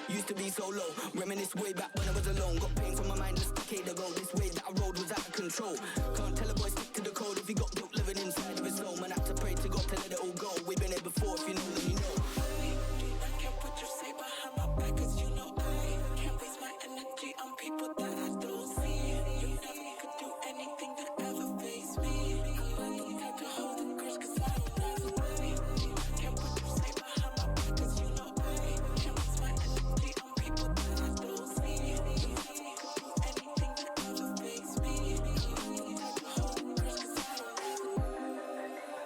Used to be so low, reminisce way back when I was alone. Got pain from my mind just a decade ago. This way that I rode was out of control. Can't tell a boy stick to the code if he got guilt living inside of his soul. Man, I had to pray to God to let it all go. We've been here before, if you know then you know. I can't put you say behind my back, cause you know I can't waste my energy on people that I don't see. You never could do anything that ever face me. I'm not the type to hold the grudge, cause I don't ever lie. Can't put you say behind my back, cause you know I can't waste my energy on people that I don't see. You never could do anything that ever face me. I'm not the type to hold the grudge, cause I don't ever lie.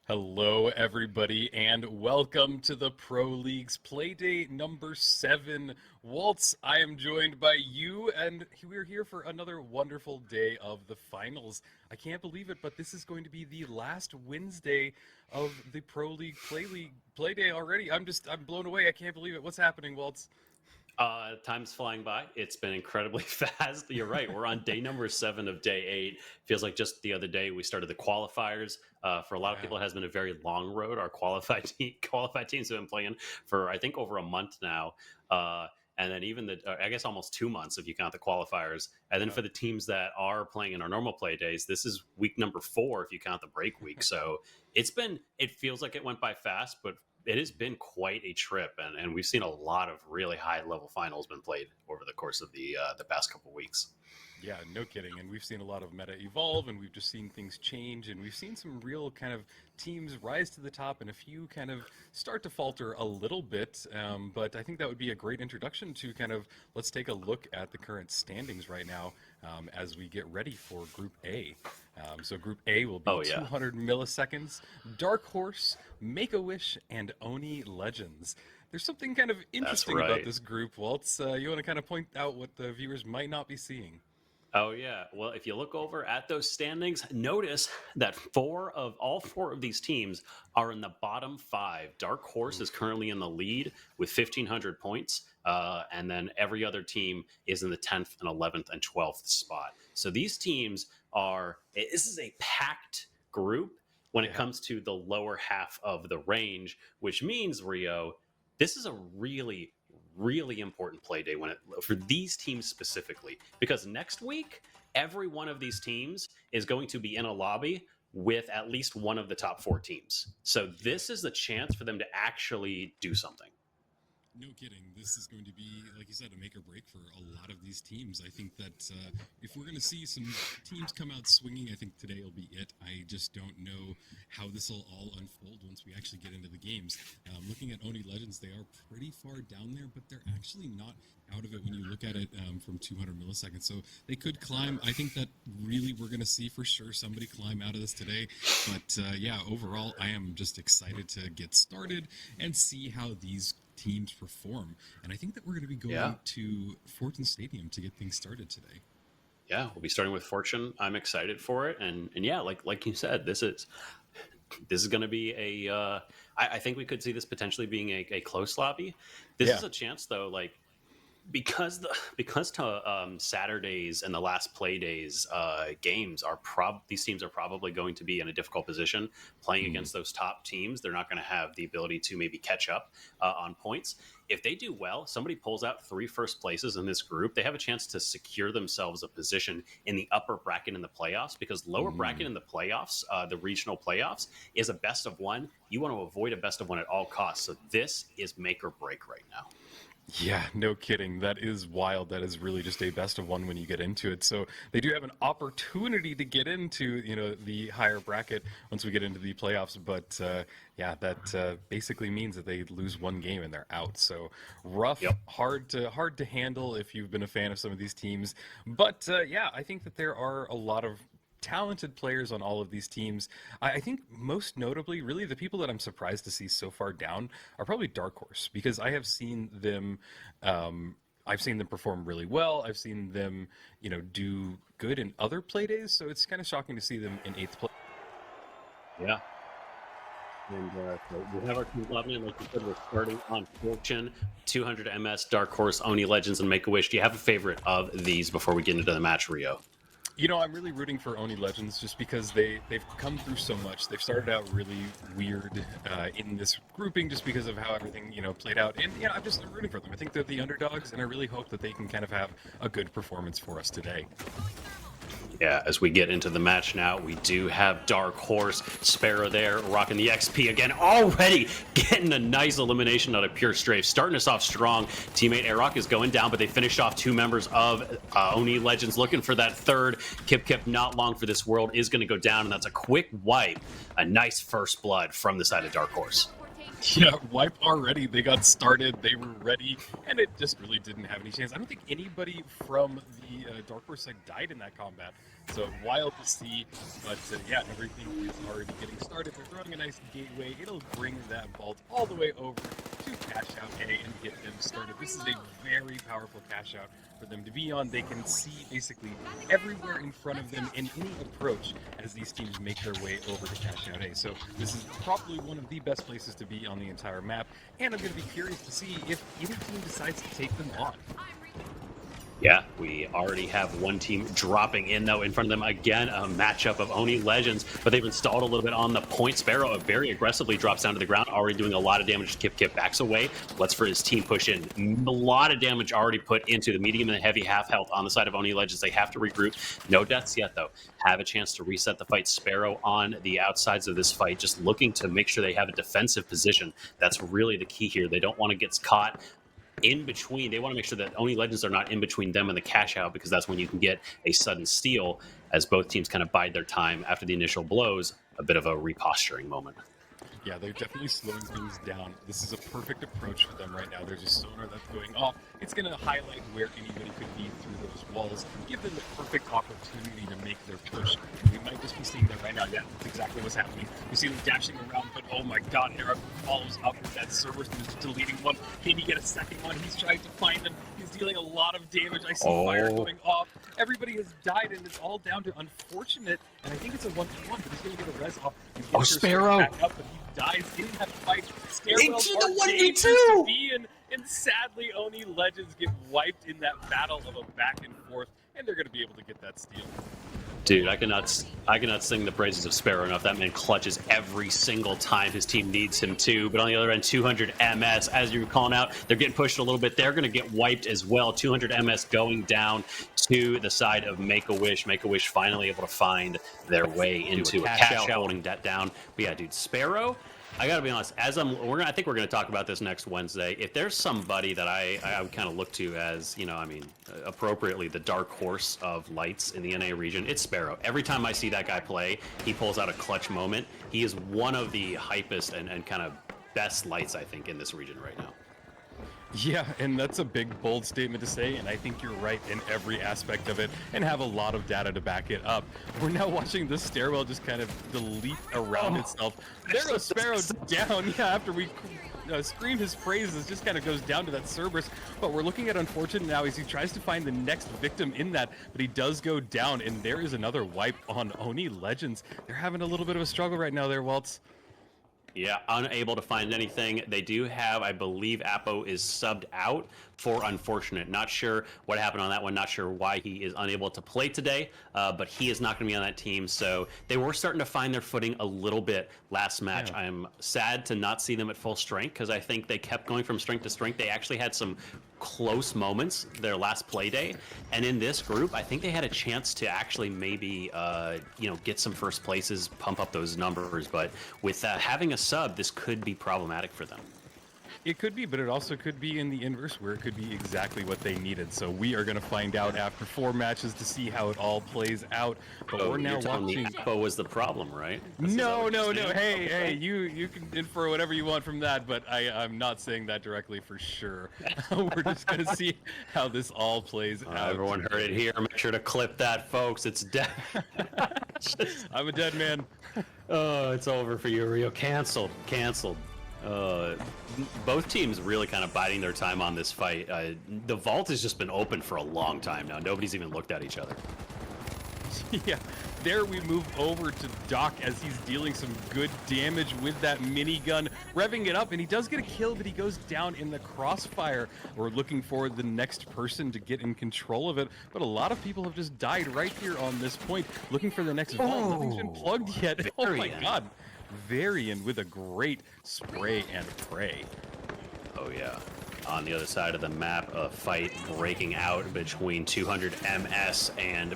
Hello, everybody, and welcome to the Pro League's Playdate number 7. Waltz, I am joined by you, and we're here for another wonderful day of the finals. I can't believe it, but this is going to be the last Wednesday of the Pro League Playday already. I'm blown away. I can't believe it. What's happening, Waltz? Time's flying by. It's been incredibly fast. You're right. We're on day number 7 of day 8. Feels like just the other day we started the qualifiers. For a lot of people, it has been a very long road. Our qualified teams have been playing for I think over a month now, and then even I guess almost 2 months if you count the qualifiers. And then for the teams that are playing in our normal play days, this is week number 4 if you count the break week. So it feels like it went by fast, but it has been quite a trip, and we've seen a lot of really high level finals been played over the course of the past couple weeks. Yeah, no kidding. And we've seen a lot of meta evolve, and we've just seen things change, and we've seen some real kind of teams rise to the top and a few kind of start to falter a little bit. But I think that would be a great introduction to kind of let's take a look at the current standings right now as we get ready for Group A. So Group A will be 200 milliseconds, Dark Horse, Make-A-Wish, and Oni Legends. There's something kind of interesting about this group, Waltz. You want to kind of point out what the viewers might not be seeing? Oh, yeah. Well, if you look over at those standings, notice that all four of these teams are in the bottom 5. Dark Horse is currently in the lead with 1,500 points. And then every other team is in the 10th and 11th and 12th spot. So these teams this is a packed group when it comes to the lower half of the range, which means, Rio, this is a really important play day for these teams specifically, because next week every one of these teams is going to be in a lobby with at least one of the top 4 teams. So this is the chance for them to actually do something. No kidding. This is going to be, like you said, a make or break for a lot of these teams. I think that if we're going to see some teams come out swinging, I think today will be it. I just don't know how this will all unfold once we actually get into the games. Looking at Oni Legends, they are pretty far down there, but they're actually not out of it when you look at it from 200 milliseconds. So they could climb. I think that really we're going to see for sure somebody climb out of this today. But yeah, overall, I am just excited to get started and see how these teams perform. And I think that we're going to be going to Fortune Stadium to get things started today. Yeah, we'll be starting with Fortune. I'm excited for it. And yeah, like you said, this is going to be I think we could see this potentially being a close lobby. This is a chance, though, because Saturdays and the last play days games are these teams are probably going to be in a difficult position playing against those top teams. They're not going to have the ability to maybe catch up on points. If they do well, somebody pulls out 3 first places in this group, they have a chance to secure themselves a position in the upper bracket in the playoffs, because lower bracket in the playoffs, the regional playoffs, is a best of 1. You want to avoid a best of 1 at all costs. So this is make or break right now. Yeah, no kidding. That is wild. That is really just a best of 1 when you get into it. So they do have an opportunity to get into, the higher bracket once we get into the playoffs. But yeah, that basically means that they lose 1 game and they're out. So rough, hard to handle if you've been a fan of some of these teams. But yeah, I think that there are a lot of talented players on all of these teams. I think most notably, really, the people that I'm surprised to see so far down are probably Dark Horse, because I have seen them perform really well. I've seen them, do good in other play days, so it's kind of shocking to see them in 8th place. Yeah. And so we have our team lobby, and like you said, we're starting on Fortune, 200 MS, Dark Horse, Oni Legends, and Make-A-Wish. Do you have a favorite of these before we get into the match, Rio? I'm really rooting for Oni Legends just because they've come through so much. They've started out really weird in this grouping just because of how everything, played out. And, I'm just rooting for them. I think they're the underdogs, and I really hope that they can kind of have a good performance for us today. Yeah, as we get into the match now, we do have Dark Horse, Sparrow there, rocking the XP again, already getting a nice elimination out of Pure Strafe, starting us off strong. Teammate Arock is going down, but they finished off 2 members of Oni Legends, looking for that third. Kip, not long for this world, is going to go down, and that's a quick wipe. A nice first blood from the side of Dark Horse. Yeah, wipe already. They got started. They were ready, and it just really didn't have any chance. I don't think anybody from the Dark Horse side died in that combat. So wild to see, but yeah, everything is already getting started. They're throwing a nice gateway. It'll bring that vault all the way over to cash out A and get them started. This is a very powerful cash out for them to be on. They can see basically everywhere in front of them in any approach as these teams make their way over to cash out A. So this is probably one of the best places to be on the entire map, and I'm going to be curious to see if any team decides to take them on. Yeah, we already have one team dropping in, though, in front of them. Again, a matchup of Oni Legends, but they've installed a little bit on the point. Sparrow very aggressively drops down to the ground, already doing a lot of damage. Kip backs away, lets for his team push in. A lot of damage already put into the medium and the heavy half health on the side of Oni Legends. They have to regroup. No deaths yet, though. Have a chance to reset the fight. Sparrow on the outsides of this fight, just looking to make sure they have a defensive position. That's really the key here. They don't want to get caught in between. They want to make sure that Oni Legends are not in between them and the cash out, because that's when you can get a sudden steal as both teams kind of bide their time after the initial blows. A bit of a reposturing moment. Yeah, they're definitely slowing things down. This is a perfect approach for them right now. There's a sonar that's going off. It's going to highlight where anybody could be through those walls, give them the perfect opportunity to make their push. We might just be seeing that right now. Yeah, that's exactly what's happening. We see them dashing around, but oh my god, Hera follows up with that Cerberus and is deleting one. Can he get a second one? He's trying to find them. He's dealing a lot of damage. I see fire going off. Everybody has died, and it's all down to unfortunate. And I think it's a 1v1, but he's going to get a res off. Sparrow! Back up, but he dies in that fight. Stairwells Into the are 1v2! to be in, and sadly, Oni Legends get wiped in that battle of a back and forth, and they're going to be able to get that steal. Dude, I cannot sing the praises of Sparrow enough. That man clutches every single time his team needs him to. But on the other end, 200 MS, as you're calling out, they're getting pushed a little bit. They're going to get wiped as well. 200 MS going down to the side of Make-A-Wish. Make-A-Wish finally able to find their way into a cash out, holding that down. But yeah, dude, Sparrow, I gotta be honest. I think we're gonna talk about this next Wednesday. If there's somebody that I would kind of look to as, appropriately the dark horse of lights in the NA region, it's Sparrow. Every time I see that guy play, he pulls out a clutch moment. He is one of the hypest and kind of best lights, I think, in this region right now. Yeah, and that's a big, bold statement to say, and I think you're right in every aspect of it, and have a lot of data to back it up. We're now watching the stairwell just kind of delete around itself. There goes Sparrow down, yeah, after we scream his praises, just kind of goes down to that Cerberus, but we're looking at Unfortunate now as he tries to find the next victim in that, but he does go down, and there is another wipe on Oni Legends. They're having a little bit of a struggle right now there, Waltz. Yeah, unable to find anything. They do have, I believe, Apo is subbed out for Unfortunate. Not sure what happened on that one. Not sure why he is unable to play today, but he is not going to be on that team. So they were starting to find their footing a little bit last match. Yeah. I'm sad to not see them at full strength because I think they kept going from strength to strength. They actually had some close moments their last play day, and in this group I think they had a chance to actually maybe get some first places, pump up those numbers, but with having a sub, this could be problematic for them. It could be, but it also could be in the inverse where it could be exactly what they needed. So we are going to find out after 4 matches to see how it all plays out. But we're now watching. Apo was the problem, right? No. Hey, you can infer whatever you want from that, but I'm not saying that directly for sure. We're just going to see how this all plays out. Everyone heard it here. Make sure to clip that, folks. It's dead. I'm a dead man. Oh, it's over for you, Rio. Canceled. Both teams really kind of biding their time on this fight. The vault has just been open for a long time now. Nobody's even looked at each other. Yeah, there we move over to Doc as he's dealing some good damage with that minigun, revving it up, and he does get a kill, but he goes down in the crossfire. We're looking for the next person to get in control of it, but a lot of people have just died right here on this point, looking for the next vault. Nothing's been plugged yet. Oh my god. Varian with a great spray and pray. Oh yeah. On the other side of the map, a fight breaking out between 200 MS and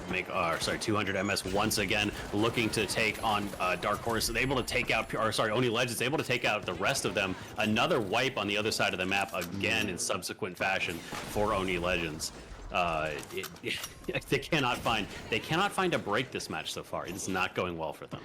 200 MS once again looking to take on Dark Horse. Able to take out, Oni Legends able to take out the rest of them. Another wipe on the other side of the map again in subsequent fashion for Oni Legends. They cannot find a break this match so far. It is not going well for them.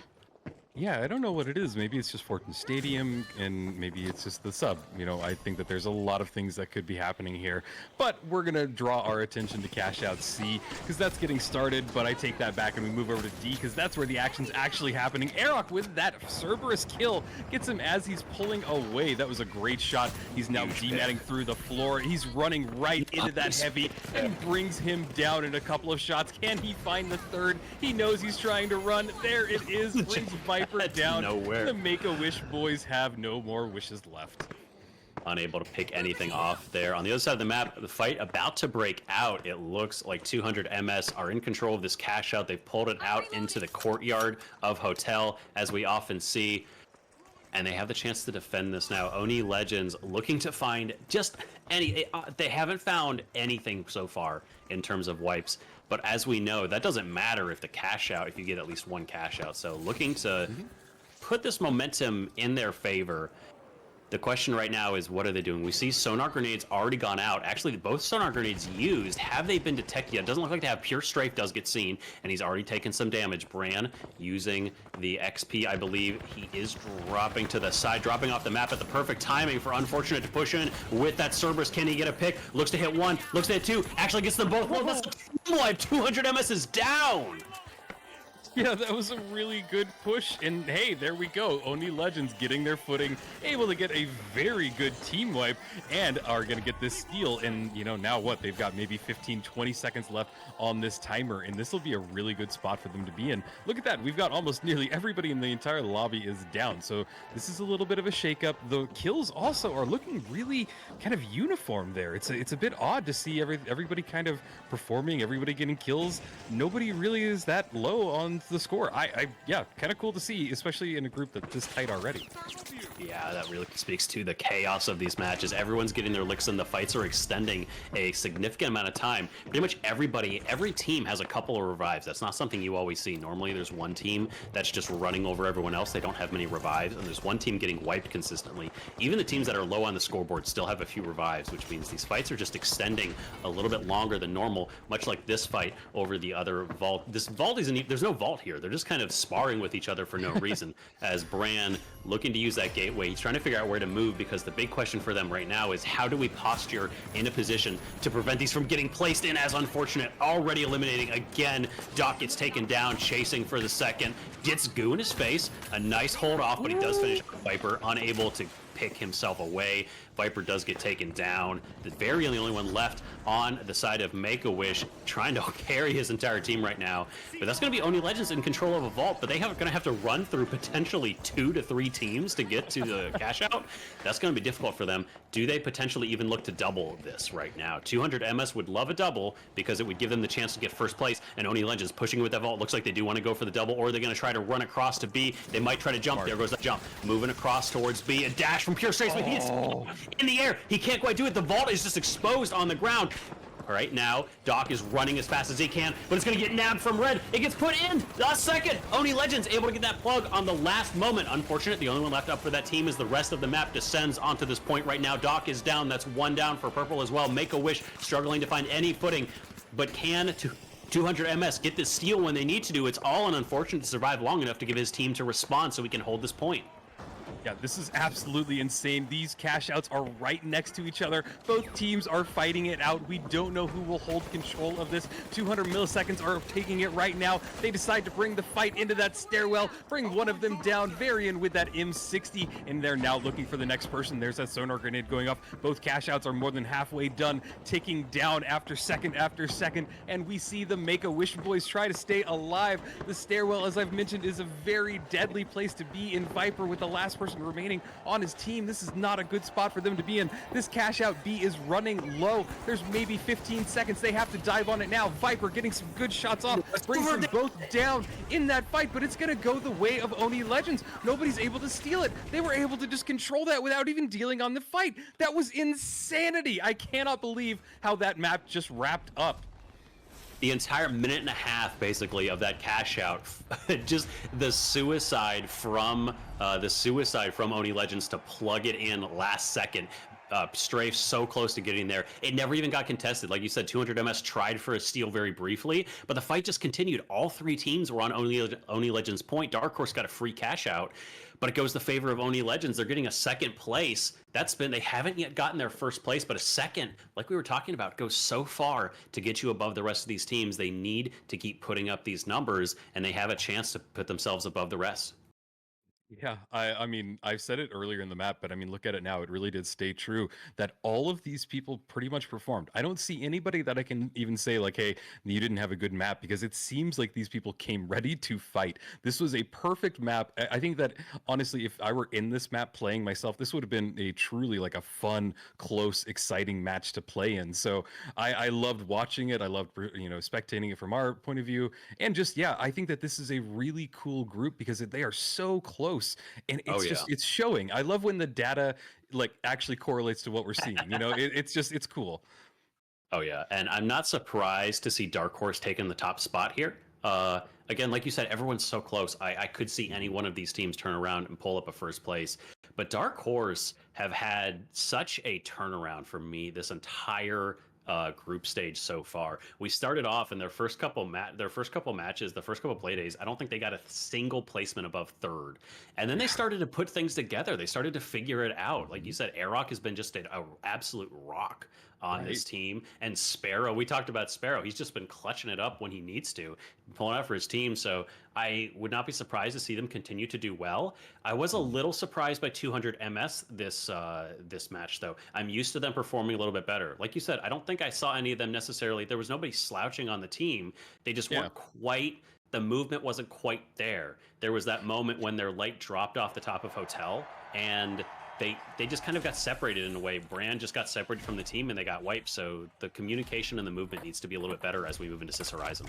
Yeah, I don't know what it is. Maybe it's just Fortune Stadium, and maybe it's just the sub. I think that there's a lot of things that could be happening here. But we're going to draw our attention to Cash Out C, because that's getting started. But I take that back, and we move over to D, because that's where the action's actually happening. Aerok with that Cerberus kill gets him as he's pulling away. That was a great shot. He's now dematting through the floor. He's running right into that heavy and brings him down in a couple of shots. Can he find the third? He knows he's trying to run. There it is. Brings Viper down. Nowhere. The Make-A-Wish boys have no more wishes left. Unable to pick anything off there. On the other side of the map, the fight about to break out. It looks like 200 MS are in control of this cash out. They've pulled it out into the courtyard of Hotel, as we often see. And they have the chance to defend this now. Oni Legends looking to find just any... they haven't found anything so far in terms of wipes. But as we know, that doesn't matter if the cash out, if you get at least one cash out. So looking to put this momentum in their favor. The question right now is, what are they doing? We see sonar grenades already gone out. Actually, both sonar grenades used. Have they been detected yet? Doesn't look like they have. Pure Strafe does get seen, and he's already taken some damage. Bran using the XP, I believe. He is dropping to the side, dropping off the map at the perfect timing for Unfortunate to push in with that Cerberus. Can he get a pick? Looks to hit one, looks to hit two, actually gets them both. Well, that's a team wipe. 200 MS is down. Yeah, that was a really good push, and hey, there we go. Oni Legends getting their footing, able to get a very good team wipe, and are going to get this steal. And, now what? They've got maybe 15, 20 seconds left on this timer, and this will be a really good spot for them to be in. Look at that. We've got almost nearly everybody in the entire lobby is down, so this is a little bit of a shakeup. The kills also are looking really kind of uniform there. It's a bit odd to see everybody kind of performing, everybody getting kills. Nobody really is that low on the score. Yeah, kind of cool to see, especially in a group that's this tight already. Yeah, that really speaks to the chaos of these matches. Everyone's getting their licks in. The fights are extending a significant amount of time. Pretty much every team has a couple of revives. That's not something you always see. Normally there's one team that's just running over everyone else. They don't have many revives, and there's one team getting wiped consistently. Even the teams that are low on the scoreboard still have a few revives, which means these fights are just extending a little bit longer than normal, much like this fight over the other vault. This vault isn't, there's no vault here. They're just kind of sparring with each other for no reason. As Bran looking to use that gateway, he's trying to figure out where to move, because the big question for them right now is, how do we posture in a position to prevent these from getting placed in? As Unfortunate already eliminating again. Doc gets taken down, chasing for the second, gets goo in his face. A nice hold off, but he does finish Viper, unable to pick himself away. Viper does get taken down. The Varian, the only one left on the side of Make-A-Wish, trying to carry his entire team right now. But that's going to be Oni Legends in control of a vault, but they are going to have to run through potentially 2 to 3 teams to get to the cash out. That's going to be difficult for them. Do they potentially even look to double this right now? 200 MS would love a double, because it would give them the chance to get first place, and Oni Legends pushing with that vault. Looks like they do want to go for the double, or they're going to try to run across to B. They might try to jump. There goes that jump. Moving across towards B. A dash from Pure Strafe, but he's in the air. He can't quite do it. The vault is just exposed on the ground. All right, now Doc is running as fast as he can, but it's going to get nabbed from Red. It gets put in last second. Oni Legends able to get that plug on the last moment. Unfortunate. The only one left up for that team is the rest of the map descends onto this point right now. Doc is down. That's one down for Purple as well. Make-A-Wish struggling to find any footing, but can 200 MS get this steal when they need to do. It's all on Unfortunate to survive long enough to give his team to respond so we can hold this point. Yeah, this is absolutely insane. These cash outs are right next to each other. Both teams are fighting it out. We don't know who will hold control of this. 200 milliseconds are taking it right now. They decide to bring the fight into that stairwell, bring one of them down. Varian with that M60, and they're now looking for the next person. There's that sonar grenade going off. Both cash outs are more than halfway done, ticking down after second, and we see the Make-A-Wish boys try to stay alive. The stairwell, as I've mentioned, is a very deadly place to be in. Viper with the last person remaining on his team. This is not a good spot for them to be in. This cash out B is running low. There's maybe 15 seconds. They have to dive on it now. Viper getting some good shots off, brings them both down in that fight, but it's gonna go the way of Oni Legends. Nobody's able to steal it. They were able to just control that without even dealing on the fight. That was insanity. I cannot believe how that map just wrapped up. The entire minute and a half, basically, of that cash out, just the suicide from Oni Legends to plug it in last second. Strafe so close to getting there. It never even got contested. Like you said, 200 MS tried for a steal very briefly, but the fight just continued. All three teams were on Oni Legends point. Dark Horse got a free cash out, but it goes the favor of Oni Legends. They're getting a second place. They haven't yet gotten their first place, but a second, like we were talking about, goes so far to get you above the rest of these teams. They need to keep putting up these numbers, and they have a chance to put themselves above the rest. Yeah, I mean, I said it earlier in the map, but I mean, look at it now. It really did stay true that all of these people pretty much performed. I don't see anybody that I can even say like, hey, you didn't have a good map, because it seems like these people came ready to fight. This was a perfect map. I think that honestly, if I were in this map playing myself, this would have been a truly like a fun, close, exciting match to play in. So I loved watching it. I loved, spectating it from our point of view. And just, yeah, I think that this is a really cool group because they are so close. And it's it's showing. I love when the data like actually correlates to what we're seeing. It's cool. Oh yeah, and I'm not surprised to see Dark Horse taking the top spot here. Again, like you said, everyone's so close. I could see any one of these teams turn around and pull up a first place. But Dark Horse have had such a turnaround for me this entire group stage so far. We started off in their first couple matches, the first couple play days. I don't think they got a single placement above third, and then they started to put things together. They started to figure it out. Like you said, Aroc has been just an absolute rock on this team, and Sparrow. We talked about Sparrow. He's just been clutching it up when he needs to, pulling out for his team. So I would not be surprised to see them continue to do well. I was a little surprised by 200 MS this match, though. I'm used to them performing a little bit better. Like you said, I don't think I saw any of them necessarily. There was nobody slouching on the team. They just weren't quite. The movement wasn't quite there. There was that moment when their light dropped off the top of Hotel, and they just kind of got separated in a way. Brand just got separated from the team, and they got wiped. So the communication and the movement needs to be a little bit better as we move into Sis Horizon.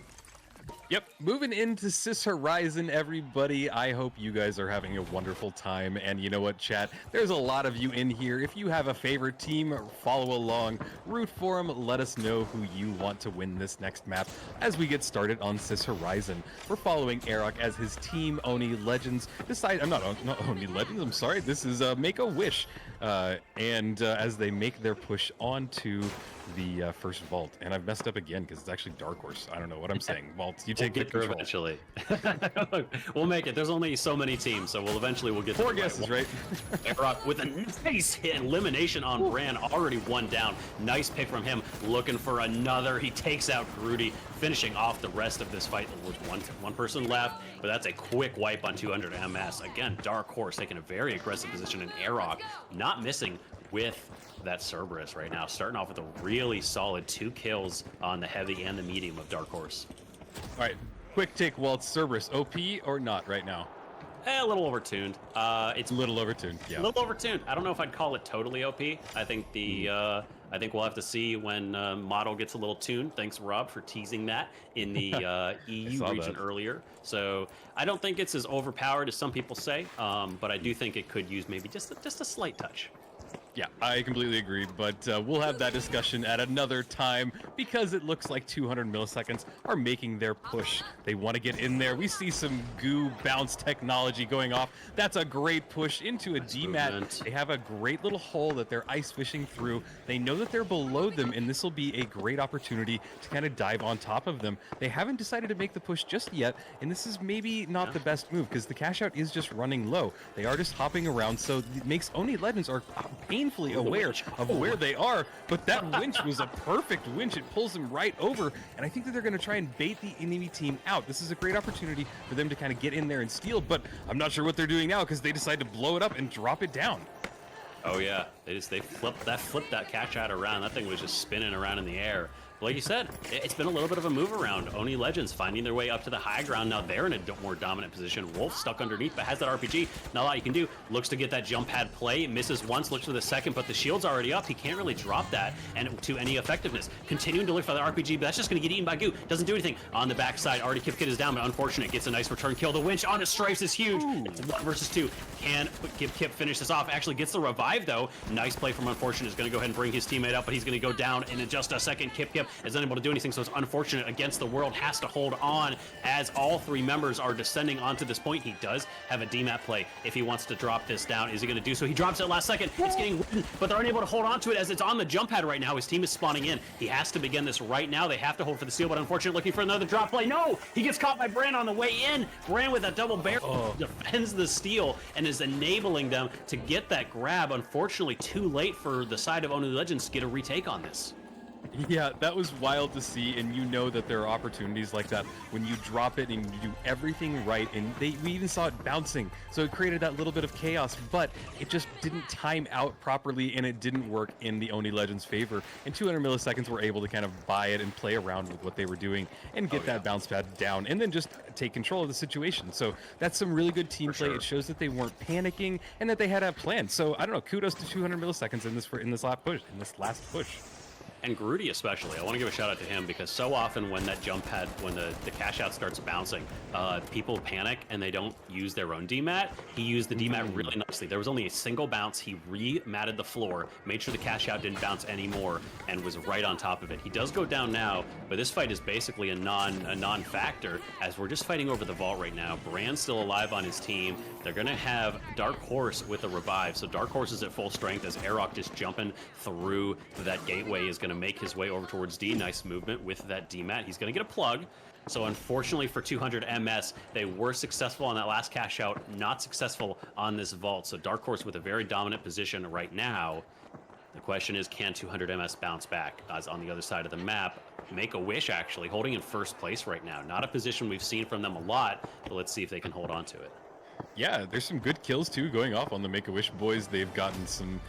Yep, moving into Sis Horizon, everybody. I hope you guys are having a wonderful time. And you know what, chat? There's a lot of you in here. If you have a favorite team, follow along, root for them. Let us know who you want to win this next map as we get started on Sis Horizon. We're following Aroc as his team, Oni Legends, decide. I'm not Oni Legends. I'm sorry. This is Make a Wish, and as they make their push onto the first vault. And I've messed up again because it's actually Dark Horse. I don't know what I'm saying. Vault, you take we'll get control. Eventually. We'll make it. There's only so many teams, so we'll get 4 guesses, right? Aroc with a nice hit. Elimination on Brand, already one down. Nice pick from him. Looking for another. He takes out Grudy, finishing off the rest of this fight. There was one person left, but that's a quick wipe on 200 MS. Again, Dark Horse taking a very aggressive position, and Aroc not missing with that Cerberus right now, starting off with a really solid 2 kills on the heavy and the medium of Dark Horse. All right, quick take, Walt. Cerberus, OP or not right now? A little overtuned. It's a little overtuned. Yeah, a little overtuned. I don't know if I'd call it totally OP. I think I think we'll have to see when model gets a little tuned. Thanks, Rob, for teasing that in the EU region earlier. So I don't think it's as overpowered as some people say, but I do think it could use maybe just a slight touch. Yeah, I completely agree, but we'll have that discussion at another time because it looks like 200 milliseconds are making their push. They want to get in there. We see some goo bounce technology going off. That's a great push into a DMAT. They have a great little hole that they're ice fishing through. They know that they're below them, and this will be a great opportunity to kind of dive on top of them. They haven't decided to make the push just yet, and this is maybe not the best move because the cash out is just running low. They are just hopping around, so it makes Oni Legends are painfully aware of where they are, but that winch was a perfect winch. It pulls them right over, and I think that they're going to try and bait the enemy team out. This is a great opportunity for them to kind of get in there and steal, but I'm not sure what they're doing now because they decide to blow it up and drop it down. Oh yeah, they flipped that catch out around. That thing was just spinning around in the air. Like you said, it's been a little bit of a move around. Oni Legends finding their way up to the high ground. Now they're in a more dominant position. Wolf stuck underneath, but has that RPG. Not a lot you can do. Looks to get that jump pad play. Misses once, looks for the second, but the shield's already up. He can't really drop that and to any effectiveness. Continuing to look for the RPG, but that's just going to get eaten by goo. Doesn't do anything. On the backside, already Kip is down, but unfortunate. Gets a nice return kill. The winch on his stripes is huge. It's 1 versus 2. Can Kip finish this off? Actually gets the revive, though. Nice play from Unfortunate. Is going to go ahead and bring his teammate up, but he's going to go down in just a second. Kip is unable to do anything, so it's Unfortunate against the world. Has to hold on as all three members are descending onto this point. He does have a DMAT play if he wants to drop this down. Is he going to do so? He drops it last second. It's getting written, but they're unable to hold on to it as it's on the jump pad right now. His team is spawning in. He has to begin this right now. They have to hold for the steal, but Unfortunate looking for another drop play. No! He gets caught by Brand on the way in. Brand with a double barrel defends the steal and is enabling them to get that grab. Unfortunately, too late for the side of Only Legends to get a retake on this. Yeah, that was wild to see, and you know that there are opportunities like that when you drop it and you do everything right, and we even saw it bouncing, so it created that little bit of chaos, but it just didn't time out properly, and it didn't work in the Oni Legends' favor, and 200 milliseconds were able to kind of buy it and play around with what they were doing and get that bounce pad down, and then just take control of the situation. So that's some really good team play. It shows that they weren't panicking and that they had a plan. So I don't know, kudos to 200 milliseconds in this last push. And Grudy especially, I want to give a shout out to him because so often when that jump pad, when the cash out starts bouncing, people panic and they don't use their own DMAT. He used the DMAT really nicely. There was only a single bounce. He re-matted the floor, made sure the cash out didn't bounce anymore, and was right on top of it. He does go down now, but this fight is basically a non-factor as we're just fighting over the vault right now. Brand's still alive on his team. They're going to have Dark Horse with a revive. So Dark Horse is at full strength as Aerok just jumping through that gateway is going to make his way over towards D. Nice movement with that DMAT. He's going to get a plug. So unfortunately for 200 MS, they were successful on that last cash out, not successful on this vault. So Dark Horse with a very dominant position right now. The question is, can 200 MS bounce back? As on the other side of the map, Make-A-Wish actually holding in first place right now. Not a position we've seen from them a lot, but let's see if they can hold on to it. Yeah, there's some good kills too going off on the Make-A-Wish boys. They've gotten some,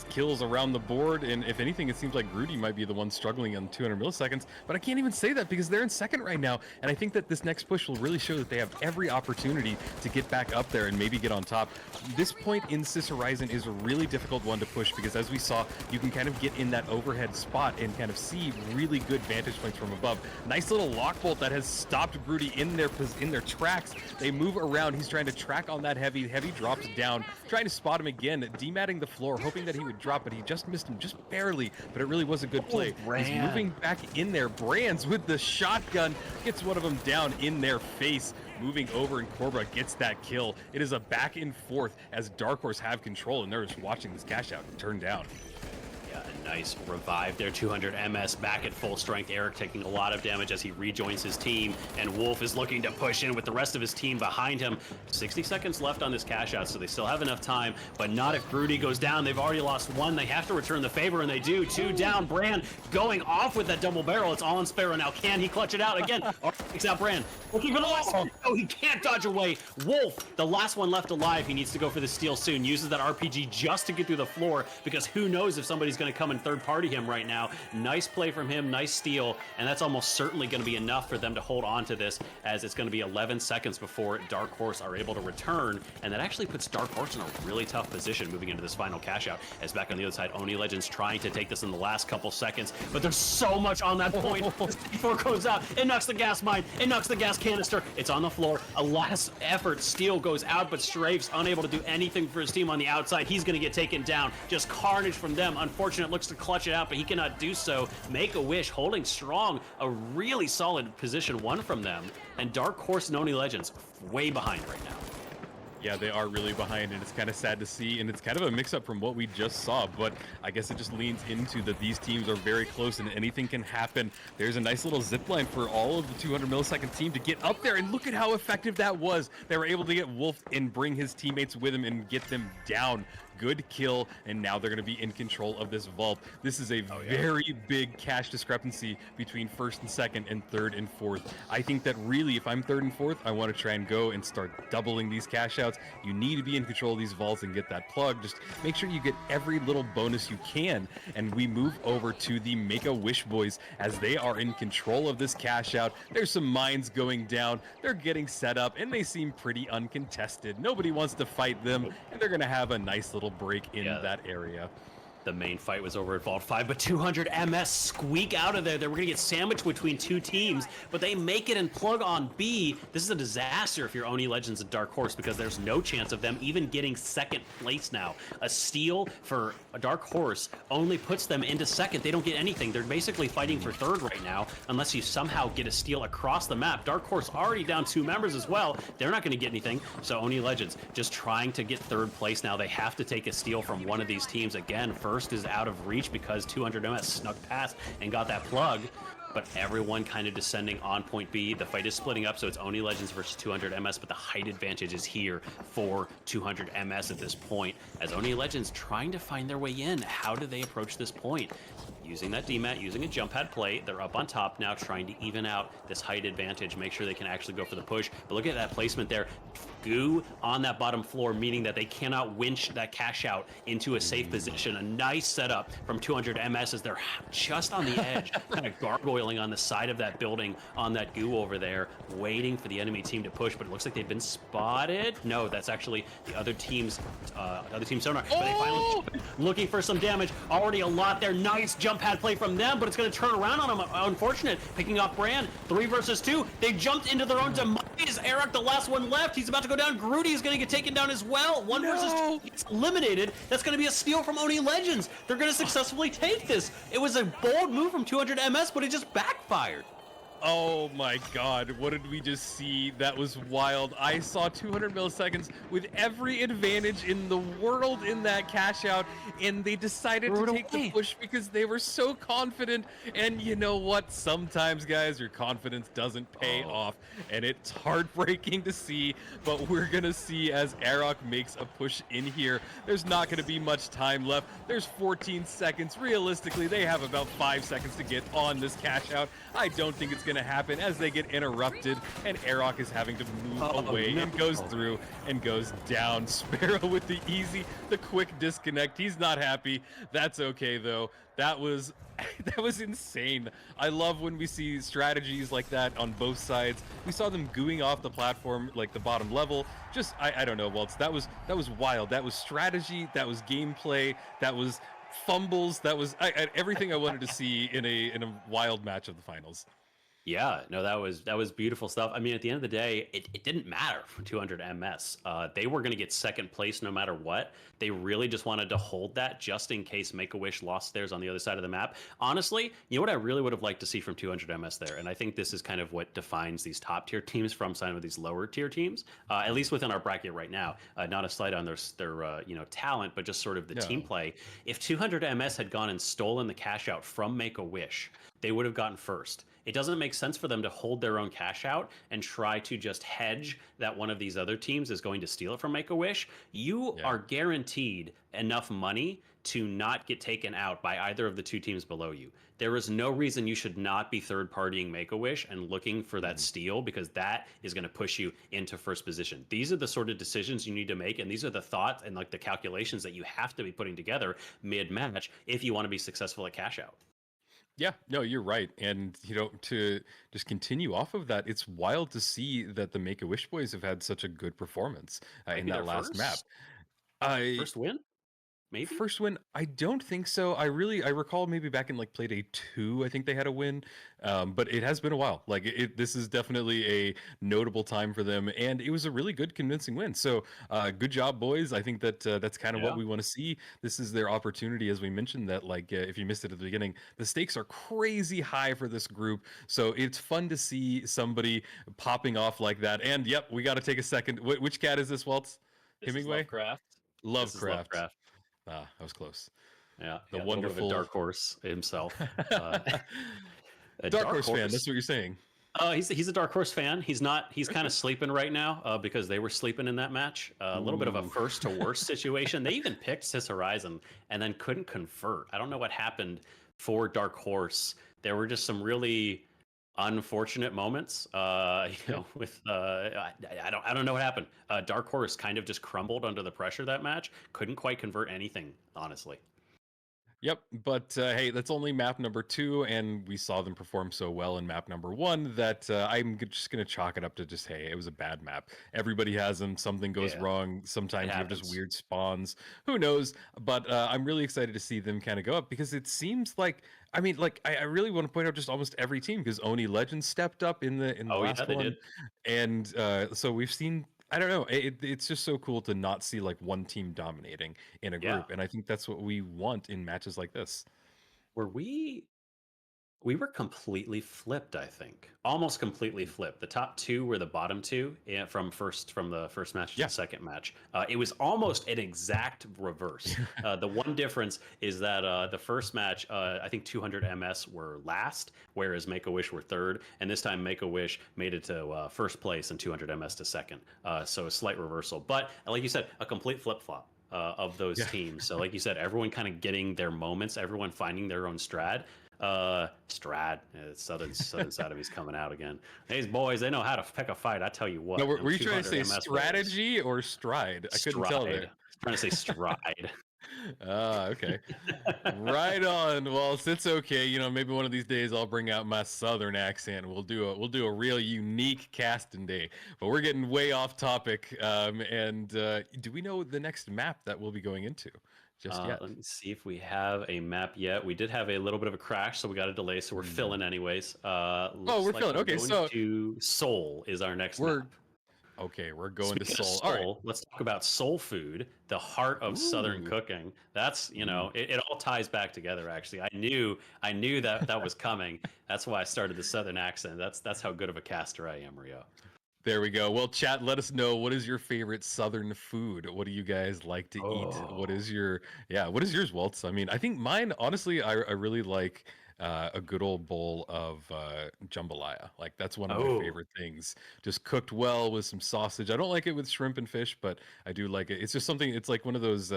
kills around the board, and if anything, it seems like Grudy might be the one struggling on 200 milliseconds, but I can't even say that because they're in second right now, and I think that this next push will really show that they have every opportunity to get back up there and maybe get on top. This point in Sis Horizon is a really difficult one to push because as we saw, you can kind of get in that overhead spot and kind of see really good vantage points from above. Nice little lock bolt that has stopped Grudy in their tracks. They move around. He's trying to track on that heavy drops down, trying to spot him again, dematting the floor, hoping that he would drop, but he just missed him just barely, but it really was a good play. He's moving back in there. Brands with the shotgun gets one of them down in their face. Moving over, and Korba gets that kill. It is a back and forth as Dark Horse have control, and they're just watching this cash out turn down. A nice revive there. 200 MS back at full strength. Eric taking a lot of damage as he rejoins his team, and Wolf is looking to push in with the rest of his team behind him. 60 seconds left on this cash out, so they still have enough time, but not if Grudy goes down. They've already lost one. They have to return the favor, and they do. Two down. Brand going off with that double barrel. It's all on Sparrow now. Can he clutch it out again? Takes out Brand. Looking for the last one. Oh, he can't dodge away. Wolf, the last one left alive. He needs to go for the steal soon. Uses that RPG just to get through the floor because who knows if somebody's going to come and third party him right now. Nice play from him, nice steal, and that's almost certainly going to be enough for them to hold on to this as it's going to be 11 seconds before Dark Horse are able to return, and that actually puts Dark Horse in a really tough position moving into this final cash out. As back on the other side, Oni Legends trying to take this in the last couple seconds, but there's so much on that point. Before it goes out, it knocks the gas mine, it knocks the gas canister, it's on the floor. A last effort steal goes out, but Strafe's unable to do anything for his team on the outside. He's going to get taken down. Just carnage from them. Unfortunate looks to clutch it out, but he cannot do so. Make-A-Wish holding strong. A really solid position one from them. And Dark Horse and Oni Legends way behind right now. Yeah, they are really behind, and it's kind of sad to see, and it's kind of a mix-up from what we just saw, but I guess it just leans into that these teams are very close and anything can happen. There's a nice little zip line for all of the 200 millisecond team to get up there, and look at how effective that was. They were able to get Wolf and bring his teammates with him and get them down. Good kill, and now they're going to be in control of this vault. This is a very big cash discrepancy between first and second and third and fourth. I think that really, if I'm third and fourth, I want to try and go and start doubling these cash outs. You need to be in control of these vaults and get that plug. Just make sure you get every little bonus you can, and we move over to the Make-A-Wish boys as they are in control of this cash out. There's some mines going down. They're getting set up, and they seem pretty uncontested. Nobody wants to fight them, and they're going to have a nice little break in that area. the main fight was over at Vault 5, but 200 MS squeak out of there. They were going to get sandwiched between two teams, but they make it and plug on B. This is a disaster if you're Oni Legends and Dark Horse, because there's no chance of them even getting second place now. A steal for a Dark Horse only puts them into second. They don't get anything. They're basically fighting for third right now, unless you somehow get a steal across the map. Dark Horse already down 2 members as well. They're not going to get anything, so Oni Legends just trying to get third place now. They have to take a steal from one of these teams. Again, first is out of reach because 200 MS snuck past and got that plug, but everyone kind of descending on point B. The fight is splitting up, so it's Oni Legends versus 200 MS, but the height advantage is here for 200 MS at this point, as Oni Legends trying to find their way in. How do they approach this point? Using that DMAT, using a jump pad play, they're up on top now, trying to even out this height advantage, make sure they can actually go for the push. But look at that placement there. Goo on that bottom floor, meaning that they cannot winch that cash out into a safe position. A nice setup from 200 MS as they're just on the edge, kind of gargoyling on the side of that building on that Goo over there, waiting for the enemy team to push, but it looks like they've been spotted. No, that's actually the other team's sonar. But they finally looking for some damage. Already a lot there. Nice jump pad play from them, but it's going to turn around on them. Unfortunate. Picking off Brand. 3 versus 2. They jumped into their own demise. Eric, the last one left. He's about to go down. Groody is going to get taken down as well. 1 versus 2. It's eliminated. That's going to be a steal from Oni Legends. They're going to successfully take this. It was a bold move from 200 MS, but it just backfired. Oh my god, what did we just see? That was wild. I saw 200 milliseconds with every advantage in the world in that cash out, and they decided to take the push because they were so confident. And you know what? Sometimes, guys, your confidence doesn't pay off, and it's heartbreaking to see, but we're gonna see as Arok makes a push in here. There's not gonna be much time left. There's 14 seconds. Realistically, they have about 5 seconds to get on this cash out. I don't think it's gonna happen as they get interrupted, and Arok is having to move away and goes through and goes down. Sparrow with the quick disconnect. He's not happy. That's okay though. That was insane. I love when we see strategies like that on both sides. We saw them gooing off the platform, like the bottom level. Just I don't know, Waltz. That was wild. That was strategy. That was gameplay. That was fumbles. That was everything I wanted to see in a wild match of the finals. Yeah, no, that was beautiful stuff. I mean, at the end of the day, it didn't matter for 200 MS. They were going to get second place no matter what. They really just wanted to hold that just in case Make-A-Wish lost theirs on the other side of the map. Honestly, you know what I really would have liked to see from 200 MS there, and I think this is kind of what defines these top tier teams from some of these lower tier teams, at least within our bracket right now. Not a slight on their talent, but just sort of the team play. If 200 MS had gone and stolen the cash out from Make-A-Wish, they would have gotten first. It doesn't make sense for them to hold their own cash out and try to just hedge that one of these other teams is going to steal it from Make-A-Wish. You are guaranteed enough money to not get taken out by either of the two teams below you. There is no reason you should not be third-partying Make-A-Wish and looking for that steal, because that is going to push you into first position. These are the sort of decisions you need to make, and these are the thoughts and like the calculations that you have to be putting together mid-match if you want to be successful at cash out. Yeah, no, you're right. And, to just continue off of that, it's wild to see that the Make-A-Wish boys have had such a good performance in that last map. First win? Maybe? First win, I don't think so. I recall maybe back in like Playday 2, I think they had a win. But it has been a while. Like this is definitely a notable time for them, and it was a really good, convincing win. So good job, boys. I think that that's kind of what we want to see. This is their opportunity, as we mentioned, that like if you missed it at the beginning, the stakes are crazy high for this group. So it's fun to see somebody popping off like that. And yep, we got to take a second. Which cat is this, Waltz? Hemingway? Lovecraft. Ah, I was close. Yeah, the wonderful Dark Horse himself. A Dark Horse fan. That's what you're saying. He's a Dark Horse fan. He's not. He's kind of sleeping right now because they were sleeping in that match. A little bit of a first to worst situation. They even picked Sis Horizon and then couldn't convert. I don't know what happened for Dark Horse. There were just some really unfortunate moments. With I don't know what happened. Dark Horse kind of just crumbled under the pressure that match. Couldn't quite convert anything, honestly. Yep, but hey, that's only map number 2, and we saw them perform so well in map number 1 that just gonna chalk it up to just, hey, it was a bad map. Everybody has them. Something goes Yeah, wrong. it Sometimes you have just happens. weird spawns. Who knows? But I'm really excited to see them kind of go up because it seems like, I mean, like I really want to point out just almost every team because Oni Legends stepped up in the Oh yeah, last they one, did. and so we've seen. I don't know. It's just so cool to not see like one team dominating in a Yeah. group, and I think that's what we want in matches like this. Were we were completely flipped, I think. Almost completely flipped. The top two were the bottom two from the first match to Yeah. the second match. It was almost an exact reverse. The one difference is that the first match, I think 200 MS were last, whereas Make a Wish were third, and this time Make a Wish made it to first place and 200 MS to second. So a slight reversal, but like you said, a complete flip flop. Of those Yeah. teams. So, like you said, everyone kind of getting their moments, everyone finding their own strad. Strad, southern side of me's coming out again. These boys, they know how to pick a fight. I tell you No, what. were Them you trying to 200 say MS players, strategy or stride? I couldn't tell stride. there. I'm trying to say stride. Ah, okay. Right on. Well, it's okay. You know, maybe one of these days I'll bring out my southern accent. We'll do a real unique casting day. But we're getting way off topic. And do we know the next map that we'll be going into just yet? Let me see if we have a map yet. We did have a little bit of a crash, so we got a delay. So we're Hmm. filling anyways. Oh, Looks we're like feeling we're okay. going So to Seoul is our next we're map. okay. We're going to Speaking of Seoul. All right. soul, let's talk about soul food, the heart of Southern Ooh. cooking. That's, Ooh. it all ties back together. Actually, I knew that that was coming. That's why I started the Southern accent. That's how good of a caster I am, Rio. There we go. Well, chat, let us know what is your favorite Southern food. What do you guys like to eat? What Oh, is your yeah? What is yours, Waltz? I mean, I think mine. Honestly, I really like a good old bowl of jambalaya. Like that's one of my oh, favorite things. Just cooked well with some sausage. I don't like it with shrimp and fish, but I do like it. It's just something. It's like one of those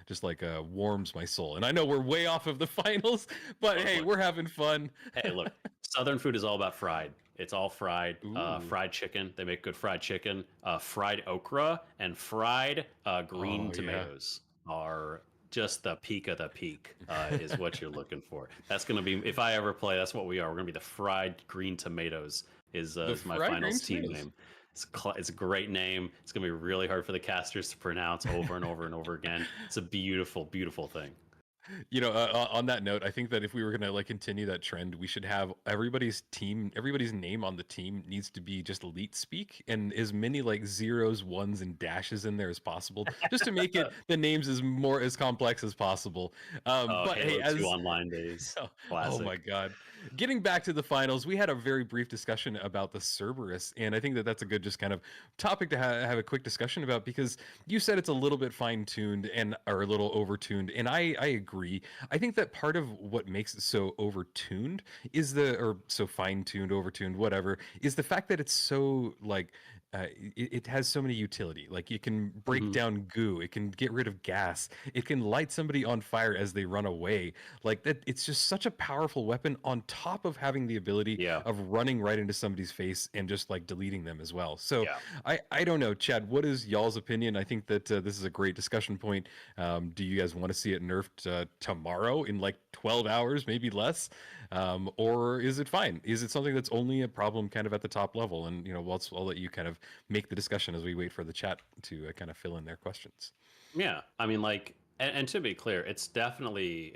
just like warms my soul. And I know we're way off of the finals, but hey, totally. we're having fun. Hey, look, Southern food is all about fried. It's all fried. Ooh. Fried chicken. They make good fried chicken. Fried okra and fried green Oh yeah. tomatoes are just the peak of the peak. Is what you're looking for. That's gonna be if I ever play. That's what we are. We're gonna be the fried green tomatoes. The Is my fried green finals team tomatoes. name. It's a great name. It's gonna be really hard for the casters to pronounce over and over and over again. It's a beautiful, beautiful thing. You know, on that note, I think that if we were gonna like continue that trend, we should have everybody's name on the team needs to be just elite speak and as many like zeros, ones, and dashes in there as possible, just to make it the names as complex as possible. But hey, Halo 2 as online days. Oh, oh my Classic. God. Getting back to the finals, we had a very brief discussion about the Cerberus, and I think that that's a good just kind of topic to have a quick discussion about because you said it's a little bit fine-tuned and or a little overtuned, and I agree. I think that part of what makes it so overtuned is or so fine-tuned, overtuned, whatever, is the fact that it's so like it has so many utility. Like you can break Mhm. down goo, it can get rid of gas, it can light somebody on fire as they run away. Like that, it's just such a powerful weapon on top of having the ability Yeah. of running right into somebody's face and just like deleting them as well. So Yeah. I don't know, Chad. What is y'all's opinion? I think that this is a great discussion point. Do you guys want to see it nerfed tomorrow in like 12 hours, maybe less? Or is it fine? Is it something that's only a problem kind of at the top level? And you know, I'll let you kind of make the discussion as we wait for the chat to kind of fill in their questions. Yeah. I mean, like, and to be clear, it's definitely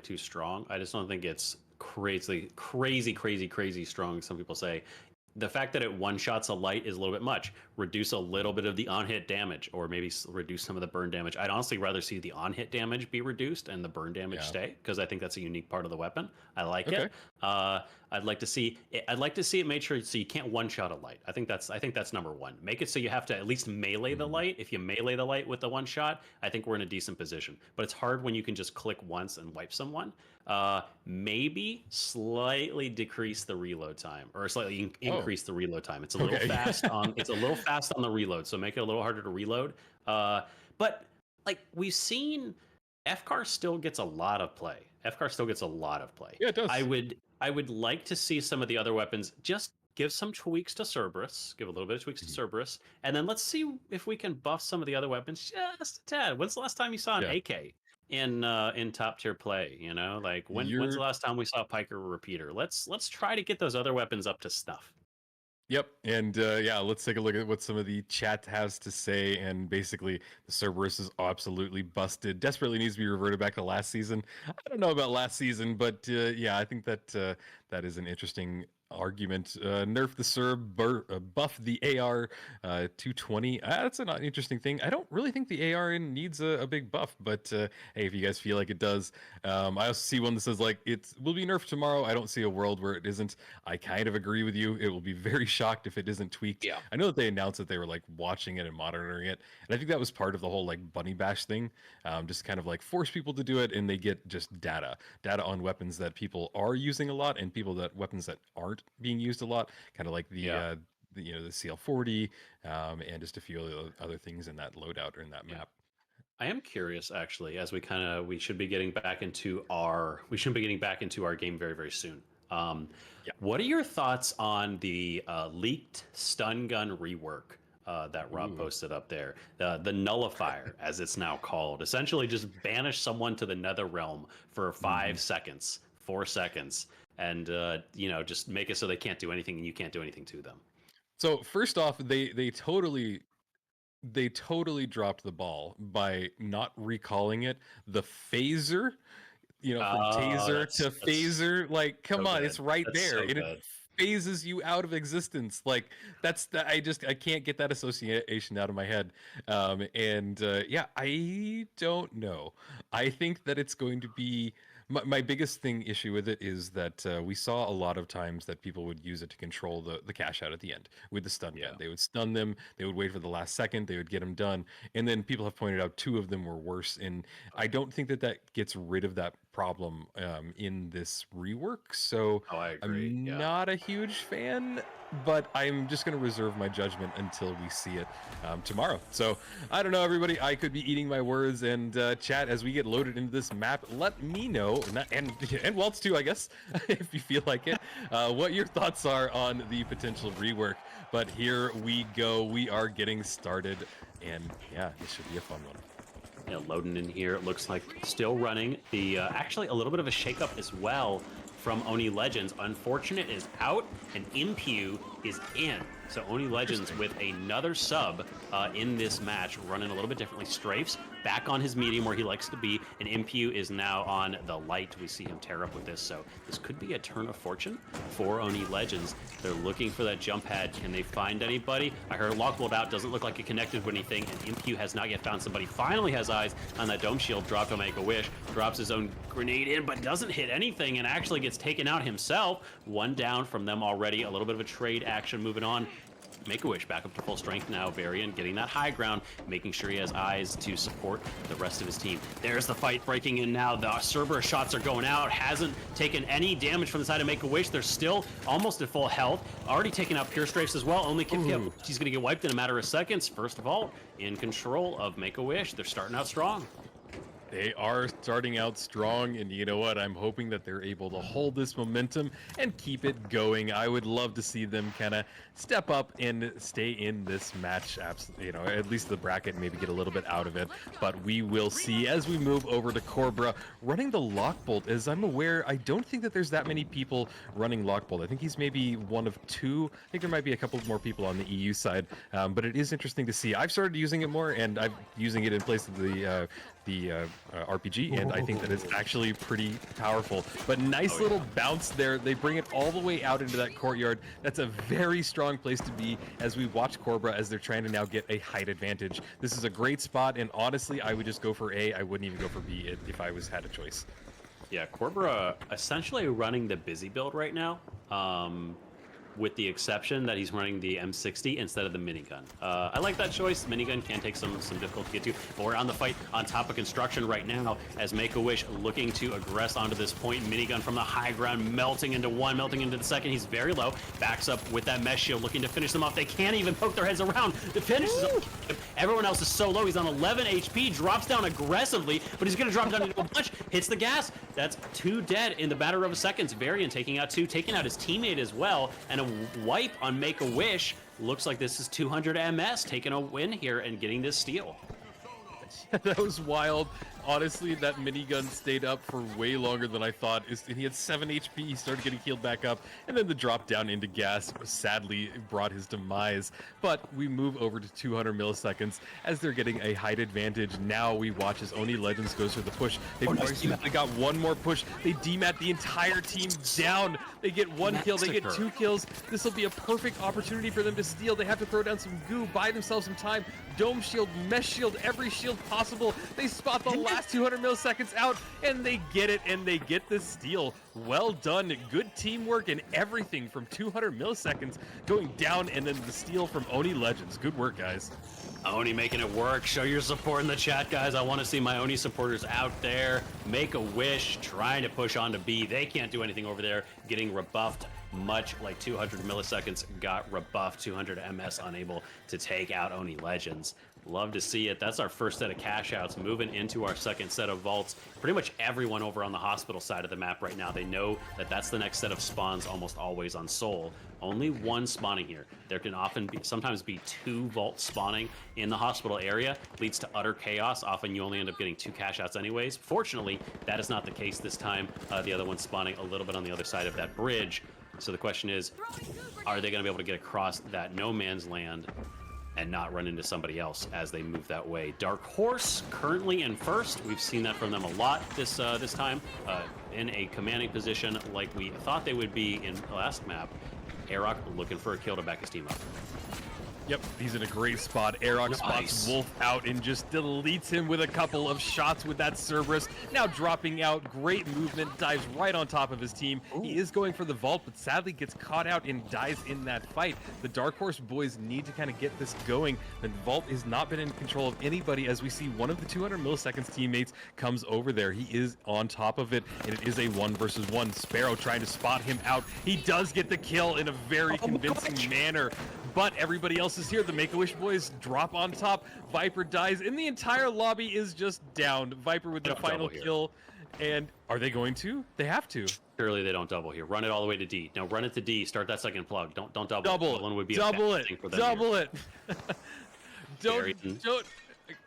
too strong. I just don't think it's crazy strong. Some people say the fact that it one shots a light is a little bit much. Reduce a little bit of the on hit damage, or maybe reduce some of the burn damage. I'd honestly rather see the on hit damage be reduced and the burn damage Yeah. stay because I think that's a unique part of the weapon. I like Okay. it. I'd like to see it. I'd like to see it made sure so you can't one shot a light. I think that's number one. Make it so you have to at least melee the Mhm. light. If you melee the light with the one shot, I think we're in a decent position. But it's hard when you can just click once and wipe someone. Maybe slightly decrease the reload time, or slightly Oh. increase the reload time. It's a little Okay. fast on. It's a little fast on the reload, so make it a little harder to reload. But like we've seen, FCAR still gets a lot of play. FCAR still gets a lot of play. Yeah, it I does. would I would like to see some of the other weapons just give some tweaks to Cerberus, give a little bit of tweaks to Mhm. Cerberus, and then let's see if we can buff some of the other weapons just a tad. When's the last time you saw an Yeah. AK in top tier play. You know, like when's You're the last time we saw Piker repeater? Let's try to get those other weapons up to snuff. Yep, and yeah, let's take a look at what some of the chat has to say. And basically, the Cerberus is absolutely busted. Desperately needs to be reverted back to last season. I don't know about last season, but yeah, I think that that is an interesting argument. Nerf the Cerb, buff the AR 220. That's an interesting thing. I don't really think the AR needs a big buff, but hey, if you guys feel like it does, I also see one that says like it will be nerfed tomorrow. I don't see a world where it isn't. I kind of agree with you. It will be very shocked if it isn't tweaked. Yeah. I know that they announced that they were like watching it and monitoring it, and I think that was part of the whole like bunny bash thing, just kind of like force people to do it, and they get just data on weapons that people are using a lot and weapons that aren't being used a lot, kind of like the you know the CL40 and just a few other things in that loadout or in that Yeah. map. I am curious, actually, as we should be getting back into our game very very soon. Yeah. What are your thoughts on the leaked stun gun rework that Rob Ooh. posted up there? The nullifier, as it's now called, essentially just banish someone to the nether realm for 5 seconds, 4 seconds, and you know, just make it so they can't do anything and you can't do anything to them. So first off, they totally dropped the ball by not recalling it. The phaser, you know, from Oh, taser to that's phaser, like, come so on, good. it's right That's there, so and it good. phases you out of existence. Like, that's that. I can't get that association out of my head. And yeah, I don't know. I think that it's going to be. My biggest issue with it is that we saw a lot of times that people would use it to control the cash out at the end with the stun gun. Yeah. They would stun them, they would wait for the last second, they would get them done, and then people have pointed out two of them were worse. And I don't think that that gets rid of that problem in this rework. So Oh, I agree. I'm Yeah. not a huge fan, but I'm just going to reserve my judgment until we see it tomorrow. So I don't know, everybody. I could be eating my words. And chat, as we get loaded into this map, let me know, and Waltz too, I guess, if you feel like it, what your thoughts are on the potential rework. But here we go. We are getting started, and yeah, this should be a fun one. Yeah, loading in here. It looks like still running. The actually a little bit of a shakeup as well from Oni Legends. Unfortunate is out and Impew is in. So Oni Legends with another sub in this match, running a little bit differently. Strafes back on his medium where he likes to be, and Impew is now on the light. We see him tear up with this, so this could be a turn of fortune for Oni Legends. They're looking for that jump pad. Can they find anybody? I heard a lockbolt out, doesn't look like it connected with anything, and Impew has not yet found somebody. Finally has eyes on that dome shield, dropped to Make a Wish, drops his own grenade in, but doesn't hit anything and actually gets taken out himself. One down from them already, a little bit of a trade action moving on. Make-A-Wish back up to full strength now. Varian getting that high ground, making sure he has eyes to support the rest of his team. There's the fight breaking in now. The Cerberus shots are going out. Hasn't taken any damage from the side of Make-A-Wish. They're still almost at full health. Already taking out Pure Strafes as well. Only Kip Kip. He's going to get wiped in a matter of seconds. First of all, in control of Make-A-Wish. They're starting out strong. They are starting out strong, and you know what? I'm hoping that they're able to hold this momentum and keep it going. I would love to see them kind of step up and stay in this match, you know, at least the bracket, maybe get a little bit out of it. But we will see as we move over to Cobra running the Lockbolt. As I'm aware, I don't think that there's that many people running Lockbolt. I think he's maybe one of two. I think there might be a couple more people on the EU side, but it is interesting to see. I've started using it more, and I'm using it in place of the RPG, and I think that it's actually pretty powerful. But nice little bounce there. They bring it all the way out into that courtyard. That's a very strong place to be as we watch Cobra as they're trying to now get a height advantage. This is a great spot, and honestly, I would just go for A. I wouldn't even go for B if I had a choice. Yeah, Cobra essentially running the busy build right now. With the exception that he's running the M60 instead of the minigun. I like that choice. Minigun can take some difficulty to get to. But we're on the fight on top of construction right now as Make-A-Wish looking to aggress onto this point. Minigun from the high ground, melting into one, melting into the second. He's very low. Backs up with that mesh shield, looking to finish them off. They can't even poke their heads around. The finish is up. Everyone else is so low. He's on 11 HP, drops down aggressively, but he's going to drop down into a bunch. Hits the gas. That's 2 dead in the matter of seconds. Varian taking out 2, taking out his teammate as well, and a wipe on Make-A-Wish. Looks like this is 200 MS taking a win here and getting this steal. That was wild. Honestly, that minigun stayed up for way longer than I thought. And he had 7 HP. He started getting healed back up, and then the drop down into gas sadly brought his demise. But we move over to 200 milliseconds as they're getting a height advantage. Now we watch as Oni Legends goes for the push. They got one more push. They demat the entire team down. They get one kill. They get 2 kills. This will be a perfect opportunity for them to steal. They have to throw down some goo, buy themselves some time. Dome shield, mesh shield, every shield possible. They spot the last 200 milliseconds out, and they get it, and they get the steal. Well done. Good teamwork and everything from 200 milliseconds going down, and then the steal from Oni Legends. Good work, guys. Oni making it work. Show your support in the chat, guys. I want to see my Oni supporters out there. Make a wish, trying to push on to B. They can't do anything over there, getting rebuffed. Much like 200 milliseconds got rebuffed, 200 MS unable to take out Oni Legends. Love to see it. That's our first set of cash outs. Moving into our second set of vaults. Pretty much everyone over on the hospital side of the map right now, they know that that's the next set of spawns almost always on Soul. Only one spawning here. There can sometimes be 2 vaults spawning in the hospital area. Leads to utter chaos. Often you only end up getting 2 cash outs anyways. Fortunately, that is not the case this time. The other one's spawning a little bit on the other side of that bridge. So the question is, are they going to be able to get across that no man's land and not run into somebody else as they move that way? Dark Horse currently in first. We've seen that from them a lot this time, in a commanding position like we thought they would be in the last map. Aroc looking for a kill to back his team up. Yep, he's in a great spot. Aroc spots Wolf out and just deletes him with a couple of shots with that Cerberus. Now dropping out, great movement, dives right on top of his team. Ooh. He is going for the vault, but sadly gets caught out and dies in that fight. The Dark Horse boys need to kind of get this going. The vault has not been in control of anybody as we see one of the 200 milliseconds teammates comes over there. He is on top of it, and it is a 1 versus 1. Sparrow trying to spot him out. He does get the kill in a very convincing manner. But everybody else is here. The Make-A-Wish boys drop on top. Viper dies, and the entire lobby is just down. Viper with the final kill. And are they going to? They have to. Surely they don't double here. Run it all the way to D. No, run it to D. Start that second plug. Don't double. Double. Would be double it. Double it. don't.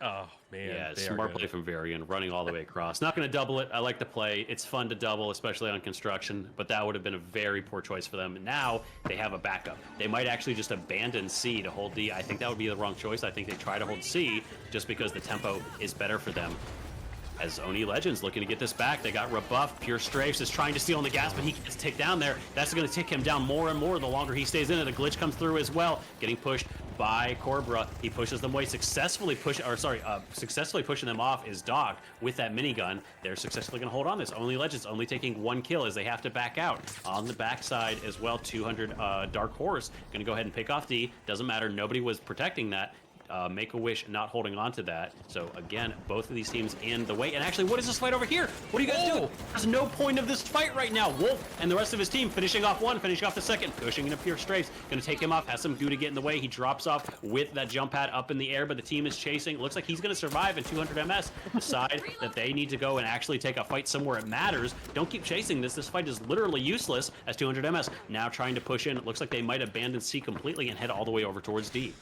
Oh, man. Yeah, smart play from Varian, running all the way across. Not going to double it. I like the play. It's fun to double, especially on construction, but that would have been a very poor choice for them. Now they have a backup. They might actually just abandon C to hold D. I think that would be the wrong choice. I think they try to hold C just because the tempo is better for them. As Oni Legends looking to get this back, they got rebuffed. Pure Strafes is trying to steal on the gas, but he gets ticked down there. That's going to tick him down more and more the longer he stays in it. A glitch comes through as well, getting pushed by Cobra. He pushes them away, successfully pushing them off is Dog with that minigun. They're successfully going to hold on this. Only Legends only taking 1 kill as they have to back out. On the backside as well, 200 Dark Horse going to go ahead and pick off D. Doesn't matter, nobody was protecting that. Make-A-Wish not holding on to that. So again, both of these teams in the way. And actually, what is this fight over here? What are you guys doing? There's no point of this fight right now. Wolf and the rest of his team finishing off one, finishing off the second, pushing into Pure Strafes. Going to take him off, has some goo to get in the way. He drops off with that jump pad up in the air, but the team is chasing. Looks like he's going to survive in 200 MS. Decide that they need to go and actually take a fight somewhere it matters. Don't keep chasing this. This fight is literally useless as 200 MS now trying to push in. It looks like they might abandon C completely and head all the way over towards D.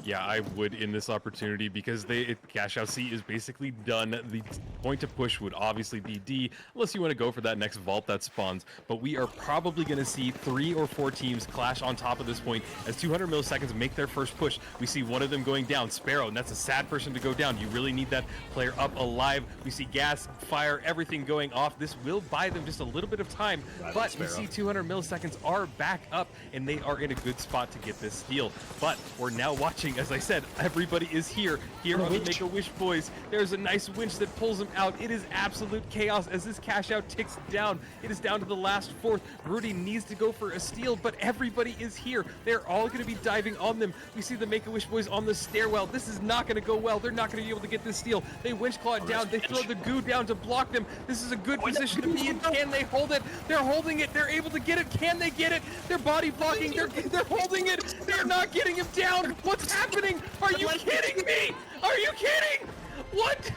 Yeah, I would in this opportunity because cash out C is basically done. The point to push would obviously be D, unless you want to go for that next vault that spawns. But we are probably going to see 3 or 4 teams clash on top of this point as 200 milliseconds make their first push. We see one of them going down, Sparrow, and that's a sad person to go down. You really need that player up alive. We see gas, fire, everything going off. This will buy them just a little bit of time, but we see 200 milliseconds are back up, and they are in a good spot to get this steal. But we're now watching, as I said, everybody is here on the Make-A-Wish boys. There's a nice winch that pulls him out. It is absolute chaos as this cash out ticks down. It is down to the last 4th. Rudy needs to go for a steal, but everybody is here. They're all going to be diving on them. We see the Make-A-Wish boys on the stairwell. This is not going to go well. They're not going to be able to get this steal. They winch claw it down. They throw the goo down to block them. This is a good position to be in. Can they hold it? They're holding it. They're able to get it. Can they get it? They're body blocking. They're holding it. They're not getting him down. What's happening? Are you kidding me? Are you kidding? What?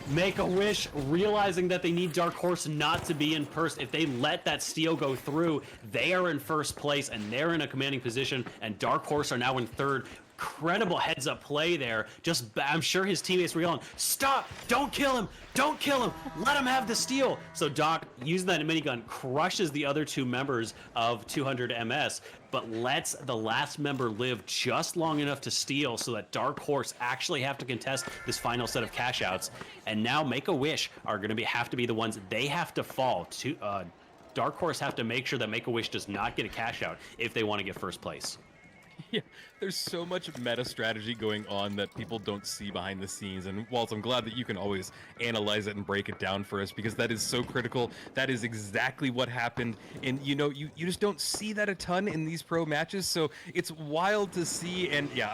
Make-A-Wish realizing that they need Dark Horse not to be in first. If they let that steal go through, they are in first place and they're in a commanding position, and Dark Horse are now in third. Incredible heads up play there. I'm sure his teammates were yelling, "Stop! Don't kill him! Don't kill him! Let him have the steal!" So Doc, using that minigun, crushes the other two members of 200 MS, but lets the last member live just long enough to steal so that Dark Horse actually have to contest this final set of cash outs. And now Make-A-Wish are going to have to be the ones they have to fall to. Dark Horse have to make sure that Make-A-Wish does not get a cash out if they want to get first place. Yeah, there's so much meta strategy going on that people don't see behind the scenes. And Waltz, I'm glad that you can always analyze it and break it down for us, because that is so critical. That is exactly what happened. And you just don't see that a ton in these pro matches. So it's wild to see. And yeah,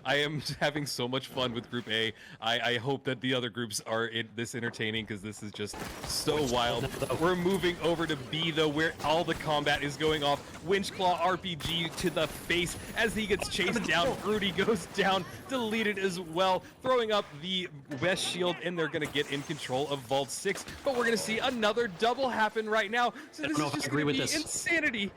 I am having so much fun with Group A. I hope that the other groups are this entertaining, because this is just so wild. We're moving over to B though, where all the combat is going off. Winchclaw RPG to the face as he gets chased down. Broody goes down, deleted as well, throwing up the West Shield, and they're going to get in control of Vault 6. But we're going to see another double happen right now. So this is just going to be insanity.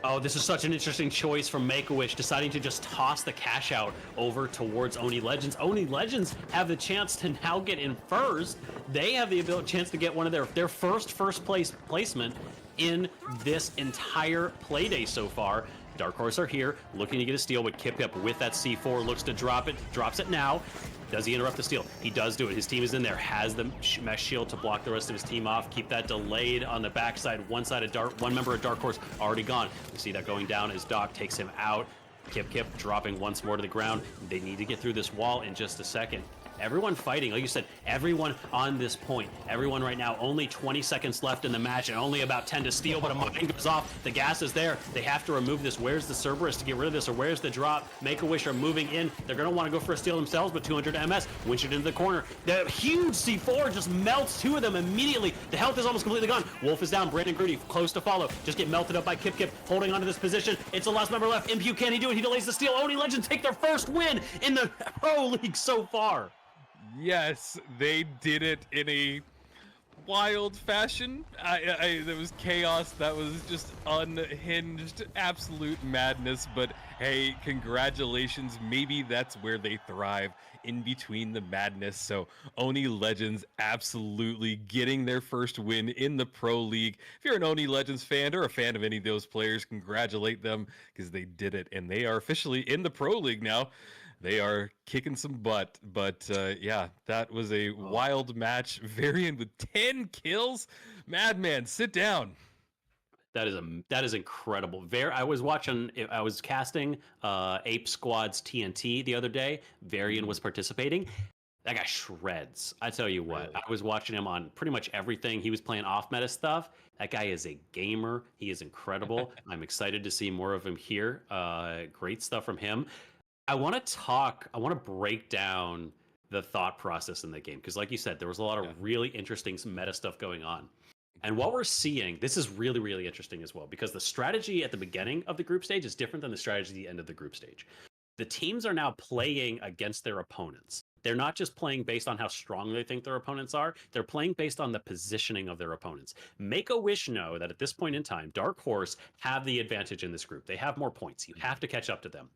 Oh, this is such an interesting choice from Make-A-Wish, deciding to just toss the cash out over towards Oni Legends. Oni Legends have the chance to now get in first. They have the chance to get one of their first place placement in this entire Playday so far. Dark Horse are here, looking to get a steal, but Kip with that C4 looks to drop it, drops it now. Does he interrupt the steal? He does do it. His team is in there, has the mesh shield to block the rest of his team off, keep that delayed on the backside. One member of Dark Horse already gone. We see that going down as Doc takes him out. Kip dropping once more to the ground. They need to get through this wall in just a second. Everyone fighting, like you said, everyone on this point. Everyone right now, only 20 seconds left in the match and only about 10 to steal, but a mine goes off. The gas is there. They have to remove this. Where's the Cerberus to get rid of this, or where's the drop? Make-A-Wish are moving in. They're going to want to go for a steal themselves, but 200 MS. Winch it into the corner. The huge C4 just melts two of them immediately. The health is almost completely gone. Wolf is down. Brandon Grudy close to follow. Just get melted up by Kip holding onto this position. It's the last member left. Impu, can he do it? He delays the steal. Oni Legends take their first win in the Pro League so far. Yes, they did it in a wild fashion. There was chaos. That was just unhinged, absolute madness. But hey, congratulations. Maybe that's where they thrive, in between the madness. So Oni Legends absolutely getting their first win in the Pro League. If you're an Oni Legends fan or a fan of any of those players, congratulate them, because they did it, and they are officially in the Pro League now. They are kicking some butt. But yeah, that was a wild match. Varian with 10 kills. Madman, sit down. That is incredible. I was casting Ape Squad's TNT the other day. Varian was participating. That guy shreds. I tell you what, really? I was watching him on pretty much everything. He was playing off-meta stuff. That guy is a gamer. He is incredible. I'm excited to see more of him here. Great stuff from him. I want to break down the thought process in the game, because like you said, there was a lot of really interesting meta stuff going on. And what we're seeing, this is really, really interesting as well, because the strategy at the beginning of the group stage is different than the strategy at the end of the group stage. The teams are now playing against their opponents. They're not just playing based on how strong they think their opponents are. They're playing based on the positioning of their opponents. Make-A-Wish know that at this point in time, Dark Horse have the advantage in this group. They have more points. You have to catch up to them.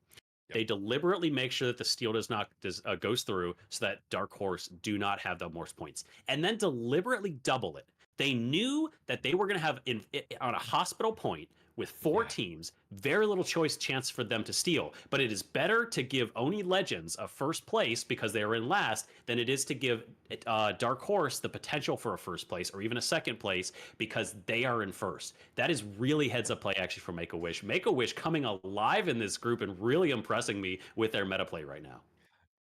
They deliberately make sure that the steal goes through, so that Dark Horse do not have the most points, and then deliberately double it. They knew that they were going to have on a hospital point with four teams, very little chance for them to steal. But it is better to give Oni Legends a first place because they are in last than it is to give Dark Horse the potential for a first place or even a second place because they are in first. That is really heads up play actually for Make-A-Wish. Make-A-Wish coming alive in this group and really impressing me with their meta play right now.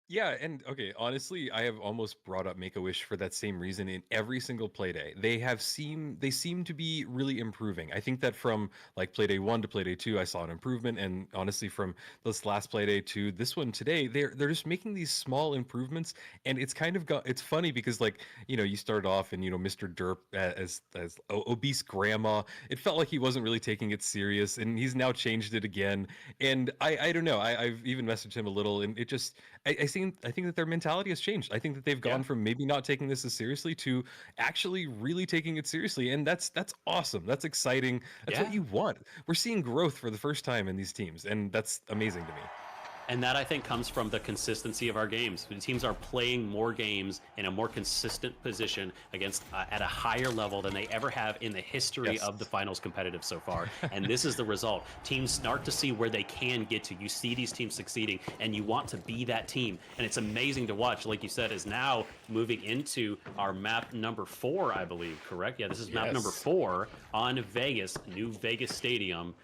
Yeah, and okay, honestly, I have almost brought up Make-A-Wish for that same reason in every single Playday. They seem to be really improving. I think that from like Playday 1 to Playday 2, I saw an improvement, and honestly, from this last Playday to this one today, they're just making these small improvements, and it's kind of it's funny because like you started off and Mr. Derp as obese grandma. It felt like he wasn't really taking it serious, and he's now changed it again. And I don't know. I've even messaged him a little, and it just I think that their mentality has changed. I think that they've gone from maybe not taking this as seriously to actually really taking it seriously, and that's awesome. That's exciting. That's what you want. We're seeing growth for the first time in these teams, and that's amazing to me. And that, I think, comes from the consistency of our games. The teams are playing more games in a more consistent position against at a higher level than they ever have in the history of the finals competitive so far. And this is the result. Teams start to see where they can get to. You see these teams succeeding, and you want to be that team. And it's amazing to watch, like you said, is now moving into our map number 4, I believe, correct? Yeah, this is map number 4 on Vegas, New Vegas Stadium.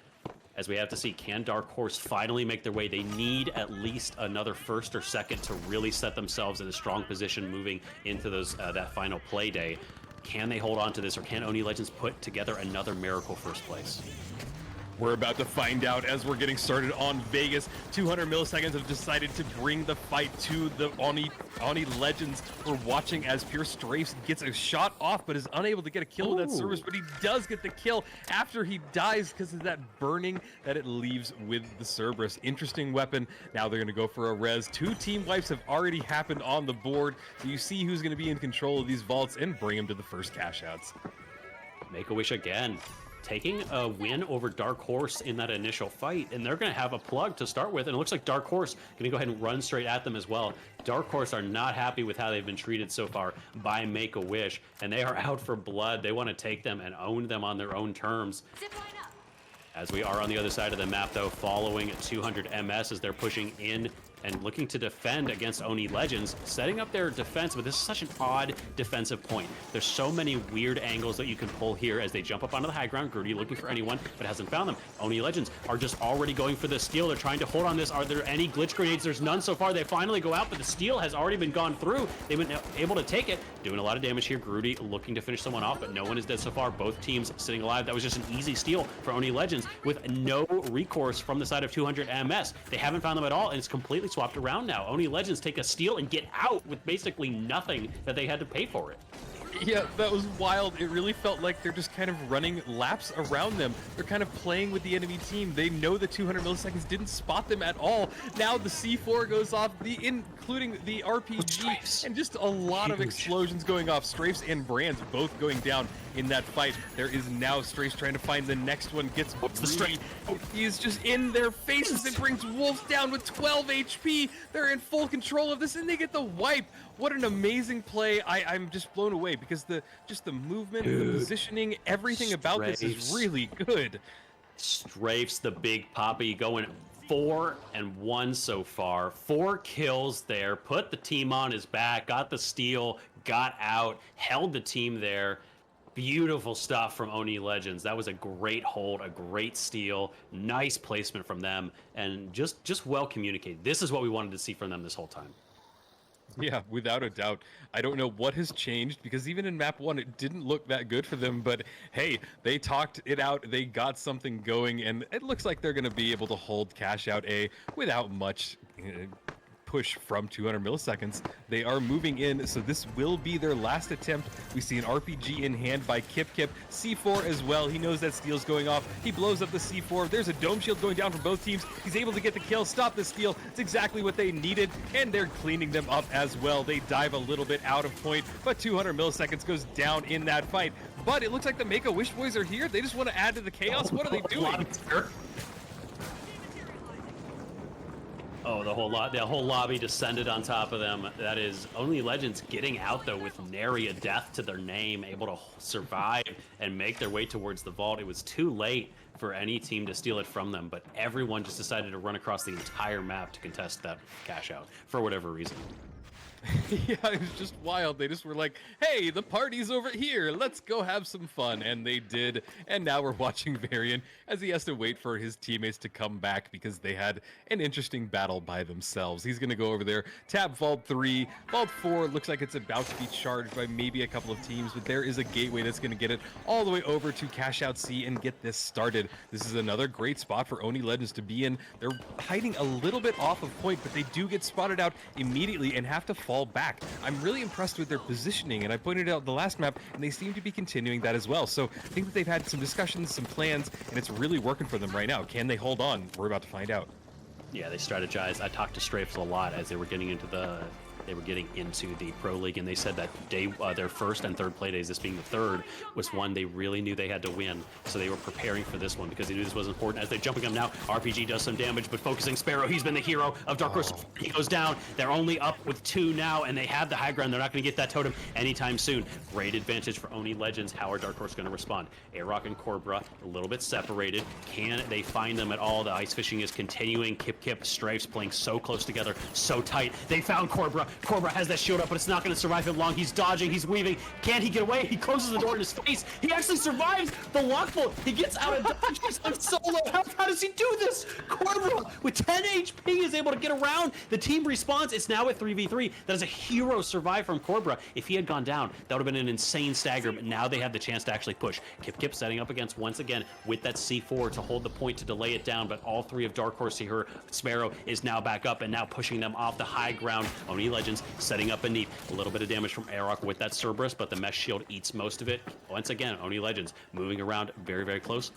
As we have to see, can Dark Horse finally make their way? They need at least another first or second to really set themselves in a strong position moving into those that final play day. Can they hold on to this, or can Oni Legends put together another miracle first place? We're about to find out as we're getting started on Vegas. 200 milliseconds have decided to bring the fight to the Oni Legends. We're watching as Pure Strafes gets a shot off, but is unable to get a kill with that service, but he does get the kill after he dies because of that burning that it leaves with the Cerberus. Interesting weapon. Now they're going to go for a res. 2 team wipes have already happened on the board, so you see who's going to be in control of these vaults and bring them to the first cash outs. Make-A-Wish again, taking a win over Dark Horse in that initial fight, and they're going to have a plug to start with, and it looks like Dark Horse going to go ahead and run straight at them as well. Dark Horse are not happy with how they've been treated so far by Make-A-Wish, and they are out for blood. They want to take them and own them on their own terms. As we are on the other side of the map, though, following 200 MS as they're pushing in and looking to defend against Oni Legends, setting up their defense, but this is such an odd defensive point. There's so many weird angles that you can pull here as they jump up onto the high ground. Grudy looking for anyone, but hasn't found them. Oni Legends are just already going for the steal. They're trying to hold on this. Are there any glitch grenades? There's none so far. They finally go out, but the steal has already been gone through. They've been able to take it. Doing a lot of damage here. Grudy looking to finish someone off, but no one is dead so far. Both teams sitting alive. That was just an easy steal for Oni Legends with no recourse from the side of 200 MS. They haven't found them at all, and it's completely swapped around now. Oni Legends take a steal and get out with basically nothing that they had to pay for it. Yeah, that was wild. It really felt like they're just kind of running laps around them. They're kind of playing with the enemy team. They know the 200 milliseconds didn't spot them at all. Now the C4 goes off, including the RPG, and just a lot of explosions going off. Strafes and Brands both going down in that fight. There is now Strafes trying to find the next one. Gets the Strafe. He's just in their faces and brings Wolves down with 12 HP. They're in full control of this, and they get the wipe. What an amazing play. I'm just blown away because the movement, the positioning, everything about this is really good. Strafes, the big poppy, going 4-1 so far. 4 kills there, put the team on his back, got the steal, got out, held the team there. Beautiful stuff from Oni Legends. That was a great hold, a great steal, nice placement from them, and just well communicated. This is what we wanted to see from them this whole time. Yeah, without a doubt. I don't know what has changed, because even in map 1 it didn't look that good for them, but hey, they talked it out, they got something going, and it looks like they're going to be able to hold cash out A without much push from 200 milliseconds. They are moving in, so this will be their last attempt. We see an RPG in hand by Kip. C4 as well. He knows that steal's going off. He blows up the C4. There's a dome shield going down from both teams. He's able to get the kill, stop the steal. It's exactly what they needed, and they're cleaning them up as well. They dive a little bit out of point, but 200 milliseconds goes down in that fight. But it looks like the Make-A-Wish boys are here. They just want to add to the chaos. What are they doing? Oh, the whole lobby descended on top of them. That is Only Legends getting out, though, with nary a death to their name, able to survive and make their way towards the vault. It was too late for any team to steal it from them, but everyone just decided to run across the entire map to contest that cash out for whatever reason. Yeah, it was just wild. They just were like, hey, the party's over here. Let's go have some fun. And they did. And now we're watching Varian as he has to wait for his teammates to come back because they had an interesting battle by themselves. He's going to go over there, tap Vault 3. Vault 4 looks like it's about to be charged by maybe a couple of teams, but there is a gateway that's going to get it all the way over to Cash Out C and get this started. This is another great spot for Oni Legends to be in. They're hiding a little bit off of point, but they do get spotted out immediately and have to fall back. I'm really impressed with their positioning, and I pointed out the last map, and they seem to be continuing that as well. So I think that they've had some discussions, some plans, and it's really working for them right now. Can they hold on? We're about to find out. Yeah, they strategized. I talked to Strafes a lot as they were getting into the they were getting into the Pro League, and they said that their first and third play days, this being the third, was one they really knew they had to win. So they were preparing for this one because they knew this was important. As they're jumping him now, RPG does some damage, but focusing Sparrow, he's been the hero of Dark Horse. He goes down. They're only up with 2 now, and they have the high ground. They're not going to get that totem anytime soon. Great advantage for Oni Legends. How are Dark Horse going to respond? Airrock and Cobra a little bit separated. Can they find them at all? The ice fishing is continuing. Kip, Strafes playing so close together, so tight. They found Cobra. Cobra has that shield up, but it's not going to survive him long. He's dodging, he's weaving. Can he get away? He closes the door in his face. He actually survives the lockbolt. He gets out of dodge. He's on solo health. How does he do this? Cobra with 10 HP is able to get around. The team responds. It's now at 3v3. That is a hero survive from Cobra. If he had gone down, that would have been an insane stagger, but now they have the chance to actually push. Kip setting up against once again with that C4 to hold the point to delay it down, but all 3 of Dark Horse here. Sparrow is now back up and now pushing them off the high ground. Oni Legends setting up beneath. A little bit of damage from Airrock with that Cerberus, but the mesh shield eats most of it. Once again, Oni Legends moving around very, very close.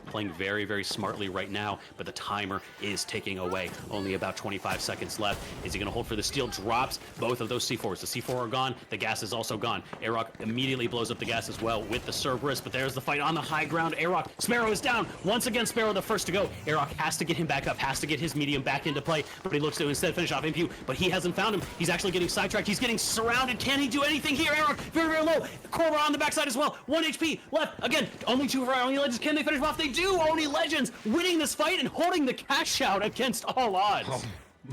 Playing very, very smartly right now, but the timer is ticking away. Only about 25 seconds left. Is he going to hold for the steal? Drops both of those C4s. The C4 are gone. The gas is also gone. Airrock immediately blows up the gas as well with the Cerberus, but there's the fight on the high ground. Airrock, Sparrow is down. Once again, Sparrow the first to go. Airrock has to get him back up, has to get his medium back into play, but he looks to instead finish off Impu, but he hasn't found him. He's actually getting sidetracked. He's getting surrounded. Can he do anything here? Airrock, very, very low. Cobra on the backside as well. 1 HP left. Again, only 2 for Oni Legends. Can they finish him off? They do. Oni Legends winning this fight and holding the cash out against all odds. Oh.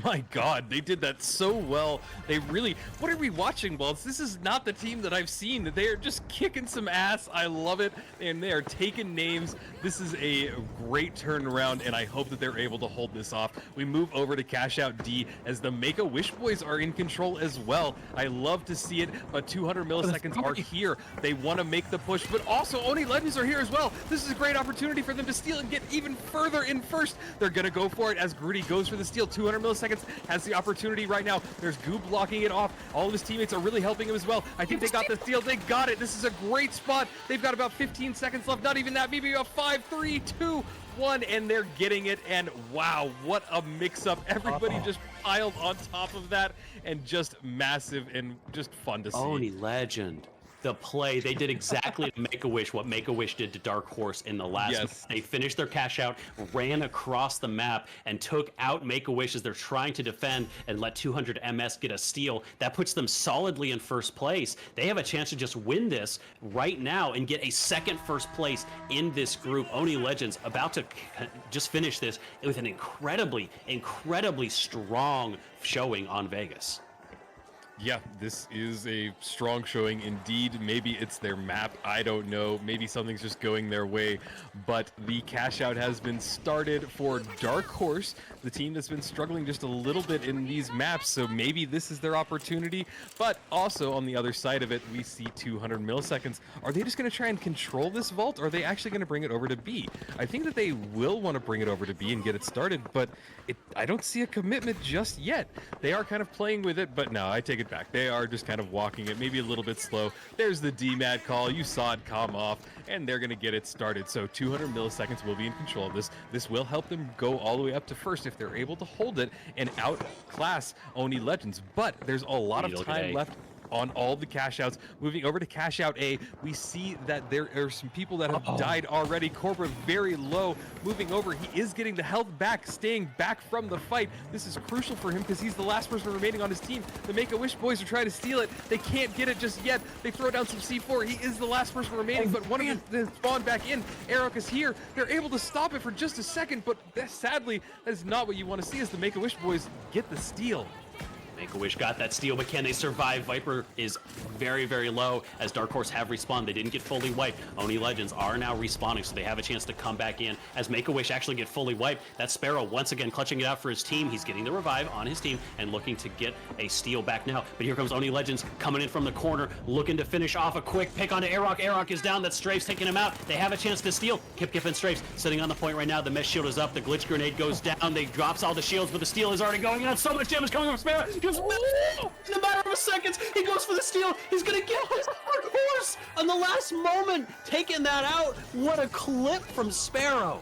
My God, they did that so well. They really, what are we watching, Balls? This is not the team that I've seen. They are just kicking some ass. I love it. And they are taking names. This is a great turnaround, and I hope that they're able to hold this off. We move over to Cash Out D as the Make-A-Wish boys are in control as well. I love to see it, but 200 milliseconds are here. They want to make the push, but also Oni Legends are here as well. This is a great opportunity for them to steal and get even further in first. They're going to go for it as Grudy goes for the steal. 200 milliseconds. Has the opportunity right now. There's Goop blocking it off. All of his teammates are really helping him as well. I think they got the steal. They got it. This is a great spot. They've got about 15 seconds left. Not even that. Maybe a 5, 3, 2, 1, and they're getting it. And wow, what a mix-up. Everybody just piled on top of that, and just massive and just fun to see. Oni Legend. The play, they did exactly to Make-A-Wish what Make-A-Wish did to Dark Horse in the last. Yes. They finished their cash out, ran across the map, and took out Make-A-Wish as they're trying to defend and let 200 MS get a steal. That puts them solidly in first place. They have a chance to just win this right now and get a second first place in this group. Oni Legends about to just finish this with an incredibly, incredibly strong showing on Vegas. Yeah, this is a strong showing indeed. Maybe it's their map, I don't know. Maybe something's just going their way. But the cash out has been started for Dark Horse, the team that's been struggling just a little bit in these maps. So maybe this is their opportunity. But also on the other side of it, we see 200 milliseconds. Are they just going to try and control this vault, or are they actually going to bring it over to B? I think that they will want to bring it over to B and get it started, but I don't see a commitment just yet. They are kind of playing with it, but no, I take it back. They are just kind of walking it, maybe a little bit slow. There's the DMAT call. You saw it come off, and they're going to get it started. So 200 milliseconds will be in control of this. This will help them go all the way up to first if they're able to hold it and outclass Oni Legends. But there's a lot of time left on all the cash outs. Moving over to cash out A, we see that there are some people that have died already. Cobra very low. Moving over, he is getting the health back, staying back from the fight. This is crucial for him because he's the last person remaining on his team. The Make-A-Wish boys are trying to steal it. They can't get it just yet. They throw down some C4. He is the last person remaining, but one of them spawned back in. Airrock is here. They're able to stop it for just a second, but sadly, that is not what you want to see as the Make-A-Wish boys get the steal. Make-A-Wish got that steal, but can they survive? Viper is very, very low as Dark Horse have respawned. They didn't get fully wiped. Oni Legends are now respawning, so they have a chance to come back in as Make-A-Wish actually get fully wiped. That's Sparrow once again clutching it out for his team. He's getting the revive on his team and looking to get a steal back now. But here comes Oni Legends coming in from the corner, looking to finish off a quick pick onto Airrock. Airrock is down. That's Strafes taking him out. They have a chance to steal. Kip and Strafes sitting on the point right now. The mesh shield is up. The glitch grenade goes down. They drops all the shields, but the steal is already going on. So much damage coming from Sparrow. Just in a matter of seconds, he goes for the steal. He's gonna kill his Dark Horse on the last moment, taking that out. What a clip from Sparrow.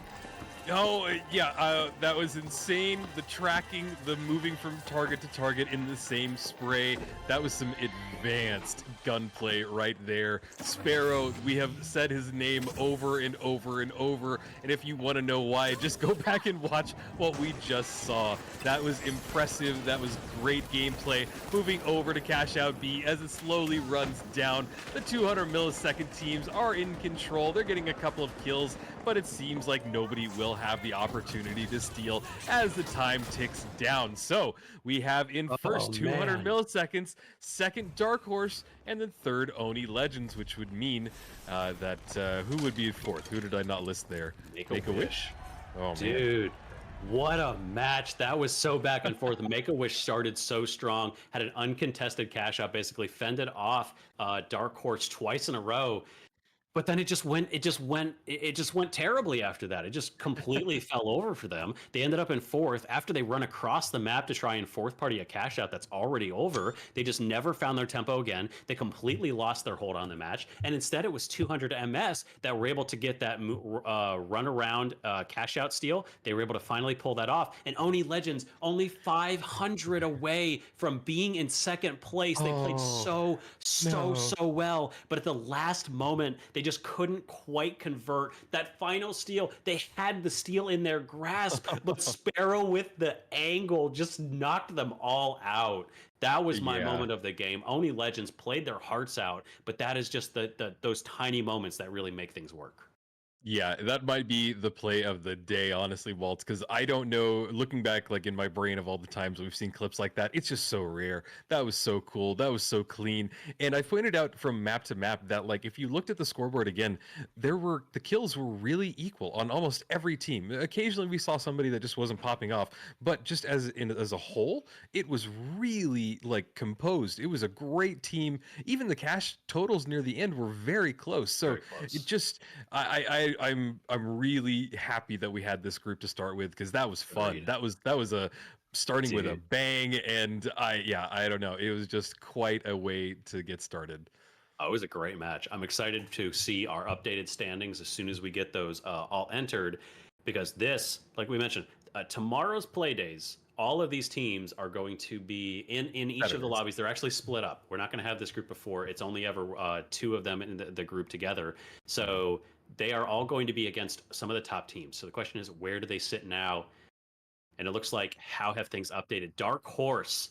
Oh, yeah, that was insane. The tracking, the moving from target to target in the same spray, that was some advanced gunplay right there. Sparrow, we have said his name over and over and over, and if you want to know why, just go back and watch what we just saw. That was impressive. That was great gameplay. Moving over to Cash Out B as it slowly runs down. The 200 millisecond teams are in control. They're getting a couple of kills, but it seems like nobody will have the opportunity to steal as the time ticks down. So we have in first 200 man. milliseconds, second Dark Horse, and then third Oni Legends, which would mean that who would be fourth? Who did I not list there? Make a Wish. Oh, man. Dude, what a match. That was so back and forth. Make-A-Wish started so strong, had an uncontested cash out, basically fended off Dark Horse twice in a row. But then it just went terribly after that. It just completely fell over for them. They ended up in fourth after they run across the map to try and fourth party a cash out that's already over. They just never found their tempo again. They completely lost their hold on the match. And instead it was 200 MS that were able to get that run around cash out steal. They were able to finally pull that off. And Oni Legends only 500 away from being in second place. They played so well. But at the last moment, they just couldn't quite convert that final steal. They had the steal in their grasp, but Sparrow with the angle just knocked them all out. That was my moment of the game. Oni Legends played their hearts out, but that is just those tiny moments that really make things work. Yeah, that might be the play of the day, honestly, Walt, because I don't know, looking back like in my brain of all the times we've seen clips like that, it's just so rare. That was so cool. That was so clean. And I pointed out from map to map that like if you looked at the scoreboard again, the kills were really equal on almost every team. Occasionally we saw somebody that just wasn't popping off, but just as a whole, it was really like composed. It was a great team. Even the cash totals near the end were very close. So Very close. it just I'm really happy that we had this group to start with because that was fun. Agreed. That was a starting with a Dude. bang, and I don't know. It was just quite a way to get started. Oh, it was a great match. I'm excited to see our updated standings as soon as we get those all entered, because this, like we mentioned, tomorrow's play days. All of these teams are going to be in each of the Saturdays. lobbies. They're actually split up. We're not going to have this group before. It's only ever two of them in the group together. So they are all going to be against some of the top teams. So the question is, where do they sit now? And it looks like how have things updated? Dark Horse,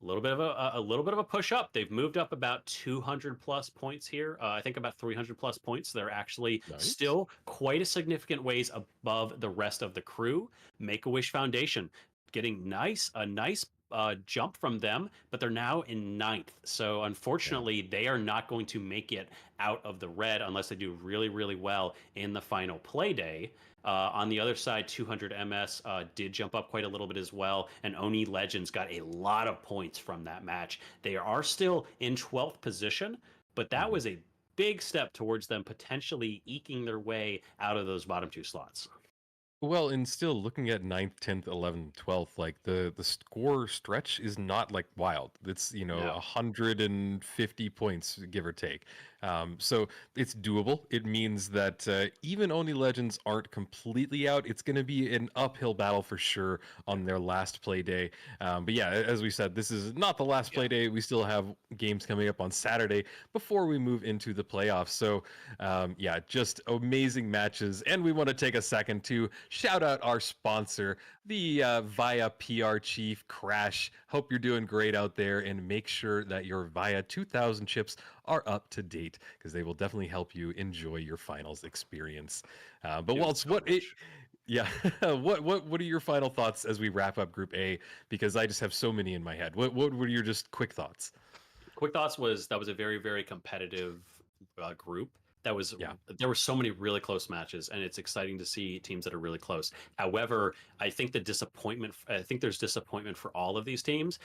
a little bit of a push up. They've moved up about 200 plus points here. I think about 300 plus points. They're actually still quite a significant ways above the rest of the crew. Make-A-Wish Foundation getting a nice jump from them, but they're now in ninth. So unfortunately, they are not going to make it out of the red unless they do really, really well in the final play day. On the other side, 200 MS did jump up quite a little bit as well, and Oni Legends got a lot of points from that match. They are still in 12th position, but that was a big step towards them potentially eking their way out of those bottom two slots. Well, and still looking at 9th, 10th, 11th, 12th, like the score stretch is not like wild. It's, No. 150 points, give or take. So it's doable. It means that even Oni Legends aren't completely out. It's going to be an uphill battle for sure on their last play day. But yeah, as we said, this is not the last play day. We still have games coming up on Saturday before we move into the playoffs. So yeah, just amazing matches. And we want to take a second to shout out our sponsor, the Via PR Chief Crash. Hope you're doing great out there, and make sure that your Via 2000 chips are up to date because they will definitely help you enjoy your finals experience. But Waltz, yeah, what are your final thoughts as we wrap up Group A? Because I just have so many in my head. What were your just quick thoughts? Quick thoughts was that was a very, very competitive group. There were so many really close matches, and it's exciting to see teams that are really close. However, I think there's disappointment for all of these teams.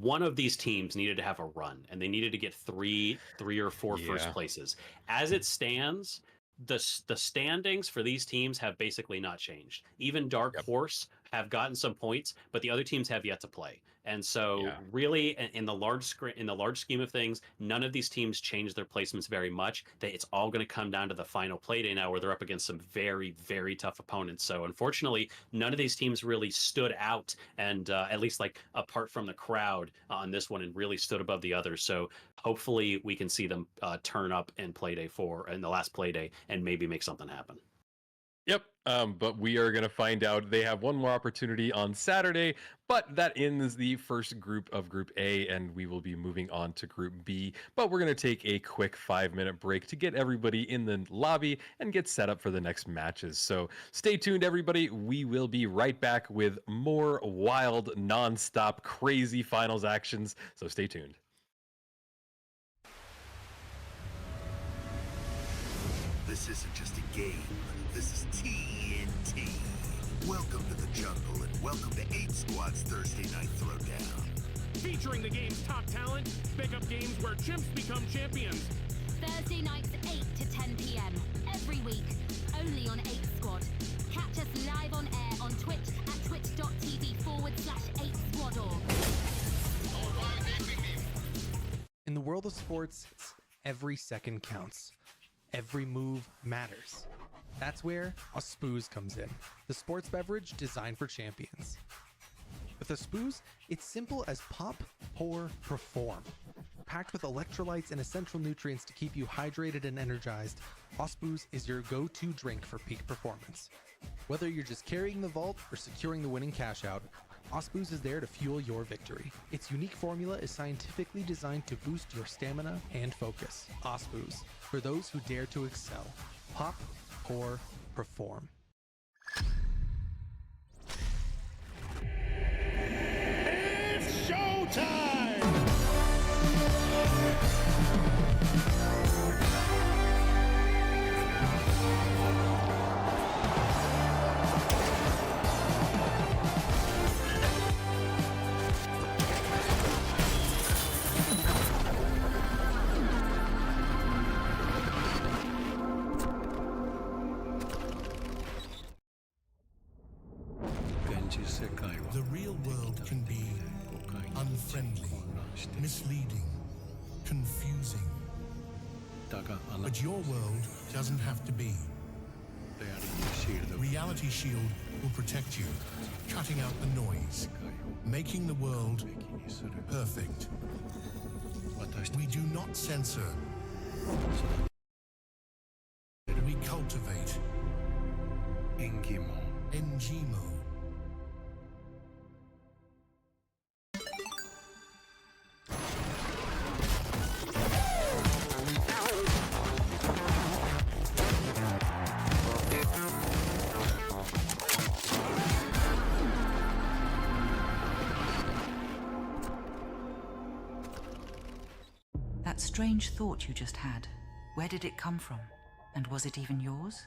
One of these teams needed to have a run, and they needed to get three or four first places. As it stands, the standings for these teams have basically not changed. Even Dark Horse have gotten some points, but the other teams have yet to play. And so, Yeah. really, in the large scheme of things, none of these teams change their placements very much. It's all going to come down to the final Playday now, where they're up against some very, very tough opponents. So, unfortunately, none of these teams really stood out, and at least like apart from the crowd on this one, and really stood above the others. So, hopefully, we can see them turn up in Playday 4 in the last Playday and maybe make something happen. Yep. But we are going to find out. They have one more opportunity on Saturday, but that ends the first group of Group A, and we will be moving on to Group B. But we're going to take a quick 5-minute break to get everybody in the lobby and get set up for the next matches. So stay tuned, everybody. We will be right back with more wild, non-stop, crazy finals actions. So stay tuned. This isn't just a game. This is TNT. Welcome to the jungle and welcome to 8 Squad's Thursday Night Throwdown. Featuring the game's top talent, pick up games where chimps become champions. Thursday nights 8 to 10 p.m. every week, only on 8 Squad. Catch us live on air on Twitch at twitch.tv/8squadorg. In the world of sports, every second counts. Every move matters. That's where a Spooze comes in, the sports beverage designed for champions. With a Spooze, it's simple as pop, pour, perform. Packed with electrolytes and essential nutrients to keep you hydrated and energized, Spooze is your go-to drink for peak performance. Whether you're just carrying the vault or securing the winning cash out, Spooze is there to fuel your victory. Its unique formula is scientifically designed to boost your stamina and focus. Spooze, for those who dare to excel. Pop, pour, perform. It's showtime! The real world can be unfriendly, misleading, confusing. But your world doesn't have to be. Reality Shield will protect you, cutting out the noise, making the world perfect. We do not censor. We cultivate. Engimo. That strange thought you just had, where did it come from? And was it even yours?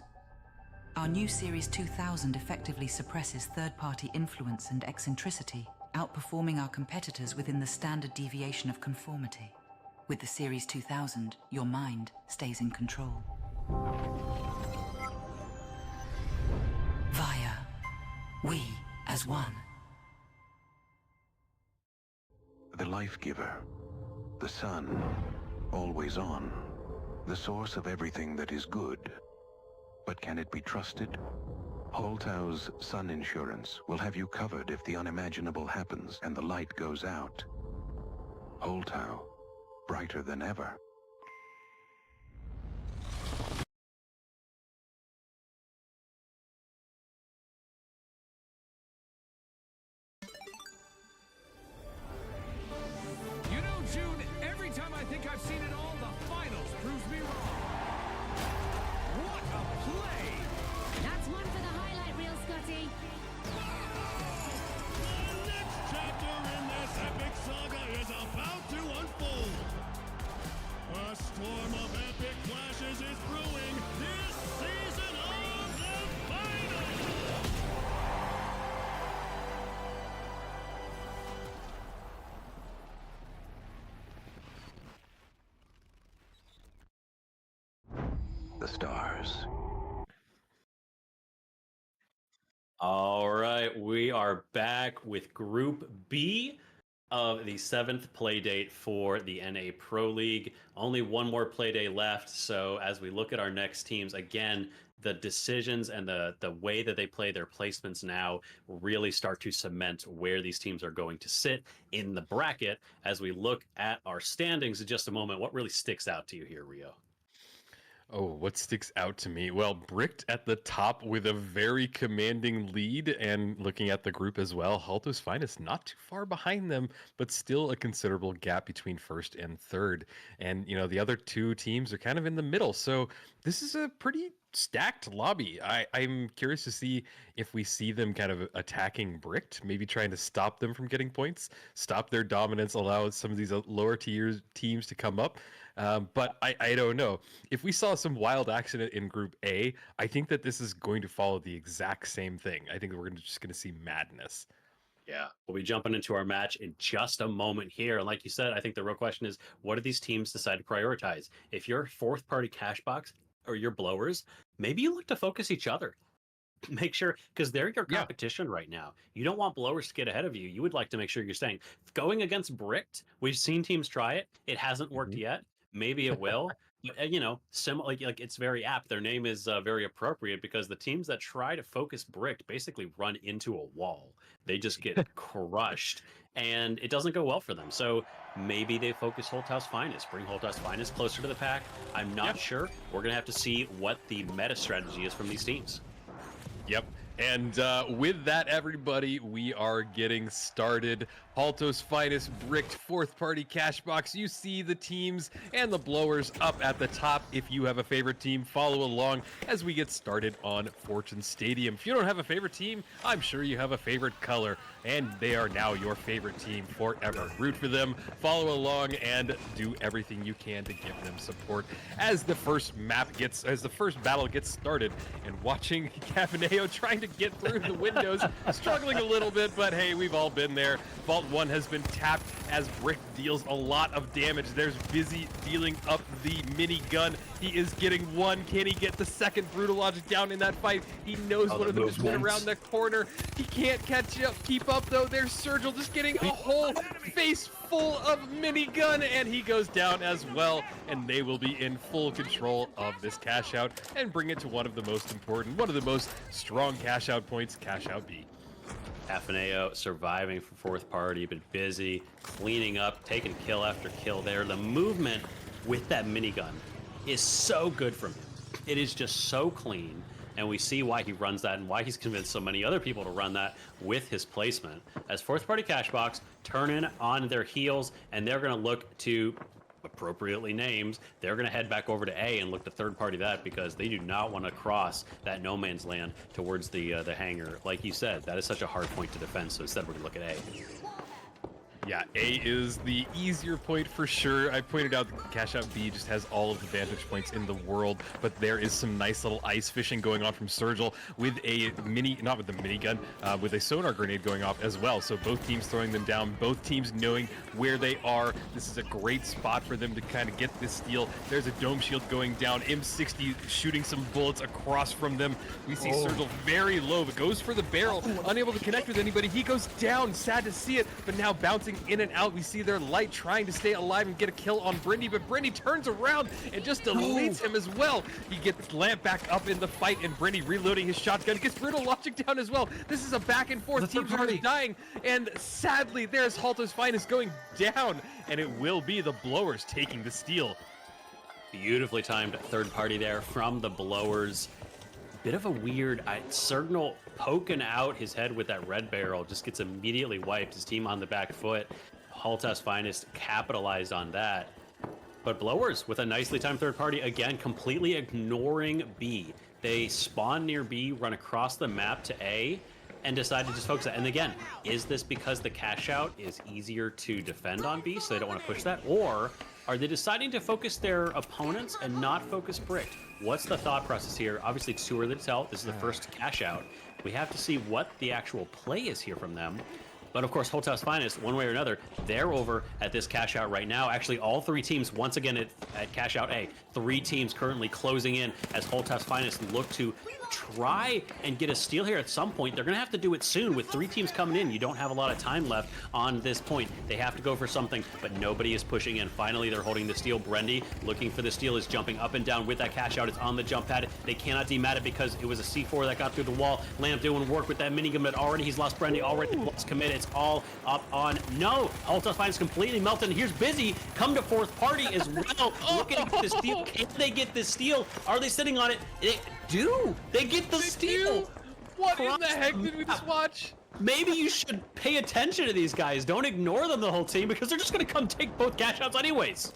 Our new Series 2000 effectively suppresses third-party influence and eccentricity, outperforming our competitors within the standard deviation of conformity. With the Series 2000, your mind stays in control. Via, we as one. The life giver. The sun. Always on. The source of everything that is good. But can it be trusted? Holtau's Sun Insurance will have you covered if the unimaginable happens and the light goes out. Holtau. Brighter than ever. You know, June, every time I think I've seen it all, the finals proves me wrong. What a play! That's one for the highlight reel, Scotty. The next chapter in this epic saga is about to unfold. A storm of epic flashes is brewing this season of the finals! The stars. All right, we are back with Group B of the 7th play date for the NA Pro League. Only one more play day left. So as we look at our next teams, again, the decisions and the way that they play their placements now really start to cement where these teams are going to sit in the bracket. As we look at our standings in just a moment, what really sticks out to you here, Rio? Oh, what sticks out to me? Well, Bricked at the top with a very commanding lead, and looking at the group as well, Halto's Finest not too far behind them, but still a considerable gap between first and third. And, the other two teams are kind of in the middle. So this is a pretty stacked lobby. I'm curious to see if we see them kind of attacking Bricked, maybe trying to stop them from getting points, stop their dominance, allow some of these lower tier teams to come up. But I don't know. If we saw some wild action in Group A, I think that this is going to follow the exact same thing. I think that we're just going to see madness. Yeah, we'll be jumping into our match in just a moment here. And like you said, I think the real question is, what do these teams decide to prioritize? If you're fourth party Cashbox or your Blowers, maybe you look to focus each other. Make sure, because they're your competition right now. You don't want Blowers to get ahead of you. You would like to make sure you're staying. Going against Bricked, we've seen teams try it. It hasn't worked yet. Maybe it will. But, like it's very apt. Their name is very appropriate because the teams that try to focus Bricked basically run into a wall. They just get crushed, and it doesn't go well for them. So maybe they focus Holthouse Finest, bring Holthouse Finest closer to the pack. I'm not sure. We're going to have to see what the meta strategy is from these teams. Yep. And with that, everybody, we are getting started. Halto's Finest, Bricked, fourth party Cashbox. You see the teams and the Blowers up at the top. If you have a favorite team, follow along as we get started on Fortune Stadium. If you don't have a favorite team, I'm sure you have a favorite color, and they are now your favorite team forever. Root for them, follow along, and do everything you can to give them support as the first battle gets started. And watching Cavaneo trying to get through the windows, struggling a little bit, but hey, we've all been there. Vault 1 has been tapped as Brick deals a lot of damage. There's Busy dealing up the minigun. He is getting one. Can he get the second? Brutal Logic down in that fight. He knows one of them just went around the corner. He can't keep up though. There's Sergil just getting a whole face full of minigun, and he goes down as well, and they will be in full control of this cash out and bring it to one of the most strong cash out points, cash out B. Cavaneo surviving for fourth party, but Busy cleaning up, taking kill after kill there. The movement with that minigun is so good from him. It is just so clean, and we see why he runs that and why he's convinced so many other people to run that with his placement. As fourth party Cashbox turn in on their heels, and they're going to look to, appropriately named, they're going to head back over to A and look to third party that, because they do not want to cross that no man's land towards the hangar. Like you said, that is such a hard point to defend, so instead we're going to look at A. Yeah, A is the easier point for sure. I pointed out that Cash Out B just has all of the vantage points in the world, but there is some nice little ice fishing going on from Sergil with a not with the minigun, with a sonar grenade going off as well. So both teams throwing them down, both teams knowing where they are. This is a great spot for them to kind of get this steal. There's a dome shield going down. M60 shooting some bullets across from them. We see Sergil very low, but goes for the barrel, unable to connect with anybody. He goes down, sad to see it, but now bouncing in and out. We see their light trying to stay alive and get a kill on Brindy, but Brindy turns around and just deletes him as well. He gets Lamp back up in the fight, and Brindy reloading his shotgun gets Brutal Logic down as well. This is a back and forth. Teams are dying, and sadly, there's Halto's Finest going down, and it will be the Blowers taking the steal. Beautifully timed third party there from the Blowers. Bit of a weird Signal poking out his head with that red barrel, just gets immediately wiped. His team on the back foot. Halto's Finest capitalized on that. But Blowers with a nicely timed third party, again, completely ignoring B. They spawn near B, run across the map to A, and decide to just focus that. And again, is this because the cash out is easier to defend on B, so they don't want to push that? Or are they deciding to focus their opponents and not focus Bricked? What's the thought process here? Obviously, it's too early to tell. This is the first cash out. We have to see what the actual play is here from them. But of course, Hotel's Finest, one way or another, they're over at this cash out right now. Actually, all three teams, once again at cash out A, three teams currently closing in as Hotel's Finest look to try and get a steal here at some point. They're going to have to do it soon with three teams coming in. You don't have a lot of time left on this point. They have to go for something, but nobody is pushing in. Finally, they're holding the steal. Brendy looking for the steal, is jumping up and down with that cash out. It's on the jump pad. They cannot demat it because it was a C4 that got through the wall. Lamp doing work with that minigun, but already he's lost Brendy. Already lost Commit. It's all up on no. Hotel's Finest completely melted. Here's Busy. Come to fourth party as well. Looking at the steal. Can they get this steal? Are they sitting on it? They do. They get the steal. What in the heck did we just watch? Maybe you should pay attention to these guys. Don't ignore them the whole team because they're just going to come take both cash outs anyways.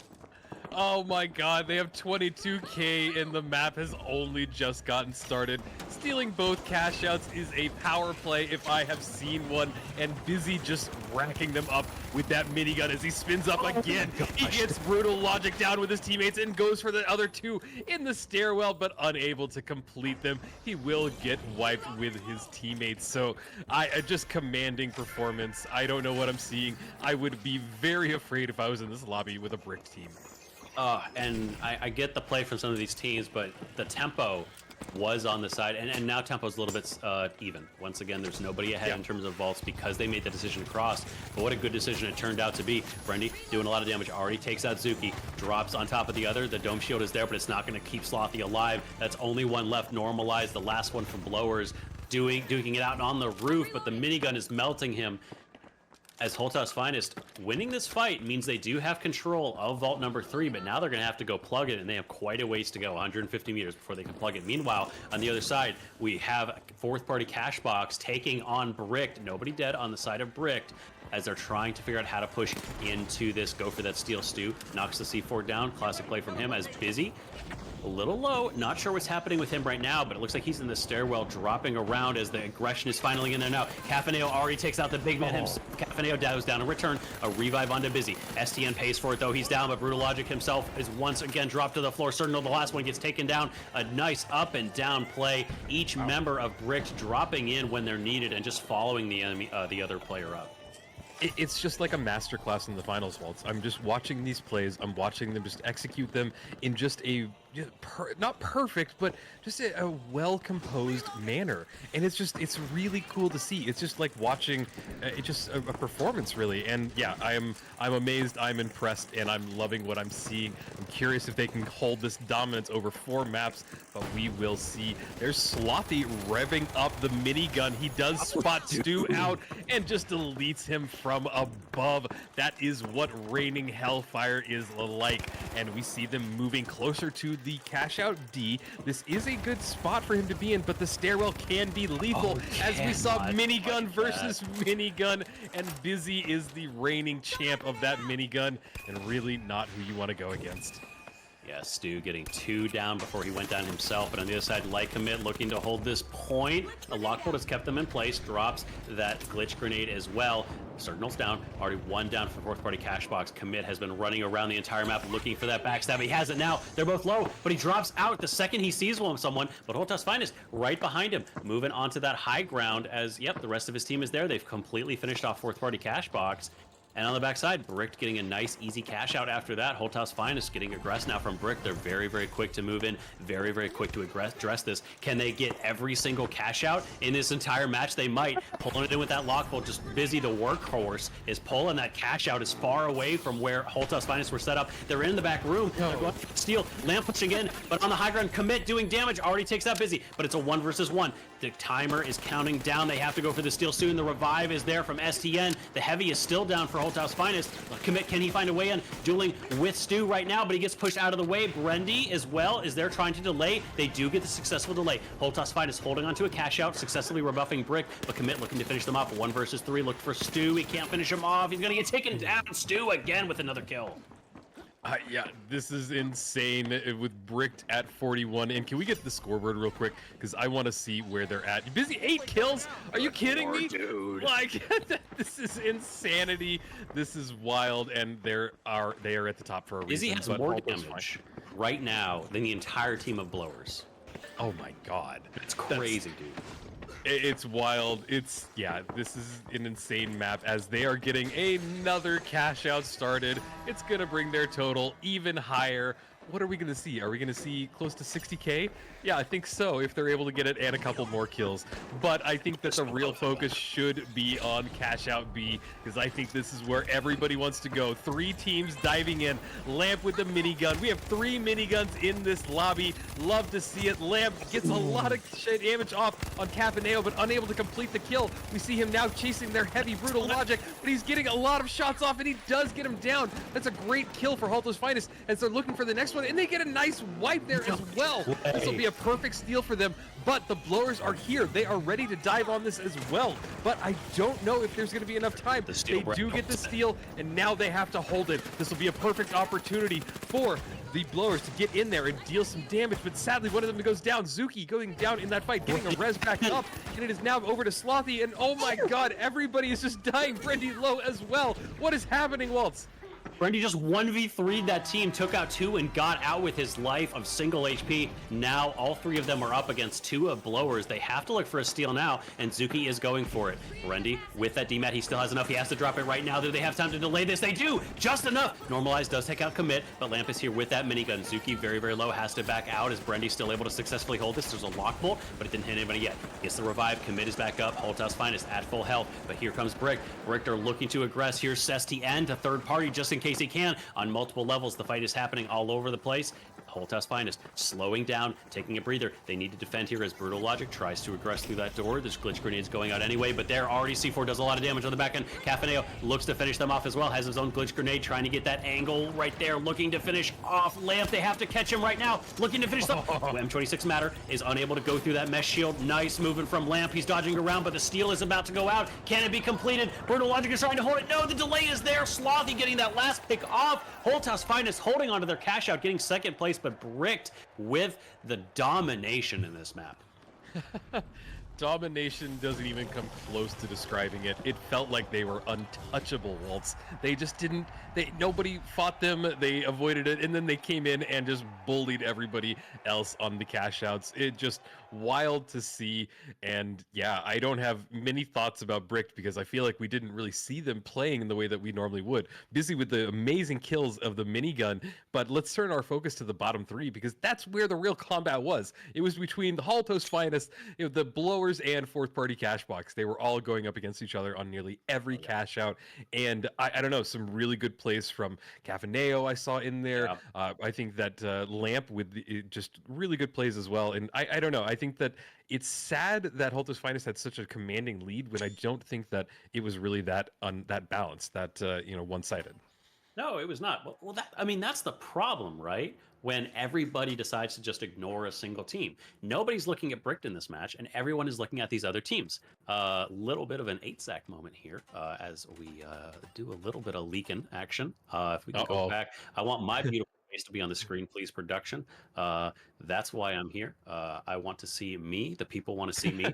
Oh my god, they have 22k and the map has only just gotten started. Stealing both cash outs is a power play if I have seen one, and Busy just racking them up with that minigun as he spins up again. He gets Brutal Logic down with his teammates and goes for the other two in the stairwell, but unable to complete them. He will get wiped with his teammates. So I just commanding performance. I don't know what I'm seeing. I would be very afraid if I was in this lobby with a brick team. And I get the play from some of these teams, but the tempo was on the side, and now tempo's a little bit even. Once again, there's nobody ahead in terms of vaults because they made the decision to cross. But what a good decision it turned out to be. Brendy doing a lot of damage, already takes out Zuki, drops on top of the other. The dome shield is there, but it's not going to keep Slothy alive. That's only one left, normalized. The last one from Blowers duking it out on the roof, but the minigun is melting him. As Hotel's Finest winning this fight means they do have control of vault number 3, but now they're going to have to go plug it, and they have quite a ways to go, 150 meters before they can plug it. Meanwhile, on the other side, we have fourth party Cashbox taking on Bricked. Nobody dead on the side of Bricked as they're trying to figure out how to push into this. Go for that steal. Stu knocks the C4 down. Classic play from him as Busy. A little low, not sure what's happening with him right now, but it looks like he's in the stairwell dropping around as the aggression is finally in there now. Cafaneo already takes out the big man himself. Cafaneo goes down. A return, a revive onto Busy. STN pays for it though, he's down, but Brutal Logic himself is once again dropped to the floor. Certain the last one gets taken down. A nice up and down play. Each member of Bricked dropping in when they're needed and just following the enemy, the other player up. It's just like a masterclass in the finals vaults. I'm just watching these plays. I'm watching them just execute them in just a not perfect, but just a well-composed manner. And it's really cool to see. It's just like watching a performance, really. And yeah, I'm amazed, I'm impressed, and I'm loving what I'm seeing. I'm curious if they can hold this dominance over 4 maps, but we will see. There's Slothy revving up the minigun. He does spot Stu out and just deletes him from above. That is what raining hellfire is like, and we see them moving closer to the cash out D. This is a good spot for him to be in, but the stairwell can be lethal, as we saw minigun versus minigun, and Busy is the reigning champ of that minigun, and really not who you want to go against. Yeah, Stu getting 2 down before he went down himself. But on the other side, Light Commit looking to hold this point. The lockbolt has kept them in place. Drops that glitch grenade as well. Sentinel's down. Already 1 down for fourth party Cashbox. Commit has been running around the entire map looking for that backstab. He has it now. They're both low, but he drops out the second he sees someone. But Hotel's Finest right behind him. Moving onto that high ground as, yep, the rest of his team is there. They've completely finished off fourth party Cashbox. And on the backside, Bricked getting a nice, easy cash out after that. Hotel's Finest getting aggressed now from Brick. They're very, very quick to move in. Very, very quick to address this. Can they get every single cash out in this entire match? They might. Pulling it in with that lockbolt. Just Busy, the workhorse, is pulling that cash out as far away from where Hotel's Finest were set up. They're in the back room. They're going to steal. Lamp pushing in, but on the high ground, Commit doing damage. Already takes out Busy, but it's a 1 versus 1. The timer is counting down. They have to go for the steal soon. The revive is there from STN. The heavy is still down for Hotel's Finest. Commit, can he find a way in? Dueling with Stu right now, but he gets pushed out of the way. Brendy as well is there trying to delay. They do get the successful delay. Hotel's Finest holding onto a cash out, successfully rebuffing Brick, but Commit looking to finish them off. 1 versus 3. Look for Stu. He can't finish him off. He's going to get taken down. Stu again with another kill. Yeah, this is insane with Bricked at 41. And can we get the scoreboard real quick? Because I want to see where they're at. Busy 8 kills? Are you kidding me? Dude. Like, this is insanity. This is wild, and they are at the top for a reason. Busy has more damage right now than the entire team of Blowers. Oh my god. It's crazy, dude. It's wild. Yeah, this is an insane map as they are getting another cash out started. It's going to bring their total even higher. What are we going to see? Are we going to see close to 60K? Yeah, I think so, if they're able to get it and a couple more kills. But I think that the real focus should be on Cash Out B, because I think this is where everybody wants to go. 3 teams diving in. Lamp with the minigun. We have 3 miniguns in this lobby. Love to see it. Lamp gets a lot of damage off on Cafaneo, but unable to complete the kill. We see him now chasing their heavy, brutal logic, but he's getting a lot of shots off, and he does get him down. That's a great kill for Halto's Finest, as they're looking for the next one, and they get a nice wipe there as well. This will be a perfect steal for them, but the blowers are here. They are ready to dive on this as well, but I don't know if there's going to be enough time. They do get the steal, and now they have to hold it. This will be a perfect opportunity for the blowers to get in there and deal some damage, but sadly one of them goes down. Zuki going down in that fight, getting a res back up, and it is now over to Slothy, and oh my god, everybody is just dying. Brendy low as well. What is happening, Waltz? Brendy just 1v3'd that team, took out 2 and got out with his life of single HP. Now all 3 of them are up against 2 of blowers. They have to look for a steal now, and Zuki is going for it. Brendy with that DMAT, he still has enough. He has to drop it right now. Do they have time to delay this? They do, just enough. Normalize does take out commit, but Lamp is here with that minigun. Zuki very, very low, has to back out. Is Brendy still able to successfully hold this? There's a lock bolt, but it didn't hit anybody yet. Gets the revive, commit is back up. Holthouse Finest at full health, but here comes Brick. Brick are looking to aggress. Here's Sesti and a third party just in case he can. On multiple levels, the fight is happening all over the place. Holthouse Finest slowing down, taking a breather. They need to defend here as Brutal Logic tries to aggress through that door. There's glitch grenades going out anyway, but there already C4 does a lot of damage on the back end. Cafaneo looks to finish them off as well, has his own glitch grenade, trying to get that angle right there, looking to finish off Lamp. They have to catch him right now, looking to finish them. M26 Matter is unable to go through that mesh shield. Nice movement from Lamp. He's dodging around, but the steal is about to go out. Can it be completed? Brutal Logic is trying to hold it. No, the delay is there. Slothy getting that last pick off. Holthouse Finest holding onto their cash out, getting second place, but bricked with the domination in this map. Domination doesn't even come close to describing it. It felt like they were untouchable, Waltz. They just didn't, nobody fought them, they avoided it, and then they came in and just bullied everybody else on the cash outs. It just wild to see, and yeah, I don't have many thoughts about Bricked because I feel like we didn't really see them playing in the way that we normally would. Busy with the amazing kills of the minigun, but let's turn our focus to the bottom 3 because that's where the real combat was. It was between the Haltos Finest, the blowers, and fourth party cash box. They were all going up against each other on nearly every cash out, and I don't know, some really good plays from Cafaneo I saw in there. I think that Lamp with just really good plays as well, and I don't know, I think that it's sad that Haltos Finest had such a commanding lead when I don't think that it was really that balanced, that one-sided. No, it was not. Well, that's the problem, right? When everybody decides to just ignore a single team. Nobody's looking at Bricked in this match, and everyone is looking at these other teams. A little bit of an 8-sack moment here as we do a little bit of leaking action. If we can go back, I want my beautiful face to be on the screen, please, production. That's why I'm here. I want to see me. The people want to see me.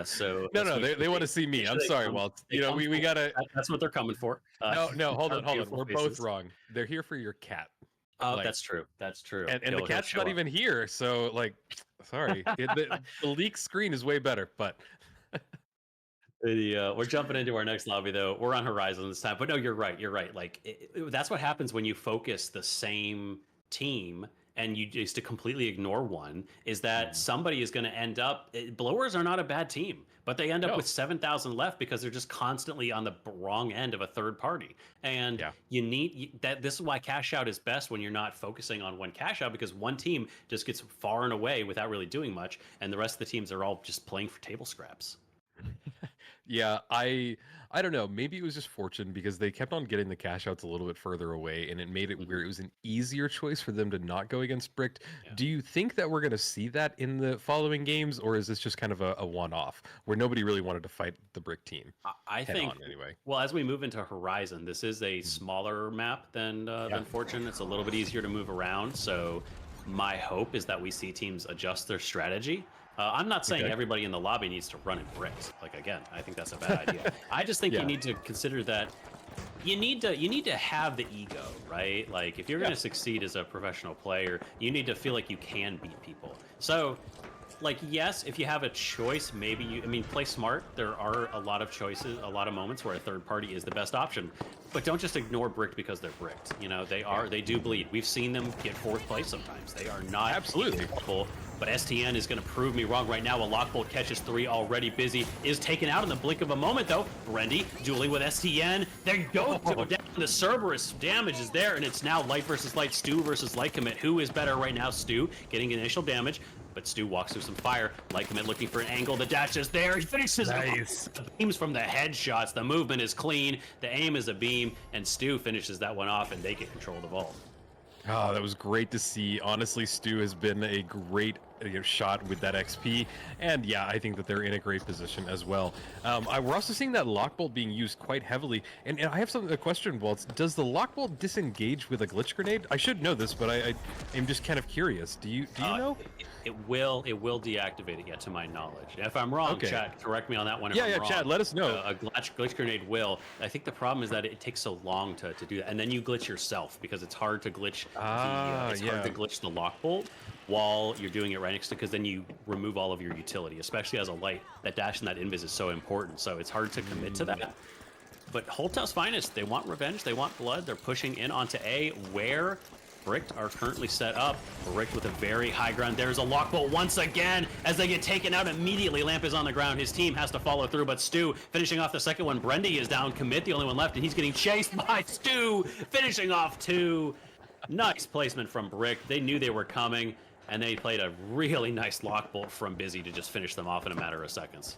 So no, they want to see me. I'm sorry, Walt. We gotta. That's what they're coming for. No, hold on. We're both wrong. They're here for your cat. Oh, that's true. That's true. And the cat's not even here, so sorry. The leak screen is way better, but. We're jumping into our next lobby though. We're on Horizon this time, but no, you're right. That's what happens when you focus the same team and you just to completely ignore one. Is that somebody is going to end up? Blowers are not a bad team, but they end up with 7,000 left because they're just constantly on the wrong end of a third party. And you need that. This is why cash out is best when you're not focusing on one cash out, because one team just gets far and away without really doing much, and the rest of the teams are all just playing for table scraps. Yeah, I don't know. Maybe it was just fortune because they kept on getting the cash outs a little bit further away, and it made it where it was an easier choice for them to not go against Bricked. Yeah. Do you think that we're going to see that in the following games, or is this just kind of a one-off where nobody really wanted to fight the Brick team? I think anyway. Well, as we move into Horizon, this is a smaller map than Fortune. It's a little bit easier to move around, so my hope is that we see teams adjust their strategy. I'm not saying everybody in the lobby needs to run in bricks. Again, I think that's a bad idea. I just think you need to consider that you need to have the ego, right? If you're going to succeed as a professional player, you need to feel like you can beat people. So like, yes, if you have a choice, maybe I mean, play smart. There are a lot of choices, a lot of moments where a third party is the best option. But don't just ignore Bricked because they're Bricked. You know, they do bleed. We've seen them get fourth place sometimes. They are not Absolutely. capable. But STN is going to prove me wrong right now. A Lockbolt catches 3 already. Busy is taken out in the blink of a moment, though. Brendy dueling with STN. There you go. Down. The Cerberus damage is there, and it's now Light versus Light, Stu versus Light Commit. Who is better right now? Stu getting initial damage, but Stu walks through some fire. Light Commit looking for an angle. The dash is there. He finishes. Nice. The beams from the headshots. The movement is clean. The aim is a beam, and Stu finishes that one off, and they get control of the vault. Oh, that was great to see. Honestly, Stu has been a great shot with that XP, and yeah, I think that they're in a great position as well. We're also seeing that Lockbolt being used quite heavily, and I have a question, Waltz. Does the Lockbolt disengage with a glitch grenade? I should know this, but I am just kind of curious. Do you know? It will deactivate it, yet to my knowledge. If I'm wrong, Okay. Chad, correct me on that one. If Yeah, I'm yeah, wrong. Chad, let us know. A glitch grenade will. I think the problem is that it takes so long to do that, and then you glitch yourself because it's hard to glitch. Hard to glitch the Lockbolt while you're doing it right next to, because then you remove all of your utility, especially as a light. That dash and that invis is so important, so it's hard to commit to that. But Holthouse Finest, they want revenge, they want blood. They're pushing in onto A, where Bricked are currently set up. Bricked with a very high ground. There's a Lockbolt once again as they get taken out immediately. Lamp is on the ground. His team has to follow through, but Stu finishing off the second one. Brendy is down. Commit, the only one left, and he's getting chased by Stu, finishing off 2. Nice placement from Brick. They knew they were coming, and they played a really nice Lockbolt from Busy to just finish them off in a matter of seconds.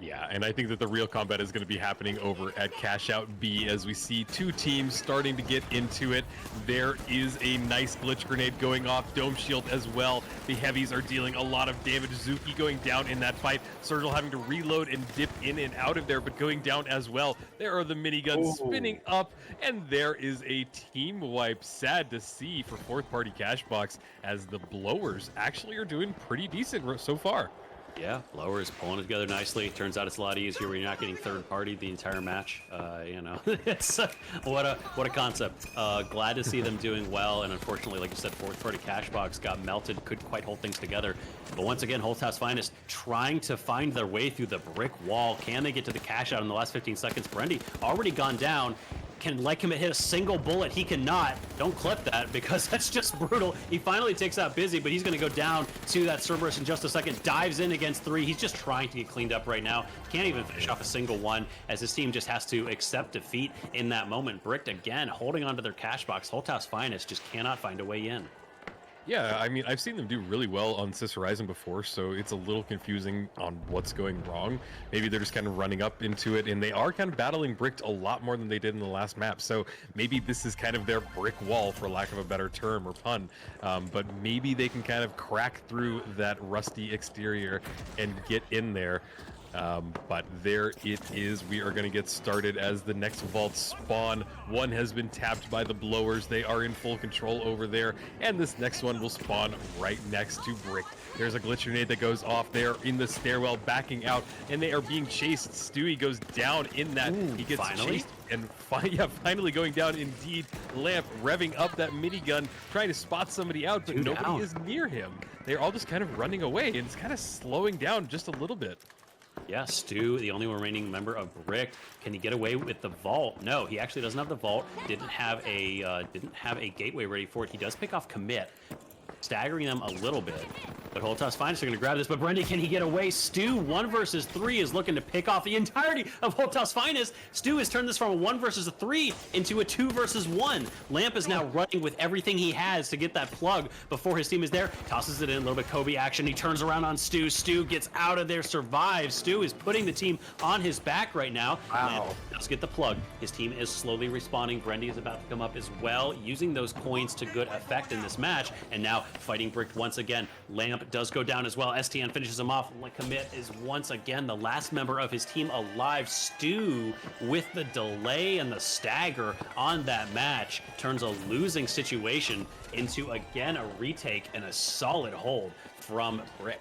Yeah, and I think that the real combat is going to be happening over at Cash Out B as we see 2 teams starting to get into it. There is a nice glitch grenade going off, Dome Shield as well. The heavies are dealing a lot of damage. Zuki going down in that fight. Sergil having to reload and dip in and out of there, but going down as well. There are the miniguns spinning up, and there is a team wipe. Sad to see for fourth party Cashbox, as the Blowers actually are doing pretty decent so far. Yeah, Blower is pulling it together nicely. Turns out it's a lot easier when you're not getting third party the entire match. You know, it's what a concept. Glad to see them doing well, and unfortunately, like you said, fourth party Cashbox got melted, couldn't quite hold things together. But once again, Holthouse Finest trying to find their way through the brick wall. Can they get to the cash out in the last 15 seconds? Brendy already gone down. Can Light Commit hit a single bullet? He cannot. Don't clip that because that's just brutal. He finally takes out Busy, but he's going to go down to that Cerberus in just a second. Dives in against 3. He's just trying to get cleaned up right now. Can't even finish off a single one as his team just has to accept defeat in that moment. Bricked again, holding onto their cash box. Holthouse Finest just cannot find a way in. Yeah, I mean, I've seen them do really well on Sis Horizon before, so it's a little confusing on what's going wrong. Maybe they're just kind of running up into it, and they are kind of battling Bricked a lot more than they did in the last map, so maybe this is kind of their brick wall, for lack of a better term or pun, but maybe they can kind of crack through that rusty exterior and get in there. But there it is. We are going to get started as the next vault spawn. One has been tapped by the Blowers. They are in full control over there, and this next one will spawn right next to Brick. There's a glitch grenade that goes off there in the stairwell, backing out, and they are being chased. Stewie goes down in that. He gets chased and finally going down indeed. Lamp revving up that minigun, trying to spot somebody out, but nobody is near him. They're all just kind of running away, and it's kind of slowing down just a little bit. Yeah, Stu, the only remaining member of Brick. Can he get away with the vault? No, he actually doesn't have the vault. Didn't have a gateway ready for it. He does pick off Commit, staggering them a little bit. But Holthouse Finest are going to grab this. But Brendy, can he get away? Stu, 1 versus 3, is looking to pick off the entirety of Holthouse Finest. Stu has turned this from a 1 versus 3 into a 2 versus 1. Lamp is now running with everything he has to get that plug before his team is there. Tosses it in, a little bit Kobe action. He turns around on Stu. Stu gets out of there, survives. Stu is putting the team on his back right now. Wow. Lamp does get the plug. His team is slowly responding. Brendy is about to come up as well, using those coins to good effect in this match. And now fighting Brick once again. Lamp does go down as well. STN finishes him off. Commit is once again the last member of his team alive. Stu, with the delay and the stagger on that match, turns a losing situation into, again, a retake and a solid hold from Brick.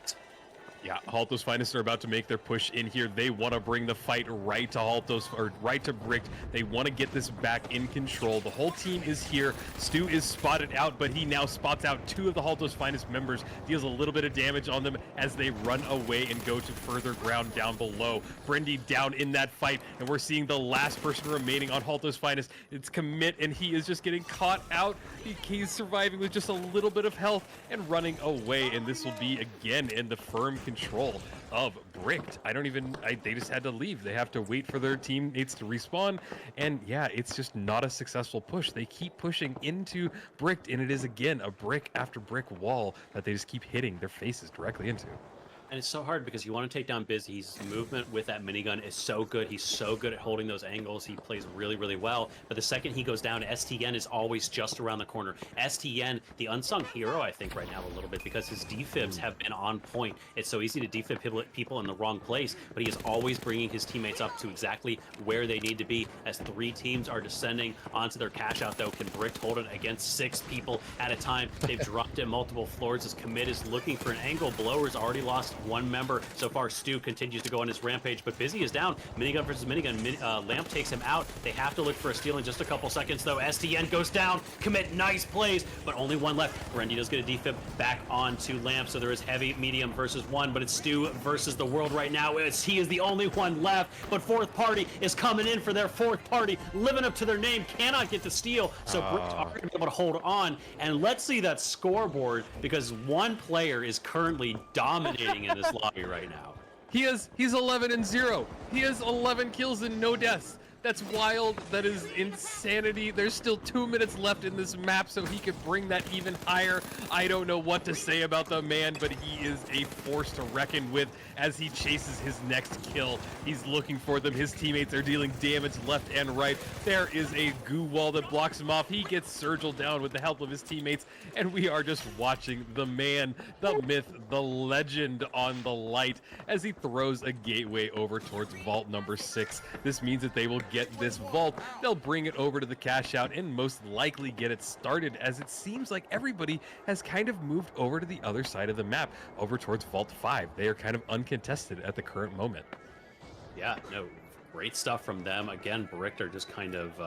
Yeah, Halto's Finest are about to make their push in here. They want to bring the fight right to right to Brick. They want to get this back in control. The whole team is here. Stu is spotted out, but he now spots out 2 of the Halto's Finest members, deals a little bit of damage on them as they run away and go to further ground down below. Brendy down in that fight, and we're seeing the last person remaining on Halto's Finest. It's Commit, and he is just getting caught out. He's surviving with just a little bit of health and running away, and this will be again in the firm control of Bricked. They just had to leave. They have to wait for their teammates to respawn, and yeah, it's just not a successful push. They keep pushing into Bricked, and it is again a brick after brick wall that they just keep hitting their faces directly into. And it's so hard because you want to take down Biz. His movement with that minigun is so good. He's so good at holding those angles. He plays really, really well. But the second he goes down, STN is always just around the corner. STN, the unsung hero, I think, right now a little bit because his defibs have been on point. It's so easy to defib people in the wrong place, but he is always bringing his teammates up to exactly where they need to be. As 3 teams are descending onto their cash out, though, can Brick hold it against 6 people at a time? They've dropped it multiple floors as Commit is looking for an angle. Blower's already lost 1 member so far. Stu continues to go on his rampage, but Busy is down. Minigun versus minigun. Lamp takes him out. They have to look for a steal in just a couple seconds, though. STN goes down. Commit, nice plays, but only 1 left. Brandy does get a defib back onto Lamp, so there is heavy, medium versus 1, but it's Stu versus the world right now. He is the only one left, but Fourth Party is coming in for their 4th party, living up to their name, cannot get the steal, so Brick's are going to be able to hold on, and let's see that scoreboard, because 1 player is currently dominating in this lobby right now. He's 11-0. He has 11 kills and no deaths. That's wild. That is insanity. There's still 2 minutes left in this map, so he could bring that even higher. I don't know what to say about the man, but he is a force to reckon with as he chases his next kill. He's looking for them. His teammates are dealing damage left and right. There is a goo wall that blocks him off. He gets Sergil down with the help of his teammates, and we are just watching the man, the myth, the legend on the light as he throws a gateway over towards vault number 6. This means that they will get this vault. They'll bring it over to the cash out and most likely get it started, as it seems like everybody has kind of moved over to the other side of the map, over towards vault 5. They are kind of uncontested at the current moment. Yeah, no, great stuff from them. Again, Brick are just kind of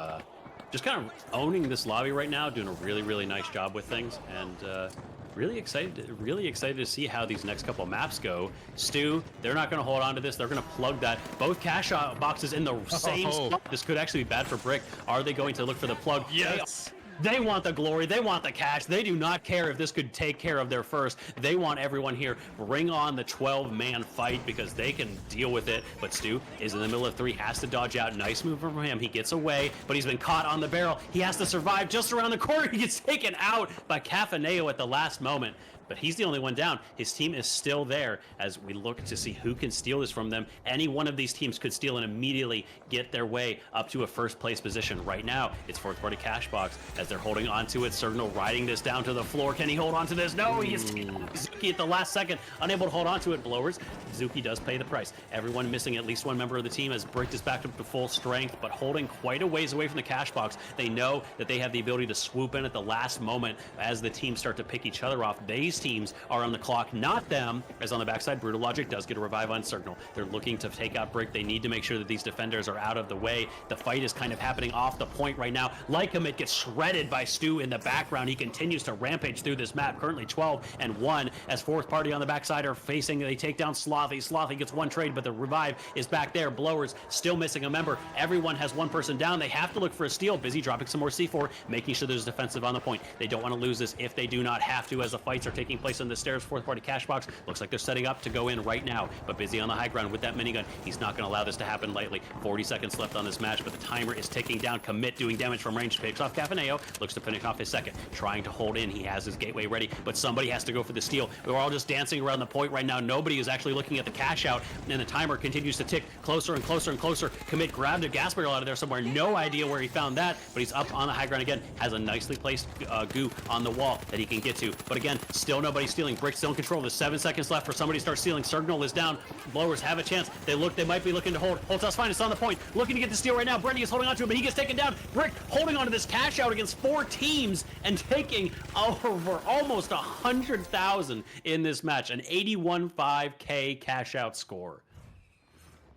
owning this lobby right now, doing a really, really nice job with things, and really excited to see how these next couple maps go. Stu, they're not going to hold on to this. They're going to plug that. Both cash out boxes in the same spot. This could actually be bad for Brick. Are they going to look for the plug? Yes. They want the glory. They want the cash. They do not care if this could take care of their first. They want everyone here. Bring on the 12-man fight because they can deal with it. But Stu is in the middle of 3, has to dodge out. Nice move from him. He gets away, but he's been caught on the barrel. He has to survive just around the corner. He gets taken out by Cafaneo at the last moment. But he's the only one down. His team is still there as we look to see who can steal this from them. Any one of these teams could steal and immediately get their way up to a 1st place position. Right now, it's 4th party cash box as they're holding on to it. Signal riding this down to the floor. Can he hold on to this? No, he is Zuki at the last second, unable to hold on to it. Blowers, Zuki does pay the price. Everyone missing at least 1 member of the team as Brick is back up to full strength, but holding quite a ways away from the cash box. They know that they have the ability to swoop in at the last moment as the teams start to pick each other off. These teams are on the clock, not them, as on the backside, Brutal Logic does get a revive on Signal. They're looking to take out Brick. They need to make sure that these defenders are out of the way. The fight is kind of happening off the point right now. Lycomit gets shredded by Stu in the background. He continues to rampage through this map, currently 12-1, as 4th party on the backside are facing, they take down Slothy. Slothy gets 1 trade, but the revive is back there. Blowers still missing a member. Everyone has 1 person down. They have to look for a steal. Busy dropping some more C4, making sure there's defensive on the point. They don't want to lose this if they do not have to, as the fights are taking place on the stairs. 4th party cash box looks like they're setting up to go in right now, but Busy on the high ground with that minigun. He's not going to allow this to happen lightly. 40 seconds left on this match, but the timer is ticking down. Commit doing damage from range, picks off Cafaneo, looks to finish off his 2nd, trying to hold in. He has his gateway ready, but somebody has to go for the steal. We're all just dancing around the point right now. Nobody is actually looking at the cash out, and the timer continues to tick closer and closer and closer. Commit grabbed a gas barrel out of there somewhere. No idea where he found that, but he's up on the high ground again. Has a nicely placed goo on the wall that he can get to, but again, still Still nobody stealing. Brick still in control. There's 7 seconds left for somebody to start stealing. Signal is down. Blowers have a chance. They might be looking to hold. Holthouse Finest on the point. Looking to get the steal right now. Brendy is holding on to him, but he gets taken down. Brick holding on to this cash out against 4 teams and taking over almost 100,000 in this match. An 81.5K cash out score.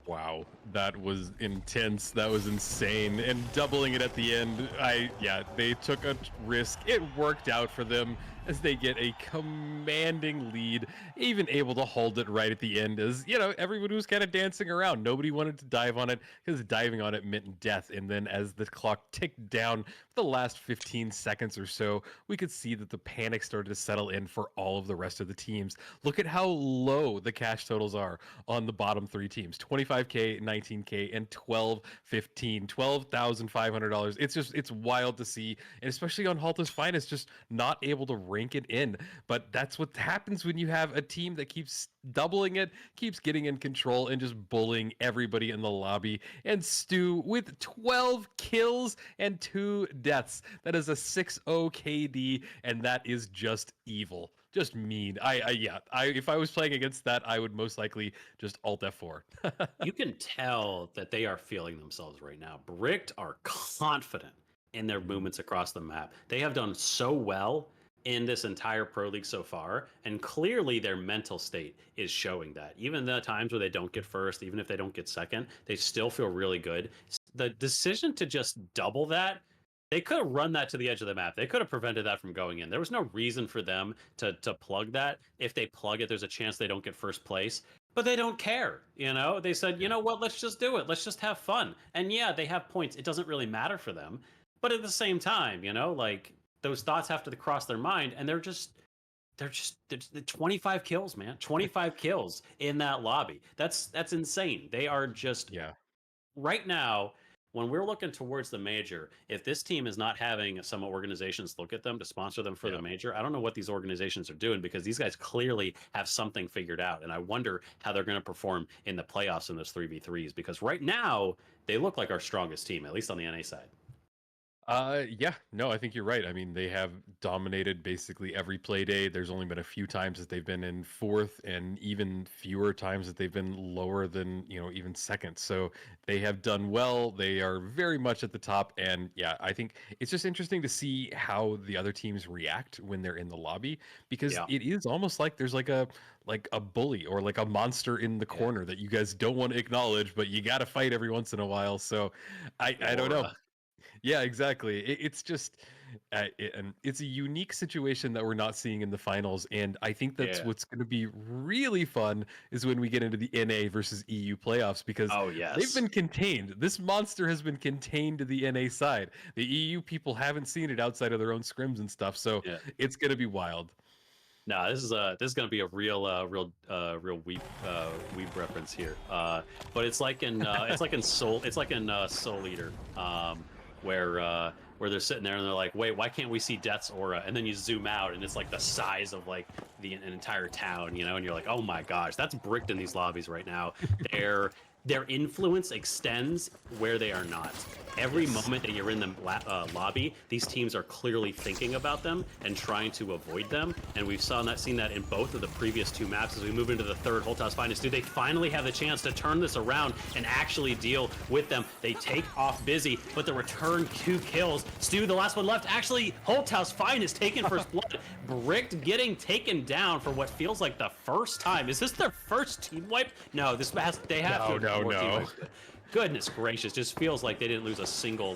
Wow, that was intense. That was insane. And doubling it at the end, they took a risk. It worked out for them as they get a commanding lead, even able to hold it right at the end as, everybody was kind of dancing around. Nobody wanted to dive on it because diving on it meant death. And then as the clock ticked down for the last 15 seconds or so, we could see that the panic started to settle in for all of the rest of the teams. Look at how low the cash totals are on the bottom 3 teams, 25K, 19K, and 1215, $12,500. It's wild to see, and especially on Halta's Finest, just not able to rank it in. But that's what happens when you have a team that keeps doubling it, keeps getting in control, and just bullying everybody in the lobby. And Stu with 12 kills and 2 deaths. That is a 6-0 KD, and that is just evil. Just mean. If I was playing against that, I would most likely just alt F4. You can tell that they are feeling themselves right now. Bricked are confident in their movements across the map. They have done so well in this entire Pro League so far, and clearly their mental state is showing that. Even the times where they don't get first, even if they don't get second, they still feel really good. The decision to just double that, they could have run that to the edge of the map. They could have prevented that from going in. There was no reason for them to plug that. If they plug it, there's a chance they don't get first place. But they don't care, They said, you know what, let's just do it. Let's just have fun. And yeah, they have points. It doesn't really matter for them. But at the same time, those thoughts have to cross their mind, and they're 25 kills, man. 25 kills in that lobby. That's insane. They are just right now, when we're looking towards the major, if this team is not having some organizations look at them to sponsor them for the major, I don't know what these organizations are doing, because these guys clearly have something figured out. And I wonder how they're going to perform in the playoffs in those 3v3s, because right now they look like our strongest team, at least on the NA side. I think you're right. I mean, they have dominated basically every Playday. There's only been a few times that they've been in 4th, and even fewer times that they've been lower than, even 2nd. So they have done well. They are very much at the top. And I think it's just interesting to see how the other teams react when they're in the lobby, because it is almost like there's like a bully or like a monster in the corner that you guys don't want to acknowledge, but you got to fight every once in a while. So I don't know. Yeah, exactly. It's just, and it's a unique situation that we're not seeing in the finals. And I think that's what's going to be really fun is when we get into the NA versus EU playoffs, because they've been contained. This monster has been contained to the NA side. The EU people haven't seen it outside of their own scrims and stuff. So it's going to be wild. No, this is gonna be a real weep reference here. But it's like in Soul Eater, where they're sitting there and they're like, wait, why can't we see Death's aura? And then you zoom out and it's like the size of like an entire town, and you're like, oh my gosh, that's bricked in these lobbies right now. Their influence extends where they are not. Every moment that you're in the lobby, these teams are clearly thinking about them and trying to avoid them. And we've seen that in both of the previous 2 maps. As we move into the 3rd, Holthouse Finest, do they finally have the chance to turn this around and actually deal with them? They take off Busy, but the return 2 kills. Stu, the last one left. Actually, Holthouse Finest taking first blood. Bricked getting taken down for what feels like the first time. Is this their first team wipe? No, they have to. No. Goodness gracious, just feels like they didn't lose a single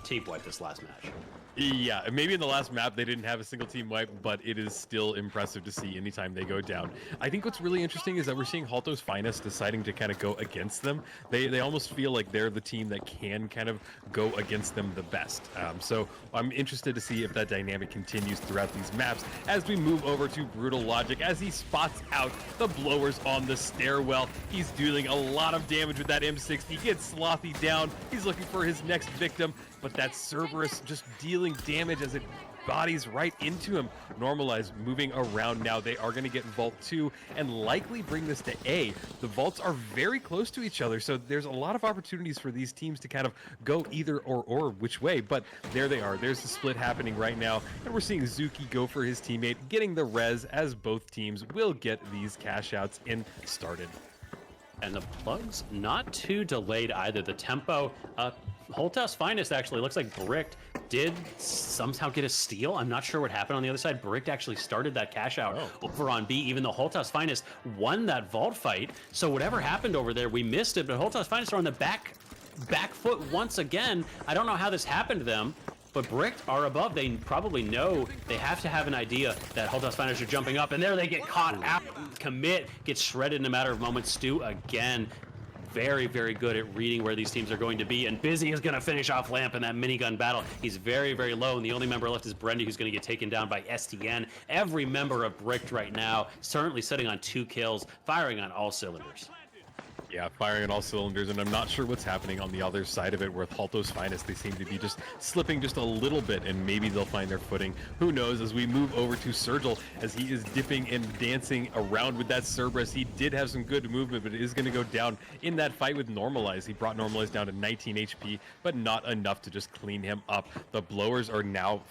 team wipe this last match. Yeah, maybe in the last map they didn't have a single team wipe, but it is still impressive to see anytime they go down. I think what's really interesting is that we're seeing Halto's Finest deciding to kind of go against them. They almost feel like they're the team that can kind of go against them the best. So I'm interested to see if that dynamic continues throughout these maps as we move over to Brutal Logic as he spots out the blowers on the stairwell. He's dealing a lot of damage with that M60. Gets Slothy down. He's looking for his next victim, but that Cerberus just dealing damage as it bodies right into him. Normalize moving around now. They are going to get Vault 2 and likely bring this to A. The vaults are very close to each other, so there's a lot of opportunities for these teams to kind of go either or which way, but there they are. There's the split happening right now, and we're seeing Zuki go for his teammate, getting the res as both teams will get these cash outs in started. And the plugs not too delayed either. The tempo, Holthouse Finest actually looks like Bricked did somehow get a steal. I'm not sure what happened on the other side. Bricked actually started that cash out over on B, even though Holthouse Finest won that vault fight. So whatever happened over there, we missed it, but Holthouse Finest are on the back foot once again. I don't know how this happened to them, but Bricked are above. They probably know they have to have an idea that Holthouse Finest are jumping up, and there they get caught out. Commit gets shredded in a matter of moments. Stu again, very, very good at reading where these teams are going to be, and Busy is going to finish off Lamp in that minigun battle. He's very, very low, and the only member left is Brendy, who's going to get taken down by STN. Every member of Bricked right now, certainly sitting on 2 kills, firing on all cylinders. Yeah, firing on all cylinders, and I'm not sure what's happening on the other side of it with Holthouse Finest. They seem to be just slipping just a little bit, and maybe they'll find their footing. Who knows? As we move over to Sergil, as he is dipping and dancing around with that Cerberus. He did have some good movement, but it is going to go down in that fight with Normalize. He brought Normalize down to 19 HP, but not enough to just clean him up. The Blowers are now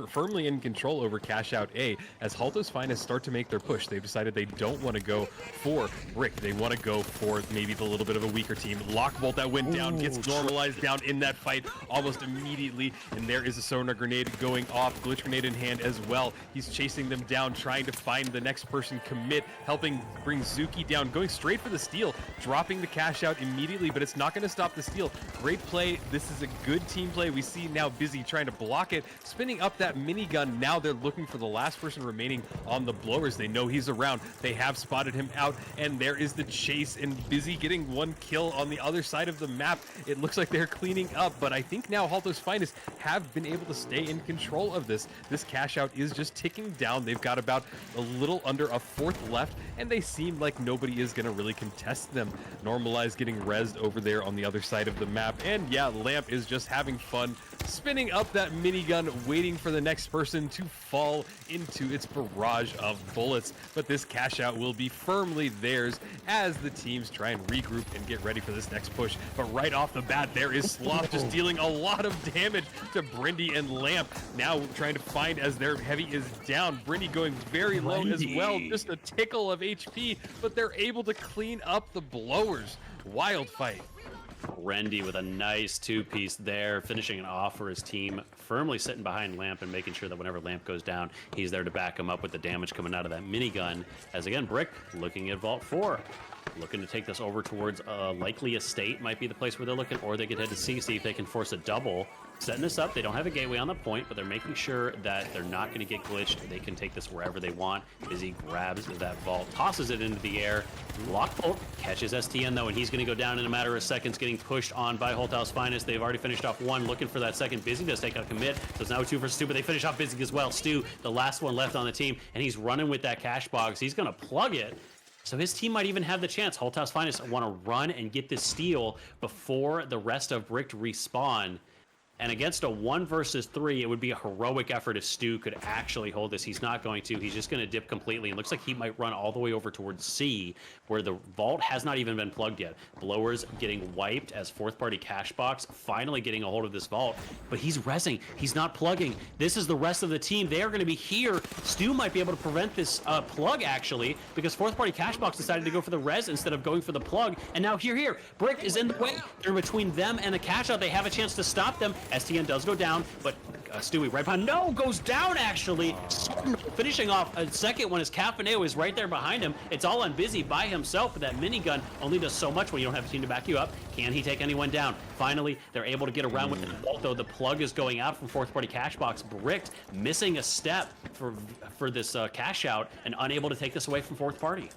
firmly in control over Cash Out A. As Holthouse Finest start to make their push, they've decided they don't want to go for Brick. They want to go for maybe a little bit of a weaker team. Lockbolt that went down gets Normalized down in that fight almost immediately, and there is a sonar grenade going off, glitch grenade in hand as well. He's chasing them down, trying to find the next person. Commit helping bring Zuki down, going straight for the steal, dropping the cash out immediately, but it's not going to stop the steal. Great play. This is a good team play. We see now Busy trying to block it, spinning up that minigun. Now they're looking for the last person remaining on the Blowers. They know he's around. They have spotted him out, and there is the chase, and Busy getting 1 kill on the other side of the map. It looks like they're cleaning up, but I think now Holthouse Finest have been able to stay in control of this. This cash out is just ticking down. They've got about a little under a 4th left, and they seem like nobody is going to really contest them. Normalize getting rezzed over there on the other side of the map, and yeah, Lamp is just having fun spinning up that minigun, waiting for the next person to fall into its barrage of bullets. But this cash out will be firmly theirs as the teams try and regroup and get ready for this next push. But right off the bat, there is Sloth just dealing a lot of damage to Brindy and Lamp. Now trying to find as their heavy is down. Brindy going very low as well, just a tickle of HP, but they're able to clean up the Blowers. Wild fight. Rendy with a nice 2-piece there, finishing it off for his team, firmly sitting behind Lamp and making sure that whenever Lamp goes down, he's there to back him up with the damage coming out of that minigun. As again, Brick looking at Vault 4. Looking to take this over towards likely Estate might be the place where they're looking, or they could head to C, see if they can force a double. Setting this up, they don't have a gateway on the point, but they're making sure that they're not going to get glitched. They can take this wherever they want. Busy grabs that vault, tosses it into the air. Lockbolt catches STN though, and he's going to go down in a matter of seconds, getting pushed on by Holthouse Finest. They've already finished off 1, looking for that second. Busy does take a commit, so it's now 2 versus 2, but they finish off Busy as well. Stu, the last one left on the team, and he's running with that cash box. He's going to plug it. So his team might even have the chance. Holthouse Finest want to run and get this steal before the rest of Bricked respawn. And against a 1 versus 3, it would be a heroic effort if Stu could actually hold this. He's not going to. He's just going to dip completely. It looks like he might run all the way over towards C, where the vault has not even been plugged yet. Blowers getting wiped as 4th-party cash box, finally getting a hold of this vault. But he's rezzing. He's not plugging. This is the rest of the team. They are going to be here. Stu might be able to prevent this plug, actually, because 4th-party cash box decided to go for the res instead of going for the plug. And now here. Brick is in the way. They're between them and the cash out. They have a chance to stop them. STN does go down, but Stewie right behind. No, goes down actually. Finishing off a second one as Cafaneo is right there behind him. It's all on Busy by himself, but that minigun only does so much when you don't have a team to back you up. Can he take anyone down? Finally, they're able to get around with the vault, though the plug is going out from 4th-party cash box. Bricked missing a step for this cash out and unable to take this away from 4th-party.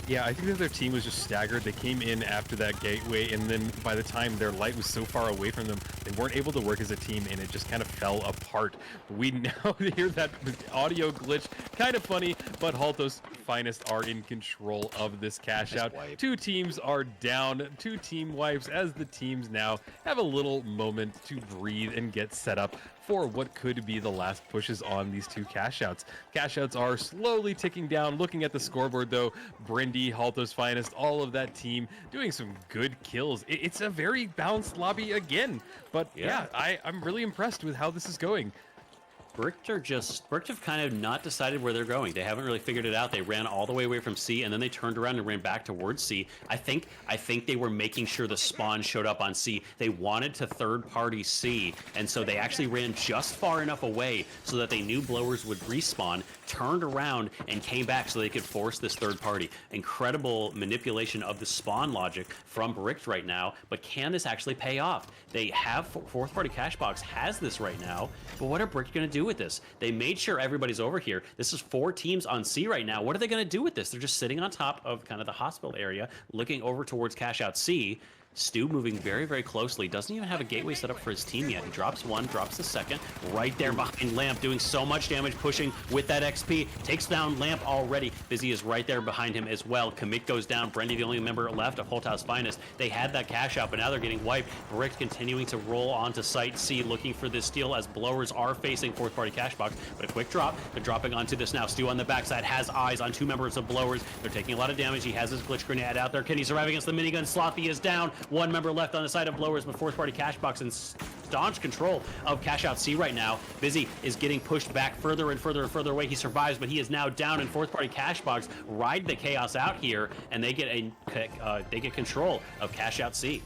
Yeah, I think that their team was just staggered. They came in after that gateway, and then by the time their light was so far away from them, they weren't able to work as a team, and it just kind of fell apart. We now hear that audio glitch. Kind of funny, but Holthouse Finest are in control of this cash out. 2 teams are down, 2 team wipes, as the teams now have a little moment to breathe and get set up for what could be the last pushes on these two cash outs. Cash outs are slowly ticking down. Looking at the scoreboard though, Brindy, Halto's Finest, all of that team doing some good kills. It's a very balanced lobby again, but yeah, I'm really impressed with how this is going. Bricked have kind of not decided where they're going. They haven't really figured it out. They ran all the way away from C, and then they turned around and ran back towards C. I think they were making sure the spawn showed up on C. They wanted to third-party C, and so they actually ran just far enough away so that they knew blowers would respawn, turned around, and came back so they could force this third party. Incredible manipulation of the spawn logic from Bricked right now, but can this actually pay off? They have fourth-party Cashbox has this right now, but what are Bricked going to do with this? They made sure everybody's over here. This is 4 teams on C right now. What are they going to do with this? They're just sitting on top of kind of the hospital area, looking over towards Cash Out C. Stu moving very, very closely. Doesn't even have a gateway set up for his team yet. He drops one, drops the second. Right there behind Lamp, doing so much damage, pushing with that XP. Takes down Lamp already. Busy is right there behind him as well. Commit goes down. Brendy, the only member left of Holthouse Finest. They had that cash out, but now they're getting wiped. Brick continuing to roll onto Site C, looking for this steal as blowers are facing fourth party cash box. But a quick drop. They're dropping onto this now. Stu on the backside has eyes on 2 members of blowers. They're taking a lot of damage. He has his glitch grenade out there. Can he survive against the minigun? Sloppy is down. 1 member left on the side of blowers, but fourth party cash box in staunch control of cash out C right now. Busy is getting pushed back further and further and further away. He survives, but he is now down, in fourth party cash box ride the chaos out here, and they get control of cash out C.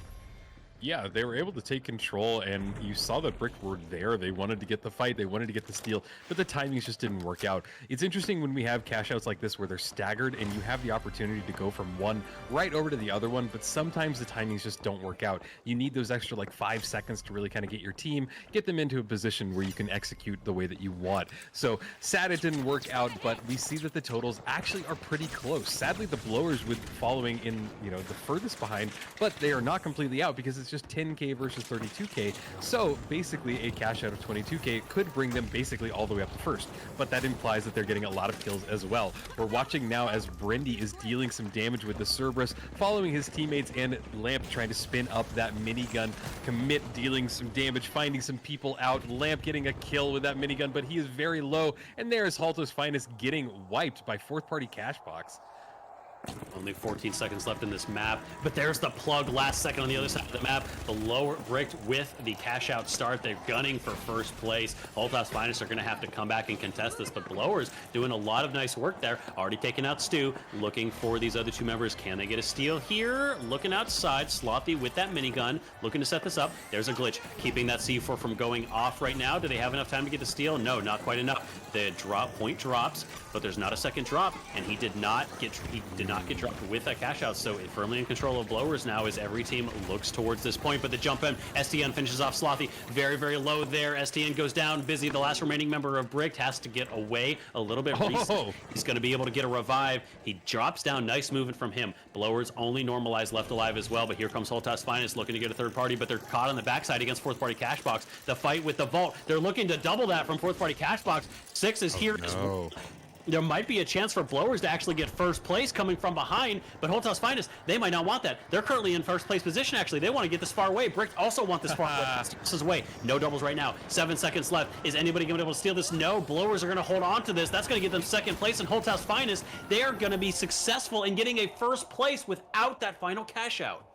Yeah, they were able to take control, and you saw that Brick were there. They wanted to get the fight, they wanted to get the steal, but the timings just didn't work out. It's interesting when we have cash outs like this where they're staggered and you have the opportunity to go from one right over to the other one, but sometimes the timings just don't work out. You need those extra like 5 seconds to really kind of get your team, get them into a position where you can execute the way that you want. So sad it didn't work out, but we see that the totals actually are pretty close. Sadly, the blowers with following in, the furthest behind, but they are not completely out because it's just 10k versus 32k. So basically a cash out of 22k could bring them basically all the way up to first, but that implies that they're getting a lot of kills as well. We're watching now as Brindy is dealing some damage with the Cerberus, following his teammates, and Lamp trying to spin up that minigun. Commit dealing some damage, finding some people out. Lamp getting a kill with that minigun, but he is very low, and there is Halto's Finest getting wiped by fourth party Cashbox. Only 14 seconds left in this map, but there's the plug last second on the other side of the map. The lower Bricked with the cash out start. They're gunning for first place. Holthouse Finest are going to have to come back and contest this, but blowers doing a lot of nice work there. Already taking out Stu, looking for these other 2 members. Can they get a steal here? Looking outside, Sloppy with that minigun, looking to set this up. There's a glitch, keeping that C4 from going off right now. Do they have enough time to get the steal? No, not quite enough. The point drops, but there's not a second drop, and he did not get dropped with that cash out, so firmly in control of blowers now as every team looks towards this point. But the jump in, STN finishes off Slothy very, very low there. STN goes down. Busy, the last remaining member of Bricked, has to get away a little bit. He's going to be able to get a revive. He drops down. Nice movement from him. Blowers only normalized left alive as well, but here comes Holthouse Finest looking to get a third party, but they're caught on the backside against fourth party Cashbox. The fight with the vault, they're looking to double that from fourth party Cashbox. 6 is here as well. There might be a chance for blowers to actually get first place coming from behind, but Holthouse Finest, they might not want that. They're currently in first place position, actually. They want to get this far away. Brick also want this far away. This is away. No doubles right now. 7 seconds left. Is anybody going to be able to steal this? No. Blowers are going to hold on to this. That's going to get them second place, and Holthouse Finest, they're going to be successful in getting a first place without that final cash out.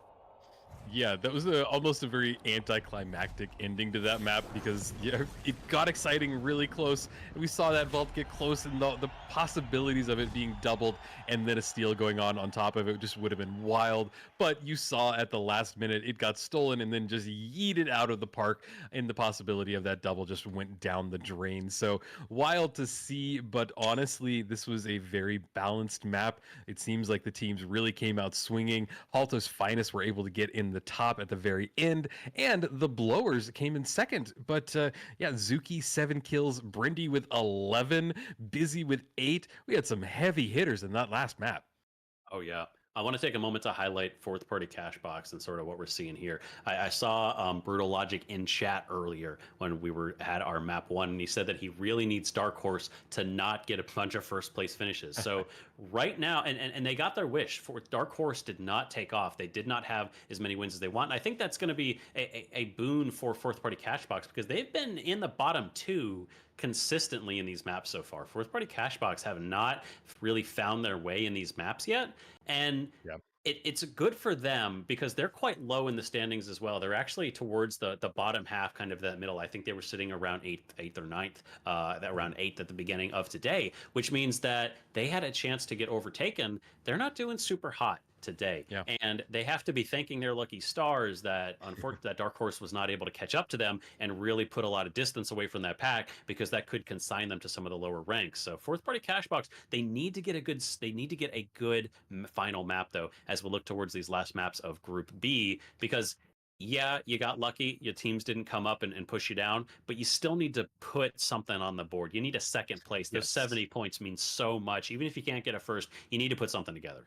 Yeah, that was almost a very anticlimactic ending to that map because it got exciting really close. And we saw that vault get close, and the possibilities of it being doubled and then a steal going on top of it just would have been wild. But you saw at the last minute it got stolen and then just yeeted out of the park, and the possibility of that double just went down the drain. So wild to see, but honestly, this was a very balanced map. It seems like the teams really came out swinging. Halto's Finest were able to get in the top at the very end, and the blowers came in second. But Zuki 7 kills, Brindy with 11, Busy with 8. We had some heavy hitters in that last map. Oh yeah, I want to take a moment to highlight fourth party cash box and sort of what we're seeing here. I saw Brutal Logic in chat earlier when we were at our map one, and he said that he really needs Dark Horse to not get a bunch of first place finishes. So right now, and they got their wish. For Dark Horse did not take off. They did not have as many wins as they want. And I think that's going to be a boon for fourth party cash box because they've been in the bottom two consistently in these maps so far. Fourth party cash box have not really found their way in these maps yet. And Yeah. it's good for them because they're quite low in the standings as well. They're actually towards the bottom half, kind of that middle. I think they were sitting around eighth or ninth, around eighth at the beginning of today, which means that they had a chance to get overtaken. They're not doing super hot today, Yeah. and they have to be thanking their lucky stars that unfortunately that Dark Horse was not able to catch up to them and really put a lot of distance away from that pack because that could consign them to some of the lower ranks. So fourth party cash box, they need to get a good final map though as we look towards these last maps of Group B because yeah, you got lucky. Your teams didn't come up and push you down, but you still need to put something on the board. You need a second place. Those Yes. 70 points mean so much. Even if you can't get a first, you need to put something together.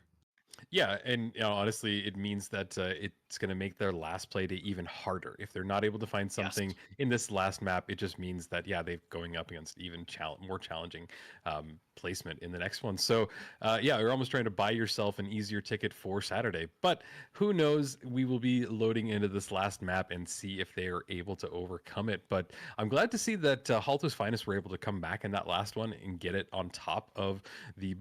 Yeah, and honestly, it means that it's going to make their last play day even harder. If they're not able to find something in this last map, it just means that yeah, they're going up against even more challenging placement in the next one. So yeah, you're almost trying to buy yourself an easier ticket for Saturday. But who knows? We will be loading into this last map and see if they are able to overcome it. But I'm glad to see that Halto's Finest were able to come back in that last one and get it on top of the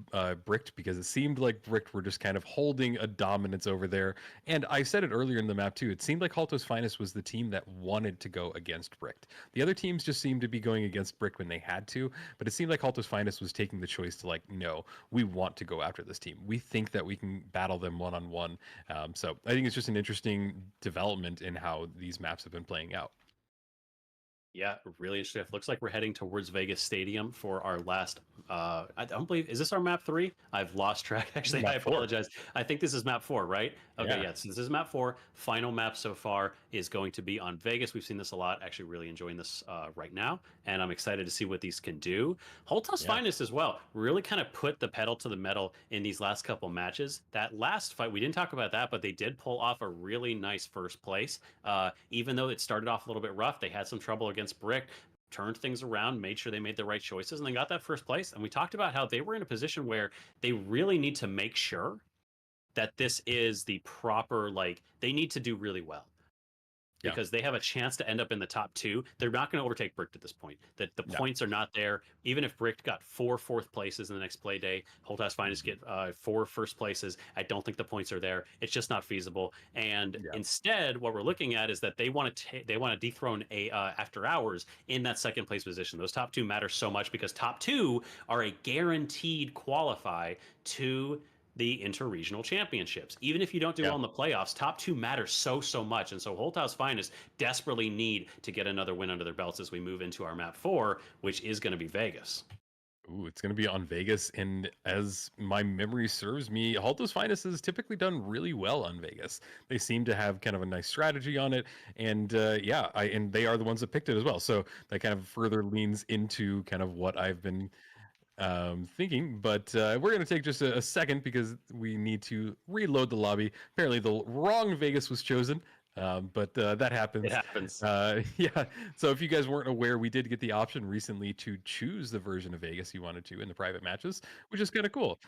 Bricked because it seemed like Bricked were just kind of holding a dominance over there. And I said it earlier in the map too. It seemed like Halto's Finest was the team that wanted to go against Bricked. The other teams just seemed to be going against Brick when they had to, but it seemed like Halto's Finest was taking the choice to like, no, we want to go after this team. We think that we can battle them one-on-one. So I think it's just an interesting development in how these maps have been playing out. Yeah, really interesting. It looks like we're heading towards Vegas Stadium for our last. I don't believe is this our map 3? I've lost track. Actually, Map I 4. apologize. I think this is map 4, right? Okay, Yeah. yeah. So this is map 4. Final map so far is going to be on Vegas. We've seen this a lot. Actually, really enjoying this right now, and I'm excited to see what these can do. Holtas Yeah. Finest as well. Really kind of put the pedal to the metal in these last couple matches. That last fight, we didn't talk about that, but they did pull off a really nice first place. Even though it started off a little bit rough, they had some trouble against Brick, turned things around, made sure they made the right choices, and then got that first place. And we talked about how they were in a position where they really need to make sure that this is the proper, like, they need to do really well. Yeah. Because they have a chance to end up in the top 2. They're not going to overtake Bricked at this point. That the No. points are not there. Even if Bricked got 4 fourth places in the next play day, Holtas Finest get 4 first places. I don't think the points are there. It's just not feasible. And Yeah. instead, what we're looking at is that they want to dethrone a After Hours in that second place position. Those top 2 matter so much because top 2 are a guaranteed qualify to the interregional championships. Even if you don't do well in the playoffs, top 2 matters so much. And so Holthouse Finest desperately need to get another win under their belts as we move into our map 4, which is going to be Vegas. Ooh, it's going to be on Vegas, and as my memory serves me, Halto's Finest has typically done really well on Vegas. They seem to have kind of a nice strategy on it, and yeah, and they are the ones that picked it as well. So that kind of further leans into kind of what I've been thinking. But we're going to take just a second because we need to reload the lobby. Apparently, the wrong Vegas was chosen. But that happens. It happens. Yeah. So if you guys weren't aware, we did get the option recently to choose the version of Vegas you wanted to in the private matches, which is kind of cool.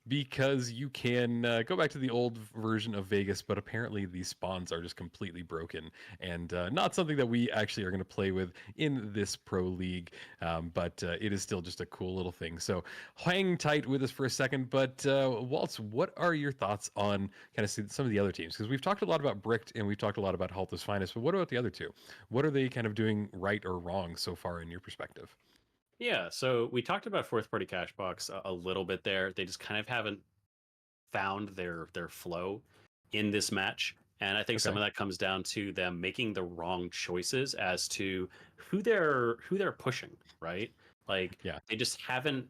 Because you can go back to the old version of Vegas, but apparently these spawns are just completely broken and not something that we actually are going to play with in this pro league. But it is still just a cool little thing. So hang tight with us for a second. But Waltz, what are your thoughts on kind of some of the other teams? Because we've talked a lot about Bricked and we've talked a lot about Halto's Finest, but what about the other two? What are they kind of doing right or wrong so far in your perspective? Yeah, so we talked about fourth party cash box a little bit there. They just kind of haven't found their flow in this match. And I think some of that comes down to them making the wrong choices as to who they're pushing, right? Like Yeah. they just haven't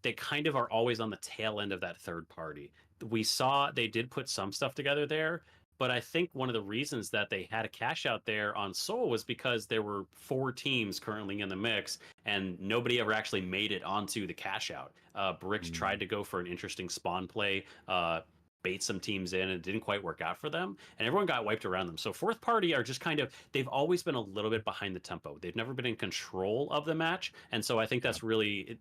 they kind of are always on the tail end of that third party. We saw they did put some stuff together there, But I think one of the reasons that they had a cash out there on Seoul was because there were 4 teams currently in the mix, and nobody ever actually made it onto the cash out. Bricked tried to go for an interesting spawn play, bait some teams in, and it didn't quite work out for them, and everyone got wiped around them. So fourth party are just kind of, they've always been a little bit behind the tempo. They've never been in control of the match, and so I think that's really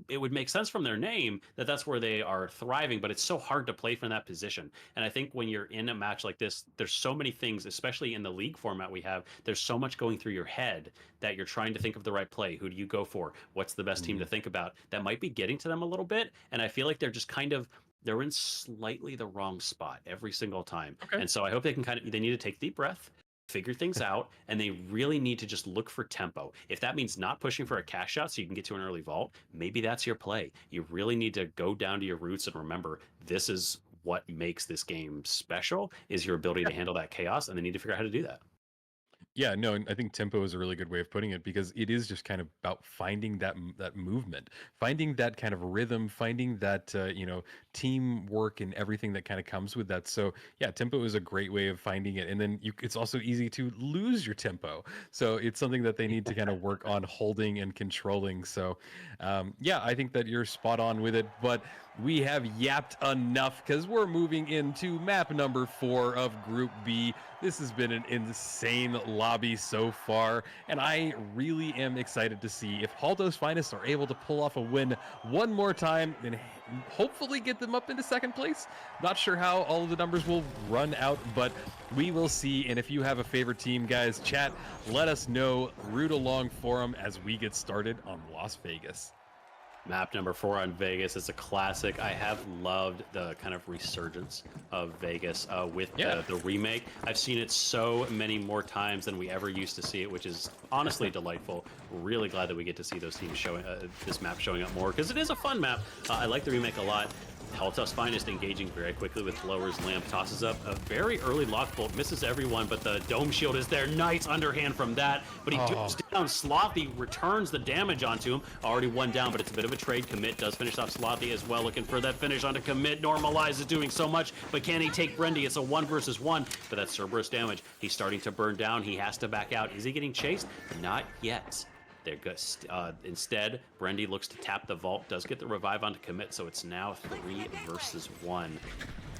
it would make sense from their name that that's where they are thriving, but it's so hard to play from that position. And I think when you're in a match like this, there's so many things, especially in the league format we have, there's so much going through your head that you're trying to think of the right play. Who do you go for? What's the best team to think about? That might be getting to them a little bit. And I feel like they're just kind of, they're in slightly the wrong spot every single time. Okay. And so I hope they can they need to take a deep breath, figure things out, and they really need to just look for tempo. If that means not pushing for a cash out so you can get to an early vault, maybe that's your play. You really need to go down to your roots and remember, this is what makes this game special, is your ability to handle that chaos, and they need to figure out how to do that. Yeah, no, and I think tempo is a really good way of putting it, because it is just kind of about finding that movement, finding that kind of rhythm, finding that teamwork and everything that kind of comes with that. So yeah, tempo is a great way of finding it, and then it's also easy to lose your tempo. So it's something that they need to kind of work on holding and controlling. So yeah, I think that you're spot on with it, but we have yapped enough because we're moving into map number 4 of Group B. This has been an insane lobby so far, and I really am excited to see if Halto's Finest are able to pull off a win one more time and hopefully get them up into second place. Not sure how all of the numbers will run out, but we will see. And if you have a favorite team, guys, chat, let us know. Root along for them as we get started on Las Vegas. Map number 4 on Vegas is a classic. I have loved the kind of resurgence of Vegas with the remake. I've seen it so many more times than we ever used to see it, which is honestly delightful. Really glad that we get to see those teams showing, this map showing up more, because it is a fun map. I like the remake a lot. Heltas Finest engaging very quickly with Blower's Lamp, tosses up a very early lock bolt, misses everyone, but the Dome Shield is there. Nice underhand from that, but he goes down. Slothy returns the damage onto him. Already one down, but it's a bit of a trade. Commit does finish off Slothy as well, looking for that finish onto Commit. Normalize is doing so much, but can he take Brendy? It's a 1 versus 1, but that's Cerberus damage. He's starting to burn down. He has to back out. Is he getting chased? Not yet. There goes. Instead, Brendy looks to tap the vault, does get the revive onto Commit, so it's now 3 versus 1.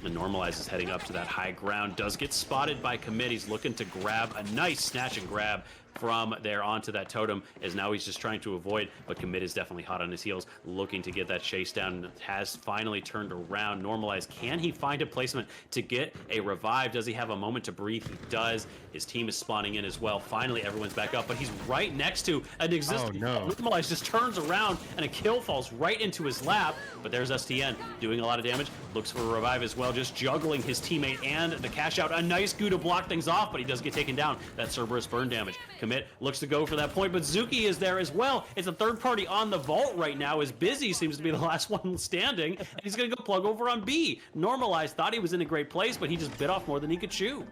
And Normalize is heading up to that high ground, does get spotted by Commit. He's looking to grab a nice snatch and grab from there onto that totem, as now he's just trying to avoid, but Commit is definitely hot on his heels, looking to get that chase down. Has finally turned around. Normalize, can he find a placement to get a revive? Does he have a moment to breathe? He does. His team is spawning in as well. Finally, everyone's back up, but he's right next to an existing. Normalize just turns around, and a kill falls right into his lap, but there's STN doing a lot of damage. Looks for a revive as well, just juggling his teammate and the cash out. A nice goo to block things off, but he does get taken down. That Cerberus burn damage. Commit looks to go for that point, but Zuki is there as well. It's a third party on the vault right now, as Busy seems to be the last one standing, and he's gonna go plug over on B. Normalize thought he was in a great place, but he just bit off more than he could chew.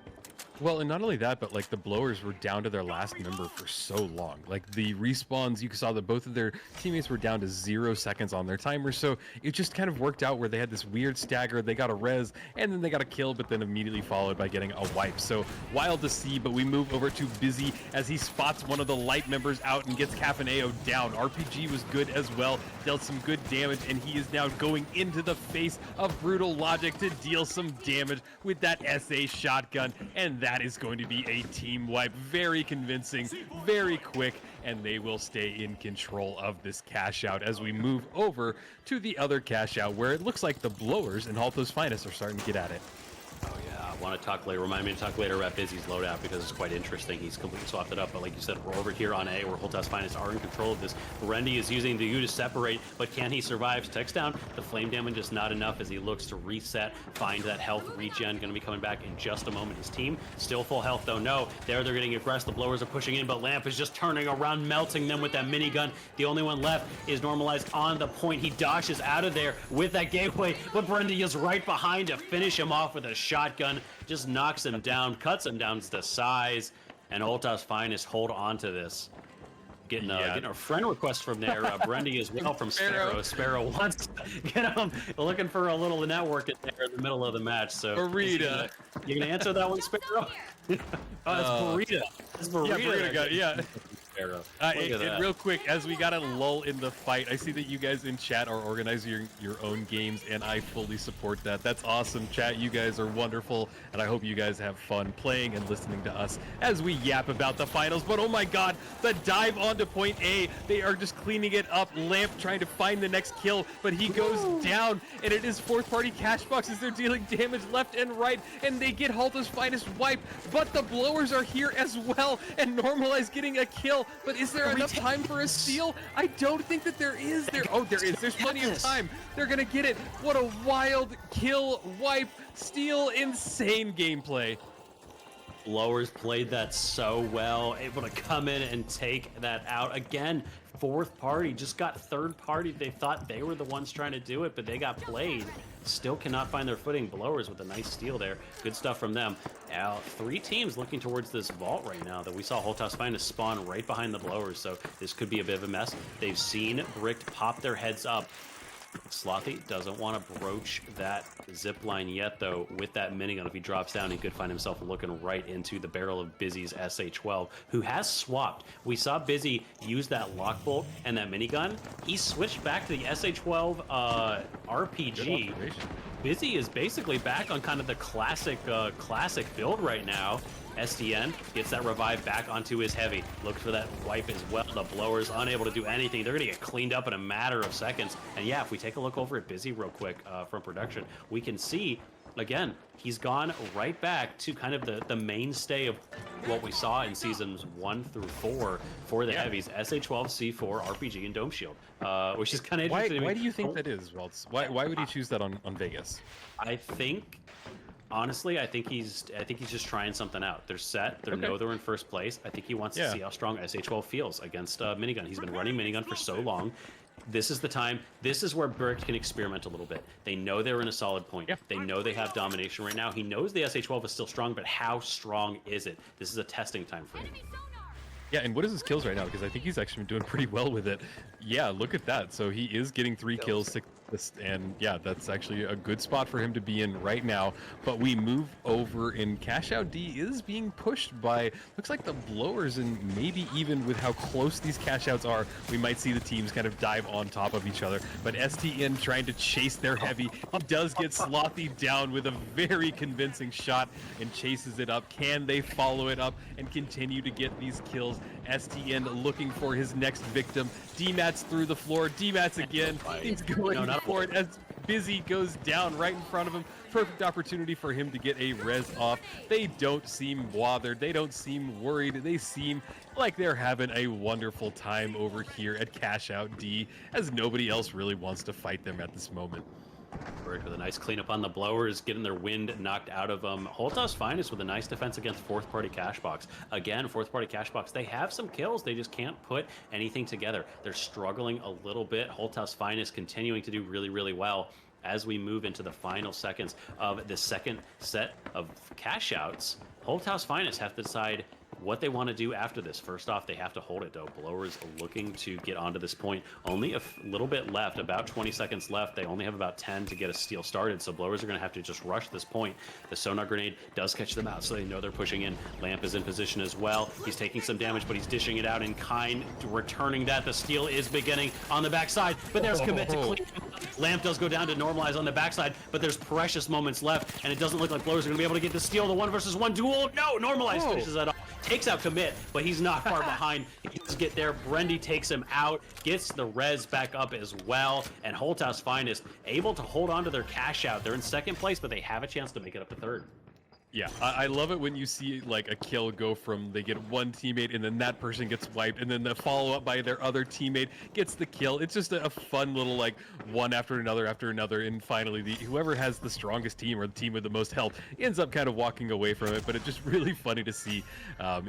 Well, and not only that, but like the Blowers were down to their last member for so long. Like the respawns, you saw that both of their teammates were down to 0 seconds on their timer. So it just kind of worked out where they had this weird stagger. They got a res and then they got a kill, but then immediately followed by getting a wipe. So wild to see, but we move over to Busy as he spots one of the light members out and gets Cafaneo down. RPG was good as well, dealt some good damage, and he is now going into the face of Brutal Logic to deal some damage with that SA shotgun, and that is going to be a team wipe. Very convincing, very quick, and they will stay in control of this cash out as we move over to the other cash out, where it looks like the Blowers and Halto's Finest are starting to get at it. Oh yeah, I want to talk later. Remind me to talk later about Busy's loadout, because it's quite interesting. He's completely swapped it up, but like you said, we're over here on A, where Holtas Finest are in control of this. Rendy is using the U to separate, but can he survive? Text down. The flame damage is not enough as he looks to reset, find that health regen. Going to be coming back in just a moment. His team still full health though. No, they're getting aggressive. The Blowers are pushing in, but Lamp is just turning around, melting them with that minigun. The only one left is Normalized on the point. He dashes out of there with that gateway, but Brendy is right behind to finish him off with a shotgun. Just knocks him down, cuts him down to size, and Holtas Finest hold on to this. Getting a friend request from there. Brendy as well from Sparrow. Sparrow wants to get him looking for a little network in there in the middle of the match. So Burrito. You gonna answer that one, Sparrow? Oh, it's Burrito. It's Burrito. Yeah, Burrito got it. Yeah. Sparrow. Real quick, as we got a lull in the fight, I see that you guys in chat are organizing your own games, and I fully support that. That's awesome, chat. You guys are wonderful, and I hope you guys have fun playing and listening to us as we yap about the finals. But oh my god, the dive onto point A. They are just cleaning it up. Lamp trying to find the next kill, but he goes down, and it is fourth party cash boxes. They're dealing damage left and right, and they get Halta's finest wipe, but the blowers are here as well, and Normalize getting a kill. But is there enough time for a steal? I don't think that there is. There is. There's plenty of time. They're gonna get it. What a wild kill, wipe, steal, insane gameplay. Blowers played that so well, able to come in and take that out again. Fourth party just got third party. They thought they were the ones trying to do it, but they got played. Still cannot find their footing. Blowers with a nice steal there. Good stuff from them. Now, 3 teams looking towards this vault right now that we saw Holthouse Finest spawn right behind the Blowers, so this could be a bit of a mess. They've seen Bricked pop their heads up. Slothy doesn't want to broach that zip line yet, though. With that minigun, if he drops down, he could find himself looking right into the barrel of Busy's SA-12, who has swapped. We saw Busy use that lock bolt and that minigun. He switched back to the SA-12 RPG. Busy is basically back on kind of the classic build right now. SDN gets that revive back onto his heavy. Looks for that wipe as well. The Blowers unable to do anything. They're going to get cleaned up in a matter of seconds. And yeah, if we take a look over at Busy real quick from production, we can see, again, he's gone right back to kind of the mainstay of what we saw in seasons 1 through 4 for the heavies, SA-12, C4, RPG, and Dome Shield, which is kind of interesting. Why do you think that is, Waltz? Why would he choose that on Vegas? I think... Honestly, I think he's just trying something out. They're set. They know they're in first place. I think he wants to see how strong SA-12 feels against minigun. He's been running minigun for so long. This is the time. This is where Brick can experiment a little bit. They know they're in a solid point. They know they have domination right now. He knows the SA-12 is still strong, but how strong is it? This is a testing time for him. Yeah, and what is his kills right now? Because I think he's actually been doing pretty well with it. Yeah, look at that. So he is getting 3 kills, 6 assists, and yeah, that's actually a good spot for him to be in right now. But we move over, and Cash Out D is being pushed by, looks like the Blowers, and maybe even with how close these cash outs are, we might see the teams kind of dive on top of each other. But STN trying to chase their heavy. He does get Slothy down with a very convincing shot and chases it up. Can they follow it up and continue to get these kills? STN looking for his next victim. D-Mats through the floor. D-Mats again. He's going for it as Busy goes down right in front of him. Perfect opportunity for him to get a res off. They don't seem bothered. They don't seem worried. They seem like they're having a wonderful time over here at Cash Out D, as nobody else really wants to fight them at this moment. Bird with a nice cleanup on the Blowers, getting their wind knocked out of them. Holthouse Finest with a nice defense against fourth party cash box. Again, fourth party cash box, they have some kills, they just can't put anything together. They're struggling a little bit. Holthouse Finest continuing to do really, really well as we move into the final seconds of the second set of cash outs. Holthouse Finest have to decide what they want to do after this. First off, they have to hold it, though. Blowers looking to get onto this point. Only a little bit left, about 20 seconds left. They only have about 10 to get a steal started, so Blowers are going to have to just rush this point. The sonar grenade does catch them out, so they know they're pushing in. Lamp is in position as well. He's taking some damage, but he's dishing it out in kind, returning that. The steal is beginning on the backside, but there's commit to clean. Lamp does go down to normalize on the backside, but there's precious moments left, and it doesn't look like Blowers are going to be able to get the steal. The 1v1 duel, no, normalize finishes that off. Takes out commit, but he's not far behind. He does get there. Brendy takes him out, gets the res back up as well, and Holthouse Finest able to hold on to their cash out. They're in second place, but they have a chance to make it up to third. Yeah, I love it when you see like a kill go from they get one teammate and then that person gets wiped and then the follow up by their other teammate gets the kill. It's just a fun little like one after another, and finally whoever has the strongest team or the team with the most health ends up kind of walking away from it. But it's just really funny to see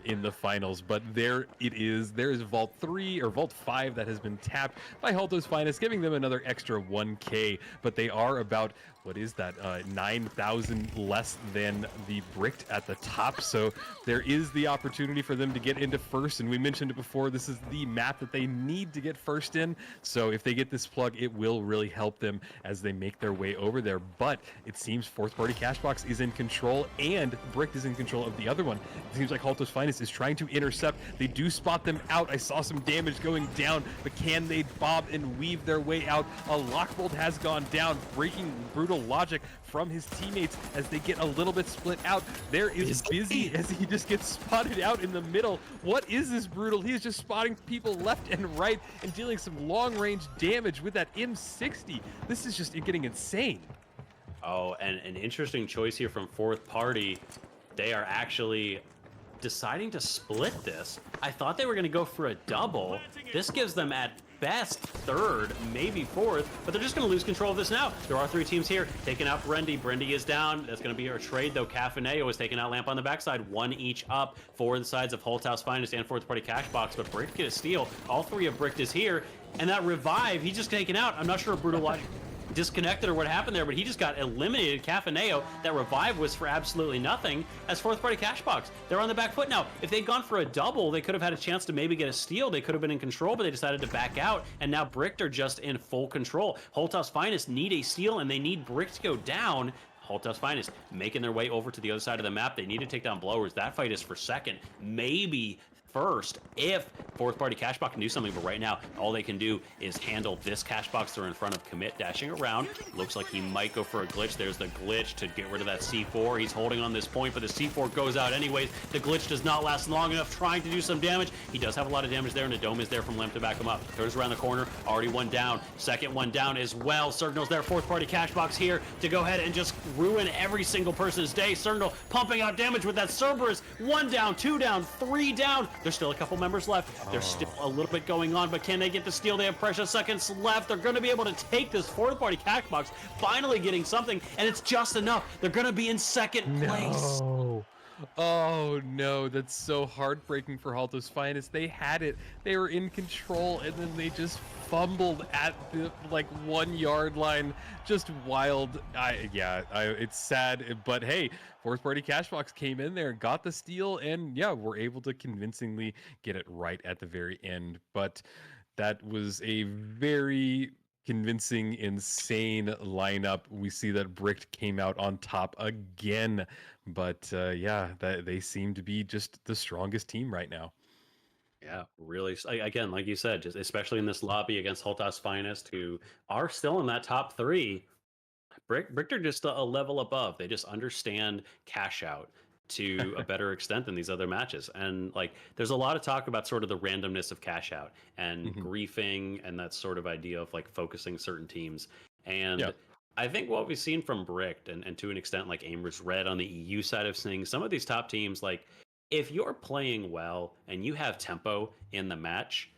in the finals. But there it is. There is Vault 3 or Vault 5 that has been tapped by Holthouse Finest, giving them another extra 1K. But they are about what is that, 9,000 less than the Bricked at the top. So there is the opportunity for them to get into first. And we mentioned it before, this is the map that they need to get first in. So if they get this plug, it will really help them as they make their way over there. But it seems fourth party Cashbox is in control and Bricked is in control of the other one. It seems like Halto's Finest is trying to intercept. They do spot them out. I saw some damage going down, but can they bob and weave their way out? A Lockbolt has gone down, breaking Brutal logic from his teammates as they get a little bit split out. There is Busy as he just gets spotted out in the middle. What is this Brutal? He is just spotting people left and right and dealing some long range damage with that M60. This is just getting insane. Oh, and an interesting choice here from fourth party. They are actually deciding to split this. I thought they were going to go for a double. This gives them at best third, maybe fourth, but they're just going to lose control of this now. There are three teams here taking out Brendy. Brendy is down. That's going to be our trade, though. Cafaneo is taking out Lamp on the backside. One each up for the sides of Holthouse Finest and fourth party Cashbox, but Brick get a steal. All three of Brick is here, and that revive, he's just taken out. I'm not sure if Brutal Logic disconnected or what happened there, but he just got eliminated. Cafaneo, that revive was for absolutely nothing as fourth party Cashbox. They're on the back foot now. If they'd gone for a double, they could have had a chance to maybe get a steal. They could have been in control, but they decided to back out, and now Bricked are just in full control. Holthouse Finest need a steal, and they need Brick to go down. Holthouse Finest making their way over to the other side of the map. They need to take down Blowers. That fight is for second, maybe first, if fourth party Cashbox can do something, but right now all they can do is handle this Cashbox. They're in front of Commit, dashing around. Looks like he might go for a glitch. There's the glitch to get rid of that C4. He's holding on this point, but the C4 goes out anyways. The glitch does not last long enough, trying to do some damage. He does have a lot of damage there, and the dome is there from Limp to back him up. Turns around the corner, already one down. Second one down as well. Signal's there, fourth party Cashbox here to go ahead and just ruin every single person's day. Signal pumping out damage with that Cerberus. One down, two down, three down. There's still a couple members left. There's still a little bit going on, but can they get the steal? They have precious seconds left. They're going to be able to take this fourth party Cashbox, finally getting something, and it's just enough. They're going to be in second place. Oh no, that's so heartbreaking for Halto's Finest. They had it, they were in control, and then they just fumbled at the 1 yard line. Just wild. It's sad, but hey, fourth party Cashbox came in there, got the steal, and yeah, were able to convincingly get it right at the very end. But that was a very convincing, insane lineup. We see that Bricked came out on top again, but they seem to be just the strongest team right now. Yeah, really. Again, like you said, just especially in this lobby against Holthouse Finest, who are still in that top three. Brick are just a level above. They just understand cash out to a better extent than these other matches. And there's a lot of talk about sort of the randomness of cash out and griefing and that sort of idea of focusing certain teams. And I think what we've seen from Bricked and to an extent Aimers Red on the EU side of things, some of these top teams, if you're playing well and you have tempo in the match,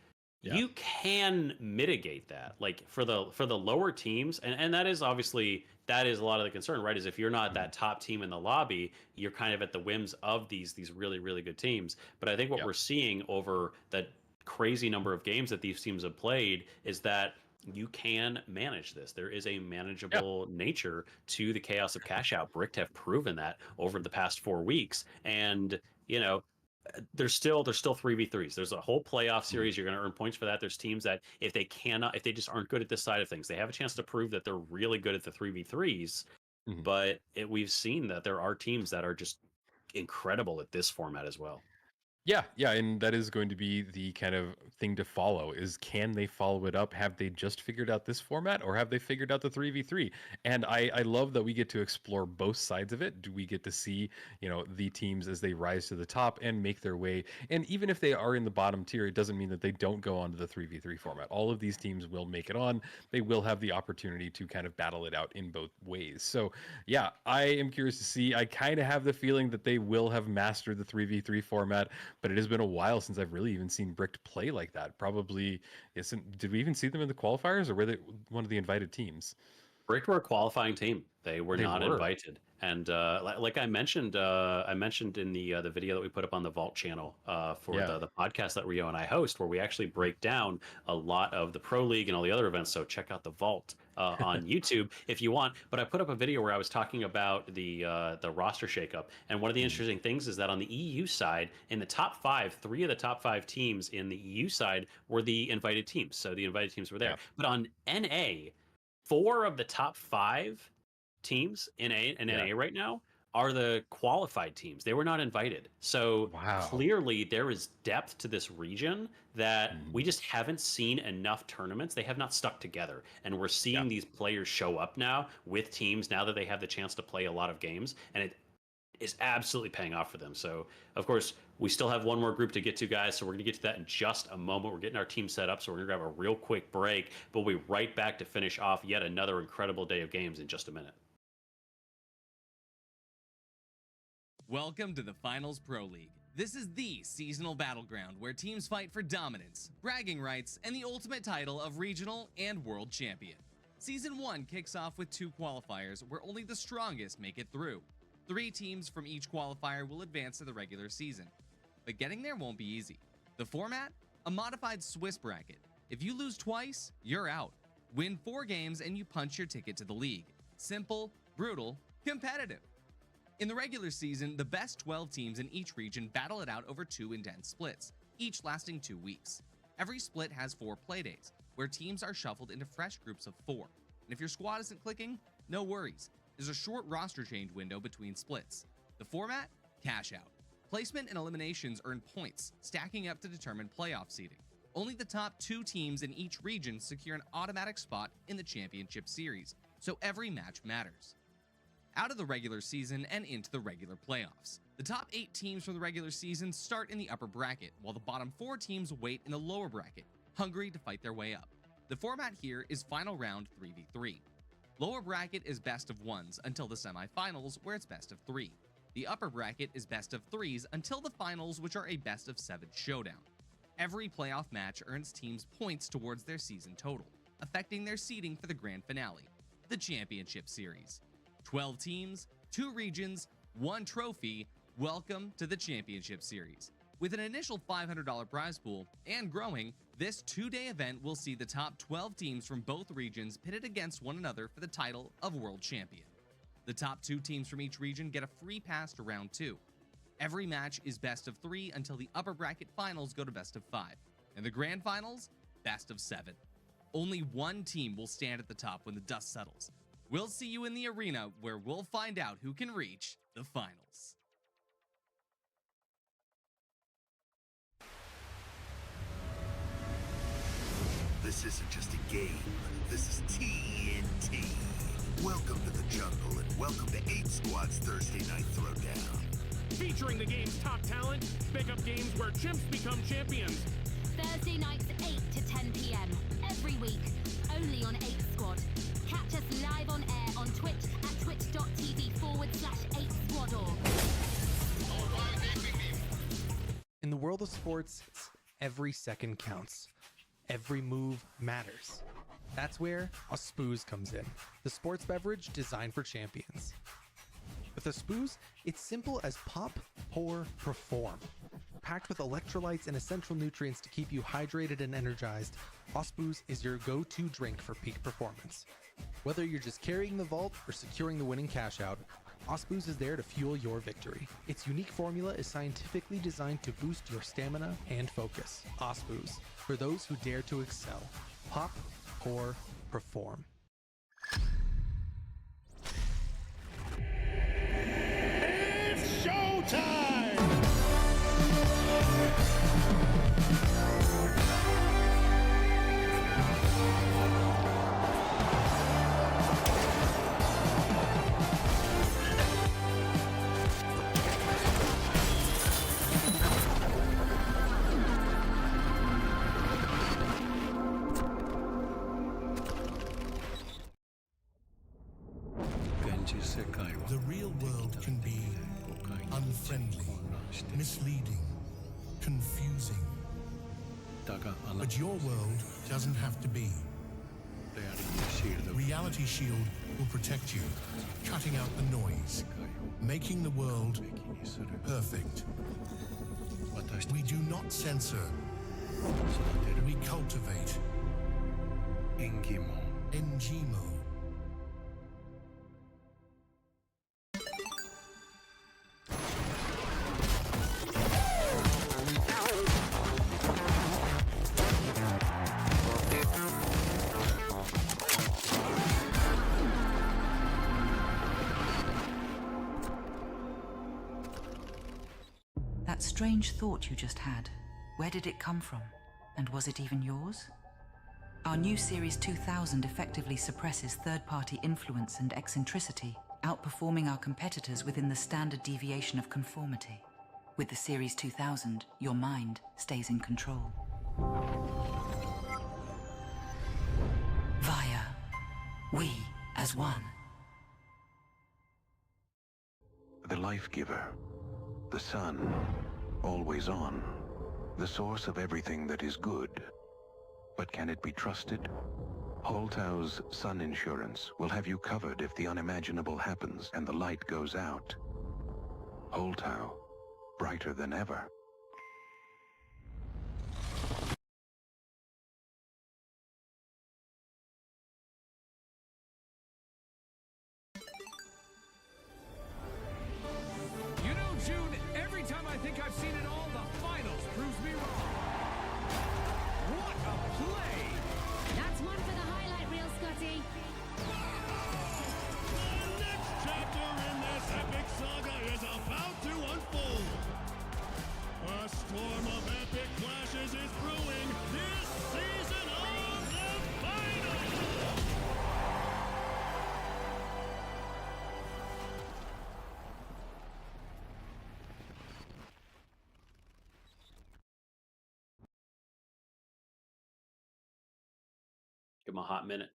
you can mitigate that. For the lower teams, and that is obviously that is a lot of the concern, right? Is if you're not that top team in the lobby, you're kind of at the whims of these really, really good teams. But I think what we're seeing over that crazy number of games that these teams have played is that you can manage this. There is a manageable nature to the chaos of cash out. Bricked have proven that over the past 4 weeks. And there's still 3v3s. There's a whole playoff series. You're going to earn points for that. There's teams that if they just aren't good at this side of things, they have a chance to prove that they're really good at the 3v3s. But we've seen that there are teams that are just incredible at this format as well. Yeah, and that is going to be the kind of thing to follow is, can they follow it up? Have they just figured out this format, or have they figured out the 3v3? And I love that we get to explore both sides of it. Do we get to see, the teams as they rise to the top and make their way? And even if they are in the bottom tier, it doesn't mean that they don't go on to the 3v3 format. All of these teams will make it on. They will have the opportunity to kind of battle it out in both ways. So yeah, I am curious to see. I kind of have the feeling that they will have mastered the 3v3 format, but it has been a while since I've really even seen Bricked play like that. Probably isn't. Did we even see them in the qualifiers, or were they one of the invited teams? Bricked were a qualifying team. They were not invited. And like I mentioned in the video that we put up on the Vault channel for the podcast that Rio and I host, where we actually break down a lot of the Pro League and all the other events. So check out the Vault on YouTube if you want. But I put up a video where I was talking about the roster shakeup, and one of the interesting things is that on the EU side, in the top five, 3 of the top 5 teams in the EU side were the invited teams. So the invited teams were there. Yeah. But on NA, 4 of the top 5 teams in NA right now are the qualified teams. They were not invited. So clearly there is depth to this region that we just haven't seen enough tournaments. They have not stuck together. And we're seeing these players show up now with teams now that they have the chance to play a lot of games. And it is absolutely paying off for them. So, of course, we still have one more group to get to, guys. So we're going to get to that in just a moment. We're getting our team set up. So we're going to grab a real quick break. But we'll be right back to finish off yet another incredible day of games in just a minute. Welcome to the Finals Pro League. This is the seasonal battleground where teams fight for dominance, bragging rights, and the ultimate title of regional and world champion. Season 1 kicks off with 2 qualifiers where only the strongest make it through. 3 teams from each qualifier will advance to the regular season. But getting there won't be easy. The format? A modified Swiss bracket. If you lose twice, you're out. Win 4 games and you punch your ticket to the league. Simple, brutal, competitive. In the regular season, the best 12 teams in each region battle it out over 2 intense splits, each lasting 2 weeks. Every split has 4 playdays, where teams are shuffled into fresh groups of 4. And if your squad isn't clicking, no worries. There's a short roster change window between splits. The format? Cash out. Placement and eliminations earn points, stacking up to determine playoff seeding. Only the top 2 teams in each region secure an automatic spot in the championship series, so every match matters. Out of the regular season and into the regular playoffs. The top 8 teams from the regular season start in the upper bracket, while the bottom 4 teams wait in the lower bracket, hungry to fight their way up. The format here is final round 3v3. Lower bracket is best of 1s until the semifinals, where it's best of 3. The upper bracket is best of 3s until the finals, which are a best of 7 showdown. Every playoff match earns teams points towards their season total, affecting their seeding for the grand finale, the championship series. 12 teams, 2 regions, 1 trophy. Welcome to the championship series. With an initial $500 prize pool and growing, this 2-day event will see the top 12 teams from both regions pitted against one another for the title of world champion. The top 2 teams from each region get a free pass to round 2. Every match is best of 3 until the upper bracket finals go to best of 5, and the grand finals, best of 7. Only 1 team will stand at the top when the dust settles. We'll see you in the arena where we'll find out who can reach the finals. This isn't just a game. This is TNT. Welcome to the jungle and welcome to 8 Squad's Thursday Night Throwdown. Featuring the game's top talent, pick up games where chimps become champions. Thursday nights 8 to 10 p.m. every week, only on 8 Squad. Catch us live on air on Twitch at twitch.tv/8squadorg. In the world of sports, every second counts. Every move matters. That's where a Spooze comes in, the sports beverage designed for champions. With a Spooze, it's simple as pop, pour, perform. Packed with electrolytes and essential nutrients to keep you hydrated and energized, Spooze is your go-to drink for peak performance. Whether you're just carrying the vault or securing the winning cash out, Spooze is there to fuel your victory. Its unique formula is scientifically designed to boost your stamina and focus. Spooze, for those who dare to excel. Pop, pour, perform. It's showtime! The real world can be unfriendly, misleading, confusing. But your world doesn't have to be. Reality Shield will protect you, cutting out the noise, making the world perfect. We do not censor. We cultivate. NG mode. That strange thought you just had, where did it come from? And was it even yours? Our new Series 2000 effectively suppresses third-party influence and eccentricity, outperforming our competitors within the standard deviation of conformity. With the Series 2000, your mind stays in control. Via, we as one. The life giver. The sun, always on. The source of everything that is good. But can it be trusted? Holtau's Sun Insurance will have you covered if the unimaginable happens and the light goes out. Holtau, brighter than ever. You know, June, every time I think I've seen it all, the finals proves me wrong. What a play! That's one for the highlight reel, Scotty. The next chapter in this epic saga is about to unfold. A storm of epic flashes is brewing this season of the finals! Give him a hot minute.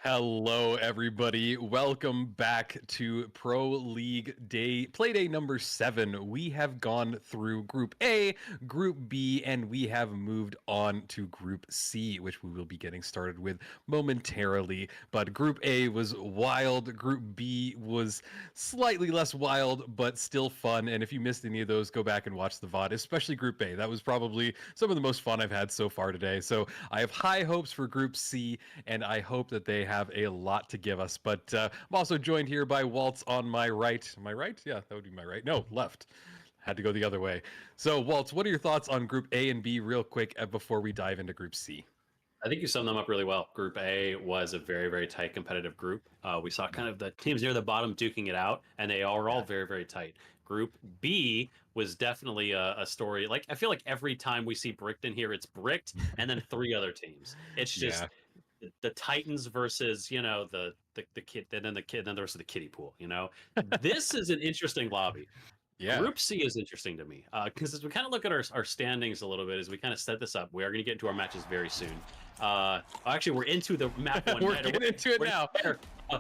Hello, everybody. Welcome back to Pro League Day, Playday number 7. We have gone through Group A, Group B, and we have moved on to Group C, which we will be getting started with momentarily. But Group A was wild. Group B was slightly less wild, but still fun. And if you missed any of those, go back and watch the VOD, especially Group A. That was probably some of the most fun I've had so far today. So I have high hopes for Group C, and I hope that they have a lot to give us. But I'm also joined here by Waltz on my right. Am I right? Yeah, that would be my right. No, left. Had to go the other way. So, Waltz, what are your thoughts on Group A and B real quick before we dive into Group C? I think you summed them up really well. Group A was a very, very tight competitive group. We saw kind of the teams near the bottom duking it out, and they are all very, very tight. Group B was definitely a story. Like, I feel like every time we see Bricked in here, it's Bricked and then 3 other teams. It's just the Titans versus, you know, the kid, and then the kid, then the rest of the kiddie pool, you know? This is an interesting lobby. Yeah. Group C is interesting to me because as we kind of look at our standings a little bit, as we kind of set this up, we are going to get into our matches very soon. Actually, we're into the map one. We're getting into it now.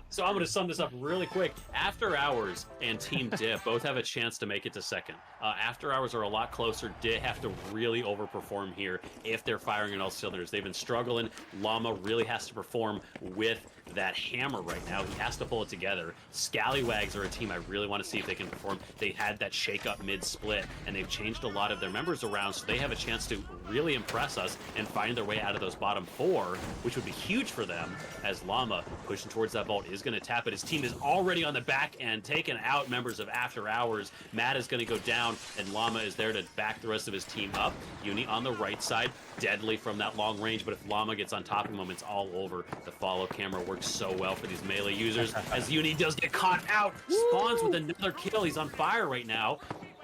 So I'm going to sum this up really quick. After Hours and Team Dip both have a chance to make it to second. After Hours are a lot closer. Dip have to really overperform here if they're firing on all cylinders. They've been struggling. Llama really has to perform with that hammer right now. He has to pull it together. Scallywags are a team I really want to see if they can perform. They had that shake-up mid-split, and they've changed a lot of their members around, so they have a chance to really impress us and find their way out of those bottom 4, which would be huge for them, as Llama, pushing towards that vault, is going to tap it. His team is already on the back end, taking out members of After Hours. Matt is going to go down, and Llama is there to back the rest of his team up. Uni on the right side, deadly from that long range, but if Llama gets on top of him, it's all over. The follow camera works so well for these melee users, as Uni does get caught out. Spawns with another kill. He's on fire right now,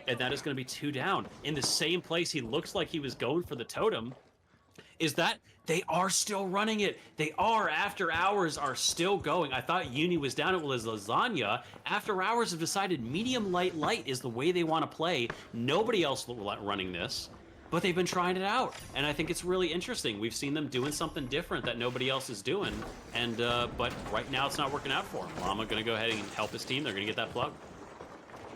and that is going to be 2 down. In the same place he looks like he was going for the totem, is that they are still running it. They are. After Hours are still going. I thought Uni was down it with his lasagna. After Hours have decided medium light is the way they want to play. Nobody else running this, but they've been trying it out, and I think it's really interesting. We've seen them doing something different that nobody else is doing, and but right now it's not working out for him. Llama going to go ahead and help his team. They're going to get that plug.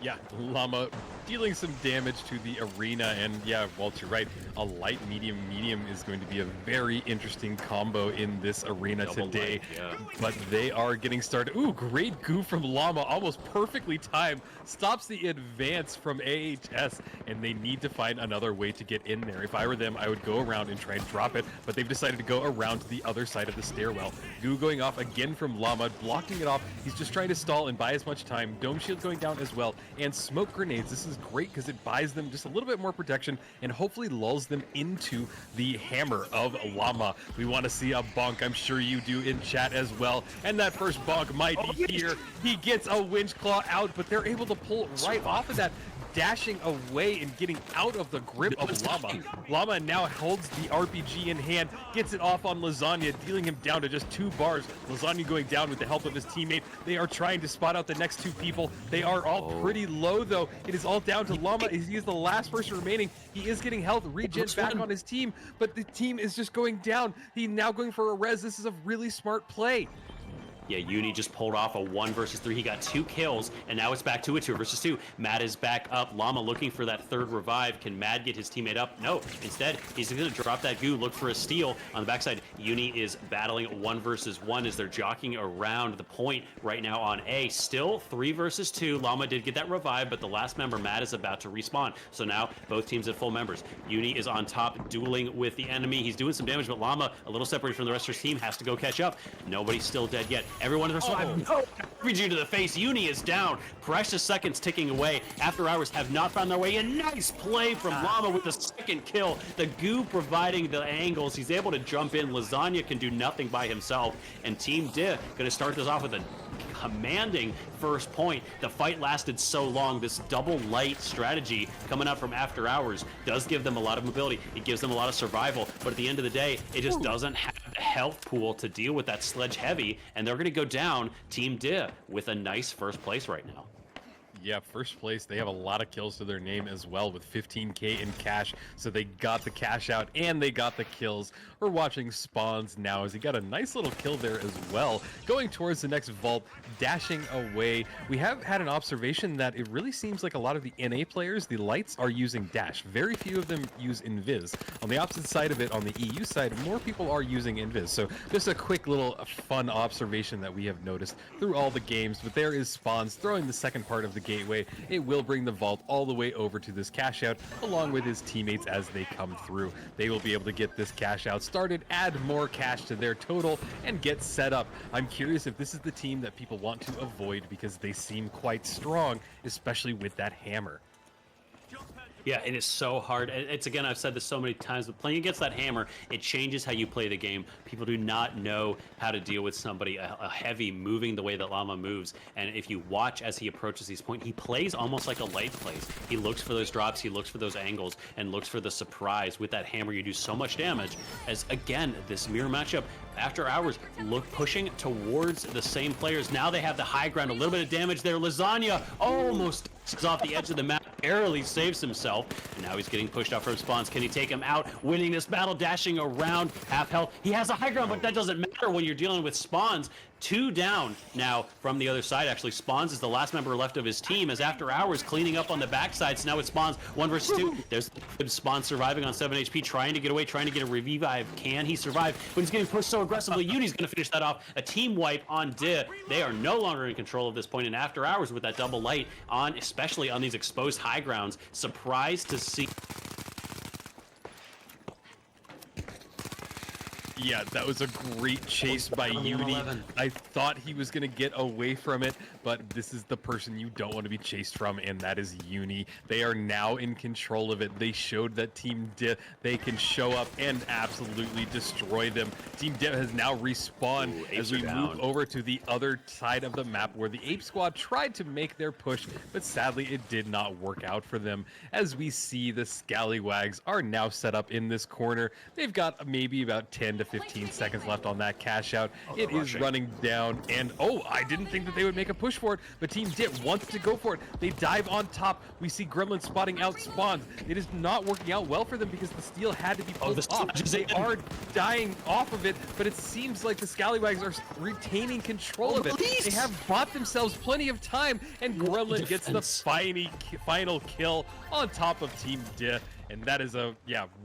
Yeah, Llama dealing some damage to the arena. And yeah, Walt, you're right. A light, medium, medium is going to be a very interesting combo in this arena Double today. light, yeah. But they are getting started. Ooh, great goo from Llama, almost perfectly timed. Stops the advance from AHS, and they need to find another way to get in there. If I were them, I would go around and try and drop it, but they've decided to go around to the other side of the stairwell. Goo going off again from Llama, blocking it off. He's just trying to stall and buy as much time. Dome shield going down as well, and smoke grenades. This is great because it buys them just a little bit more protection and hopefully lulls them into the hammer of Llama. We want to see a bonk. I'm sure you do in chat as well. And that first bonk might be here. He gets a winch claw out, but they're able to pull right off of that, dashing away and getting out of the grip of Llama. Llama now holds the RPG in hand, gets it off on Lasagna, dealing him down to just 2 bars. Lasagna going down with the help of his teammate. They are trying to spot out the next 2 people. They are all pretty low, though. It is all down to Llama. He is the last person remaining. He is getting health regen back on his team, but the team is just going down. He's now going for a res. This is a really smart play. Yeah, Uni just pulled off a 1 versus 3. He got 2 kills, and now it's back to a 2 versus 2. Mad is back up. Llama looking for that 3rd revive. Can Mad get his teammate up? No. Instead, he's going to drop that goo, look for a steal. On the backside, Uni is battling 1 versus 1 as they're jockeying around the point right now on A. Still 3 versus 2. Llama did get that revive, but the last member, Mad, is about to respawn. So now both teams at full members. Uni is on top, dueling with the enemy. He's doing some damage, but Llama, a little separated from the rest of his team, has to go catch up. Nobody's still dead yet. Everyone in their survive. No! RPG to the face. Uni is down. Precious seconds ticking away. After Hours have not found their way in. Nice play from Llama with the 2nd kill. The goo providing the angles. He's able to jump in. Lasagna can do nothing by himself. And Team Di going to start this off with a commanding first point. The fight lasted so long. This double light strategy coming up from After Hours does give them a lot of mobility. It gives them a lot of survival, but at the end of the day, it just doesn't have the health pool to deal with that sledge heavy, and they're going to go down Team Di with a nice first place right now. Yeah, first place. They have a lot of kills to their name as well with 15k in cash. So they got the cash out and they got the kills. We're watching Spawns now as he got a nice little kill there as well. Going towards the next vault, dashing away. We have had an observation that it really seems like a lot of the NA players, the lights are using dash. Very few of them use invis. On the opposite side of it, on the EU side, more people are using invis. So just a quick little fun observation that we have noticed through all the games. But there is Spawns throwing the second part of the gateway. It will bring the vault all the way over to this cash out along with his teammates as they come through. They will be able to get this cash out started, add more cash to their total, and get set up. I'm curious if this is the team that people want to avoid because they seem quite strong, especially with that hammer. Yeah, it is so hard. It's, again, I've said this so many times, but playing against that hammer, it changes how you play the game. People do not know how to deal with somebody, a heavy moving the way that Llama moves. And if you watch as he approaches these points, he plays almost like a light plays. He looks for those drops, he looks for those angles, and looks for the surprise. With that hammer, you do so much damage. As, again, this mirror matchup, After Hours, pushing towards the same players. Now they have the high ground, a little bit of damage there. Lasagna almost is off the edge of the map, barely saves himself. And now he's getting pushed out from Spawns. Can he take him out? Winning this battle, dashing around, half health. He has a high ground, but that doesn't matter when you're dealing with Spawns. 2 down now from the other side. Actually, Spawns is the last member left of his team as After Hours cleaning up on the backside. So now it's Spawns 1 versus 2. There's Spawns surviving on 7 HP, trying to get away, trying to get a revive. Can he survive? But he's getting pushed so aggressively. Uni's going to finish that off. A team wipe on Di. They are no longer in control of this point in After Hours with that double light on, especially on these exposed high grounds. Surprised to see. Yeah, that was a great chase by Uni. I thought he was going to get away from it, but this is the person you don't want to be chased from, and that is Uni. They are now in control of it. They showed that Team Di, they can show up and absolutely destroy them. Team Di has now respawned as we move over to the other side of the map where the Ape Squad tried to make their push, but sadly it did not work out for them. As we see the Scallywags are now set up in this corner. They've got maybe about 10 to 15 seconds left on that cash out. It is rushing. running down, and I didn't think that they would make a push for it, but Team Dit wants to go for it. They dive on top. We see Gremlin spotting out spawns. It is not working out well for them because the steal had to be pulled off. They are dying off of it, but it seems like the Scallywags are retaining control of it. They have bought themselves plenty of time, and Gremlin gets the final kill on top of Team Dit. And that is a,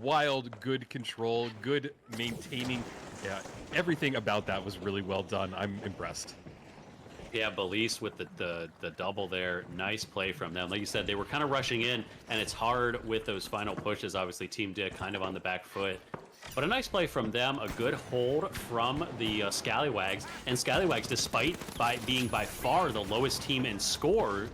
wild, good control, good maintaining. Yeah, everything about that was really well done. I'm impressed. Yeah, Belize with the double there. Nice play from them. Like you said, they were kind of rushing in, and it's hard with those final pushes. Obviously, Team Dick kind of on the back foot. But a nice play from them, a good hold from the Scallywags. And Scallywags, despite being by far the lowest team in score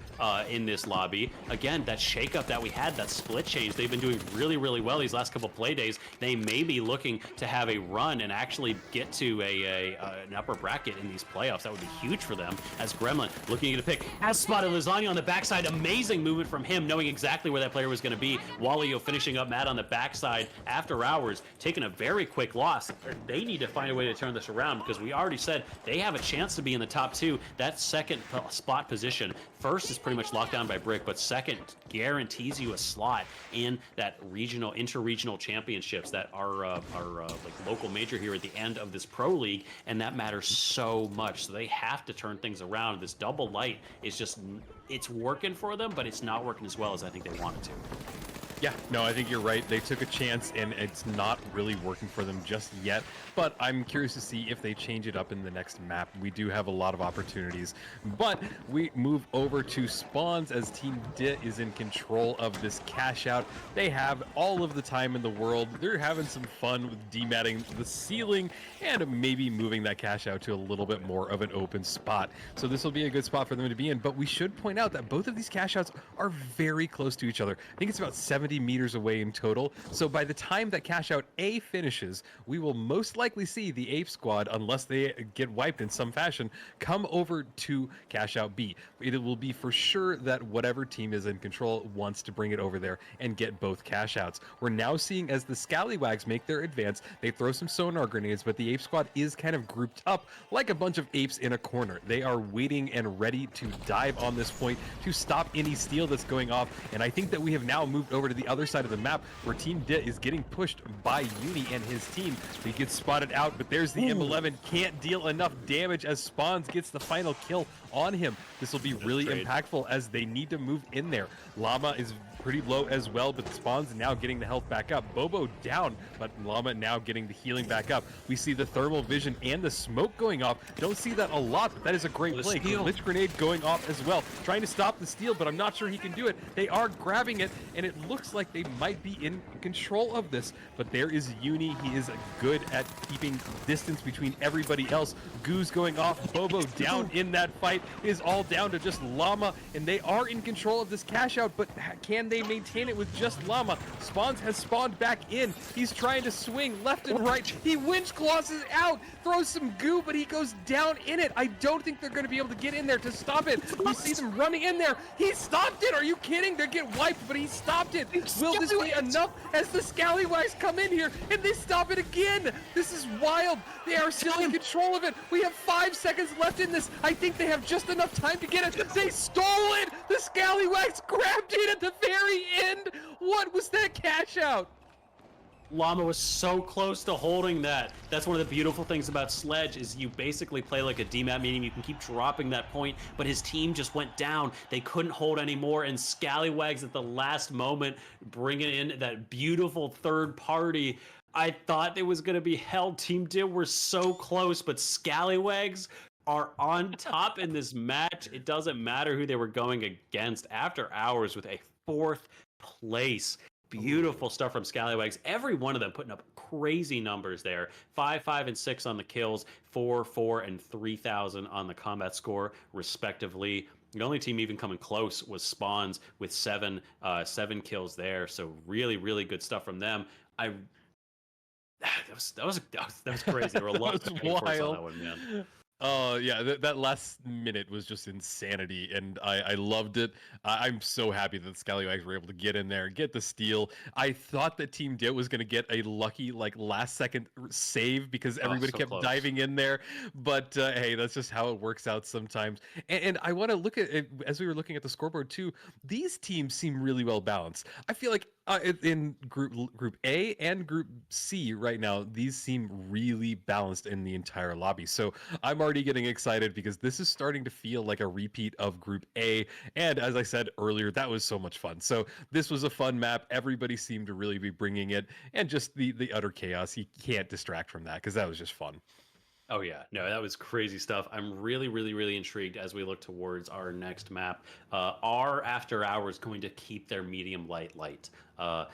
in this lobby, again, that shakeup that we had, that split change, they've been doing really, really well these last couple play days. They may be looking to have a run and actually get to an upper bracket in these playoffs. That would be huge for them. As Gremlin looking to get a pick, has spotted Lasagna on the backside. Amazing movement from him, knowing exactly where that player was going to be. Wallio finishing up Matt on the backside after hours, taking a very quick loss. They need to find a way to turn this around because we already said they have a chance to be in the top two. That second spot position, first is pretty much locked down by Brick, but second guarantees you a slot in that inter-regional championships that are like local major here at the end of this pro league, and that matters so much. So they have to turn things around. This double light is just, it's working for them, but it's not working as well as I think they wanted to. Yeah, no, I think you're right. They took a chance, and it's not really working for them just yet. But I'm curious to see if they change it up in the next map. We do have a lot of opportunities. But we move over to spawns as Team Dit is in control of this cash out. They have all of the time in the world. They're having some fun with dematting the ceiling and maybe moving that cash out to a little bit more of an open spot. So this will be a good spot for them to be in. But we should point out that both of these cash outs are very close to each other. I think it's about 70 meters away in total. So by the time that cash out A finishes, we will most likely see the Ape squad, unless they get wiped in some fashion, come over to cash out B. It will be for sure that whatever team is in control wants to bring it over there and get both cash outs. We're now seeing as the Scallywags make their advance, they throw some sonar grenades, but the Ape squad is kind of grouped up like a bunch of apes in a corner. They are waiting and ready to dive on this point to stop any steal that's going off. And I think that we have now moved over to the other side of the map where Team Dit is getting pushed by Uni and his team. He gets spotted out, but there's the M11, can't deal enough damage as Spawns gets the final kill on him. This will be really impactful as they need to move in there. Llama is pretty low as well, but Spawn's now getting the health back up. Bobo down, but Llama now getting the healing back up. We see the thermal vision and the smoke going off. Don't see that a lot, but that is a great play. Glitch grenade going off as well. Trying to stop the steal, but I'm not sure he can do it. They are grabbing it, and it looks like they might be in control of this, but there is Uni. He is good at keeping distance between everybody else. Goose going off, Bobo down in that fight. It is all down to just Llama, and they are in control of this cash out, but can they maintain it with just Llama? Spawns has spawned back in. He's trying to swing left and right. He winch glosses out, throws some goo, but he goes down in it. I don't think they're going to be able to get in there to stop it. We see them running in there. He stopped it. Are you kidding? They get wiped, but he stopped it. Will this be enough as the Scallywags come in here and they stop it again? This is wild. They are still in control of it. We have 5 seconds left in this. I think they have just enough time to get it. They stole it. The Scallywags grabbed it at the very end. What was that cash out? Llama was so close to holding that. That's one of the beautiful things about Sledge is you basically play like a DMAT meeting. You can keep dropping that point, but his team just went down. They couldn't hold anymore, and Scallywags at the last moment bringing in that beautiful third party. I thought it was going to be held. Team Dit were so close, but Scallywags are on top in this match. It doesn't matter who they were going against. After hours with a 4th place. Beautiful stuff from Scallywags. Every one of them putting up crazy numbers there. 5, 5, and 6 on the kills, 4, 4, and 3,000 on the combat score, respectively. The only team even coming close was Spawns with 7 kills there. So really, really good stuff from them. That was crazy. There were a lot of on that one, man. Yeah, that last minute was just insanity, and I loved it. I'm so happy that the Scallywags were able to get in there, get the steal. I thought that Team DIT was going to get a lucky, like, last second save because Oh, everybody so kept close. diving in there. But hey, that's just how it works out sometimes. And I want to look at it as we were looking at the scoreboard too. These teams seem really well balanced. I feel like in group A and group C right now, these seem really balanced in the entire lobby. So I'm already getting excited because this is starting to feel like a repeat of group A. And as I said earlier, that was so much fun. So this was a fun map. Everybody seemed to really be bringing it, and just the utter chaos. You can't distract from that because that was just fun. Oh yeah, no, that was crazy stuff. I'm really, really, really intrigued as we look towards our next map. Are After Hours going to keep their medium light? Uh,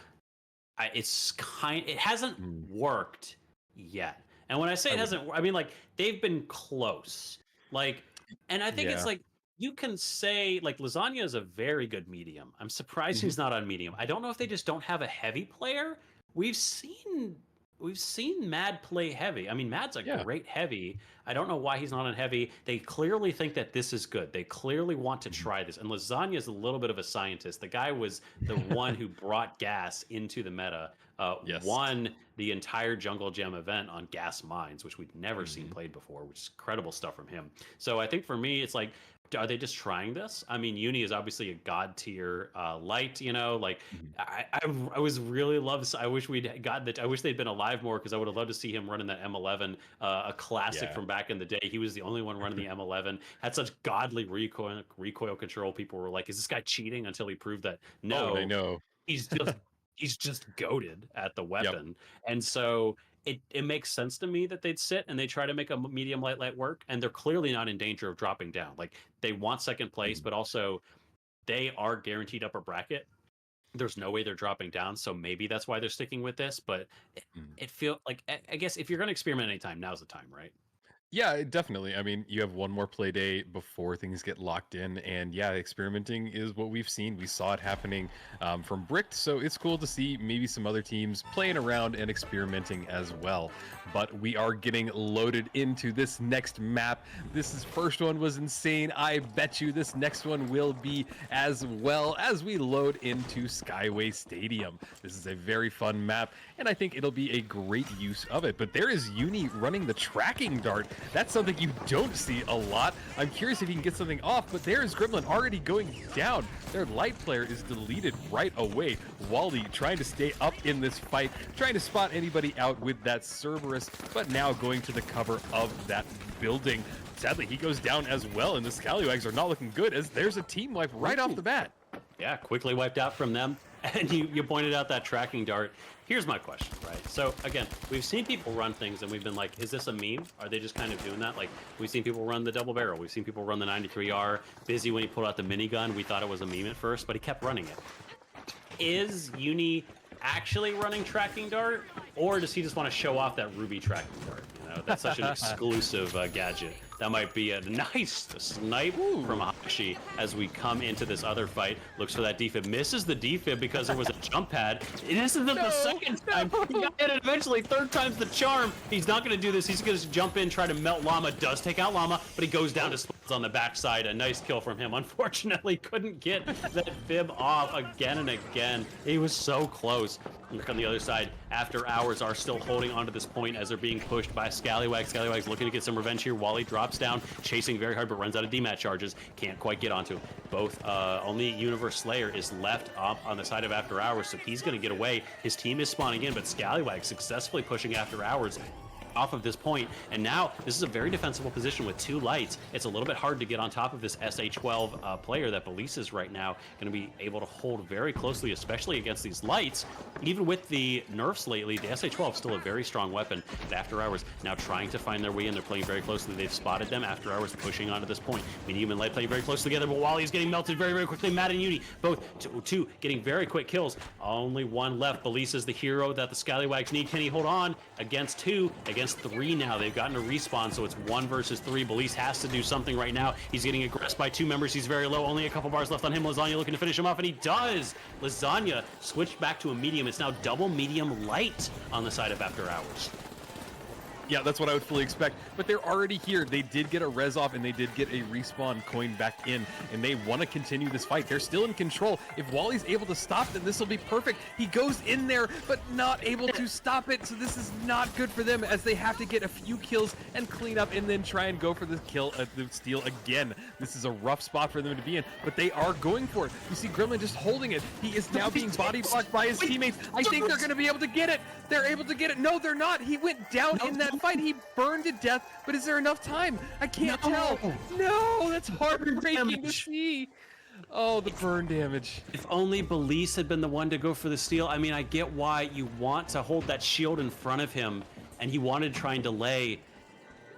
it hasn't worked yet. And when I say I it would, hasn't, I mean like they've been close. Like, and I think it's yeah. like you can say like Lasagna is a very good medium. I'm surprised Mhm. he's not on medium. I don't know if they just don't have a heavy player. We've seen we've seen Mad play heavy. I mean, Mad's a Yeah. great heavy. I don't know why he's not on heavy. They clearly think that this is good. They clearly want to try this. And Lasagna is a little bit of a scientist. The guy was the one who brought gas into the meta. Yes. Won the entire Jungle Gem event on gas mines, which we'd never seen Mhm. played before, which is incredible stuff from him. So I think for me, it's like, are they just trying this? I mean, Uni is obviously a god tier light, you know. Like, Mhm. I was really loves. I wish we'd got that. I wish they'd been alive more because I would have loved to see him running that M11, a classic Yeah. from back in the day. He was the only one running the M11. Had such godly recoil control. People were like, "Is this guy cheating?" Until he proved that Oh, I no, know. he's just he's just goaded at the Yep. weapon. And so it makes sense to me that they'd sit and they try to make a medium light work, and they're clearly not in danger of dropping down. Like they want second place, Mhm. but also they are guaranteed upper bracket. There's no way they're dropping down, so maybe that's why they're sticking with this. But Mhm. it feel like I guess if you're going to experiment anytime, now's the time, right? Yeah, definitely. I mean, you have one more play day before things get locked in, and yeah, experimenting is what we've seen. We saw it happening from Bricked, so it's cool to see maybe some other teams playing around and experimenting as well. But we are getting loaded into this next map. First one was insane. I bet you this next one will be as well as we load into Skyway Stadium. This is a very fun map, and I think it'll be a great use of it. But there is Uni running the tracking dart. That's something you don't see a lot. I'm curious if he can get something off, but there's Gremlin already going down. Their light player is deleted right away. Wally trying to stay up in this fight, trying to spot anybody out with that Cerberus, but now going to the cover of that building. Sadly, he goes down as well, and the Scallywags are not looking good as there's a team wipe right off the bat. Yeah, quickly wiped out from them. And you pointed out that tracking dart. Here's my question, right? So again, we've seen people run things and we've been like, is this a meme? Are they just kind of doing that? Like we've seen people run the double barrel. We've seen people run the 93R. Busy when he pulled out the minigun. We thought it was a meme at first, but he kept running it. Is Uni actually running tracking dart, or does he just want to show off that Ruby tracking dart? You know, that's such an exclusive gadget. That might be a nice snipe from Hashi as we come into this other fight. Looks for that defib, misses the defib because there was a jump pad. It isn't the second time. He got hit it eventually. Third time's the charm. He's not going to do this. He's going to jump in, try to melt Llama. Does take out Llama, but he goes down to splits on the backside. A nice kill from him. Unfortunately, couldn't get that fib off again and again. He was so close. Look on the other side. After Hours are still holding onto this point as they're being pushed by Scallywag. Scallywag's looking to get some revenge here. Wally drops down, chasing very hard, but runs out of DMAT charges. Can't quite get onto him. Both, only Universe Slayer is left up on the side of After Hours, so he's going to get away. His team is spawning in, but Scallywag successfully pushing After Hours off of this point, and now this is a very defensible position with two lights. It's a little bit hard to get on top of this SA-12 player that Belize is right now going to be able to hold very closely, especially against these lights. Even with the nerfs lately, the SA-12 is still a very strong weapon. But After Hours now trying to find their way in. They're playing very closely. They've spotted them. After Hours pushing onto this point. Medium and light playing very close together, but Wally's getting melted very, very quickly. Matt and Uni, both two getting very quick kills. Only one left. Belize is the hero that the Scallywags need. Can he hold on against two? Against three now. They've gotten a respawn, so it's 1 versus 3. Belize has to do something right now. He's getting aggressed by 2 members. He's very low. Only a couple bars left on him. Lasagna looking to finish him off, and he does. Lasagna switched back to a medium. It's now double medium light on the side of After Hours. Yeah, that's what I would fully expect. But they're already here. They did get a res off, and they did get a respawn coin back in, and they want to continue this fight. They're still in control. If Wally's able to stop them, this will be perfect. He goes in there, but not able to stop it, so this is not good for them, as they have to get a few kills and clean up, and then try and go for the kill, the steal again. This is a rough spot for them to be in, but they are going for it. You see Gremlin just holding it. He is now being body blocked by his teammates. I think they're going to be able to get it. They're able to get it. No, they're not. He went down in that fight. He burned to death, but is there enough time? I can't tell. No, that's heartbreaking to see. Oh, the burn damage. If only Belize had been the one to go for the steal. I mean, I get why you want to hold that shield in front of him, and he wanted to try and delay,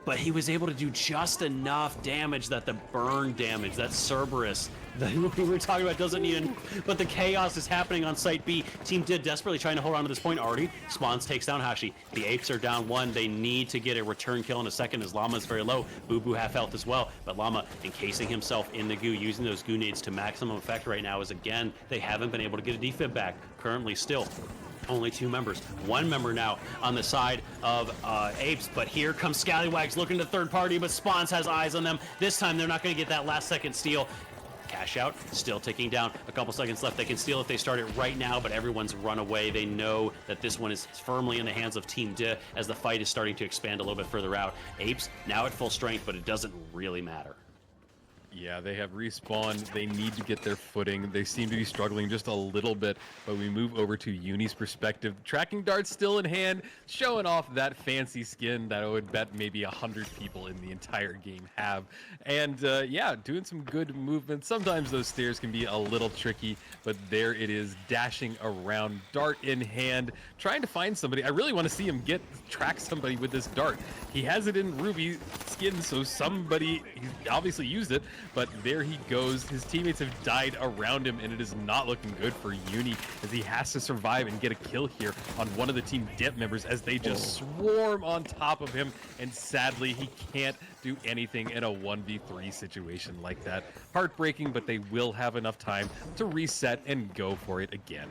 but he was able to do just enough damage that the burn damage, that Cerberus that we were talking about doesn't need but the chaos is happening on site B. Team Did desperately trying to hold on to this point already. Spawns takes down Hashi. The Apes are down 1. They need to get a return kill in a second as Llama is very low. Boo Boo half health as well, but Llama encasing himself in the goo, using those goo nades to maximum effect right now, as again, they haven't been able to get a defib back. Currently still only 2 members. 1 member now on the side of Apes, but here comes Scallywags looking to third party, but Spawns has eyes on them. This time they're not going to get that last second steal. Cash out, still ticking down. A couple seconds left. They can steal if they start it right now, but everyone's run away. They know that this one is firmly in the hands of Team D as the fight is starting to expand a little bit further out. Apes now at full strength, but it doesn't really matter. Yeah, they have respawned. They need to get their footing. They seem to be struggling just a little bit, but we move over to Uni's perspective. Tracking darts still in hand, showing off that fancy skin that I would bet maybe 100 people in the entire game have. And yeah, doing some good movement. Sometimes those stairs can be a little tricky, but there it is, dashing around, dart in hand, trying to find somebody. I really want to see him track somebody with this dart. He has it in Ruby skin, so somebody, he obviously used it, but there he goes. His teammates have died around him, and it is not looking good for Uni, as he has to survive and get a kill here on one of the Team Dip members as they just swarm on top of him, and sadly he can't do anything in a 1v3 situation like that. Heartbreaking, but they will have enough time to reset and go for it again.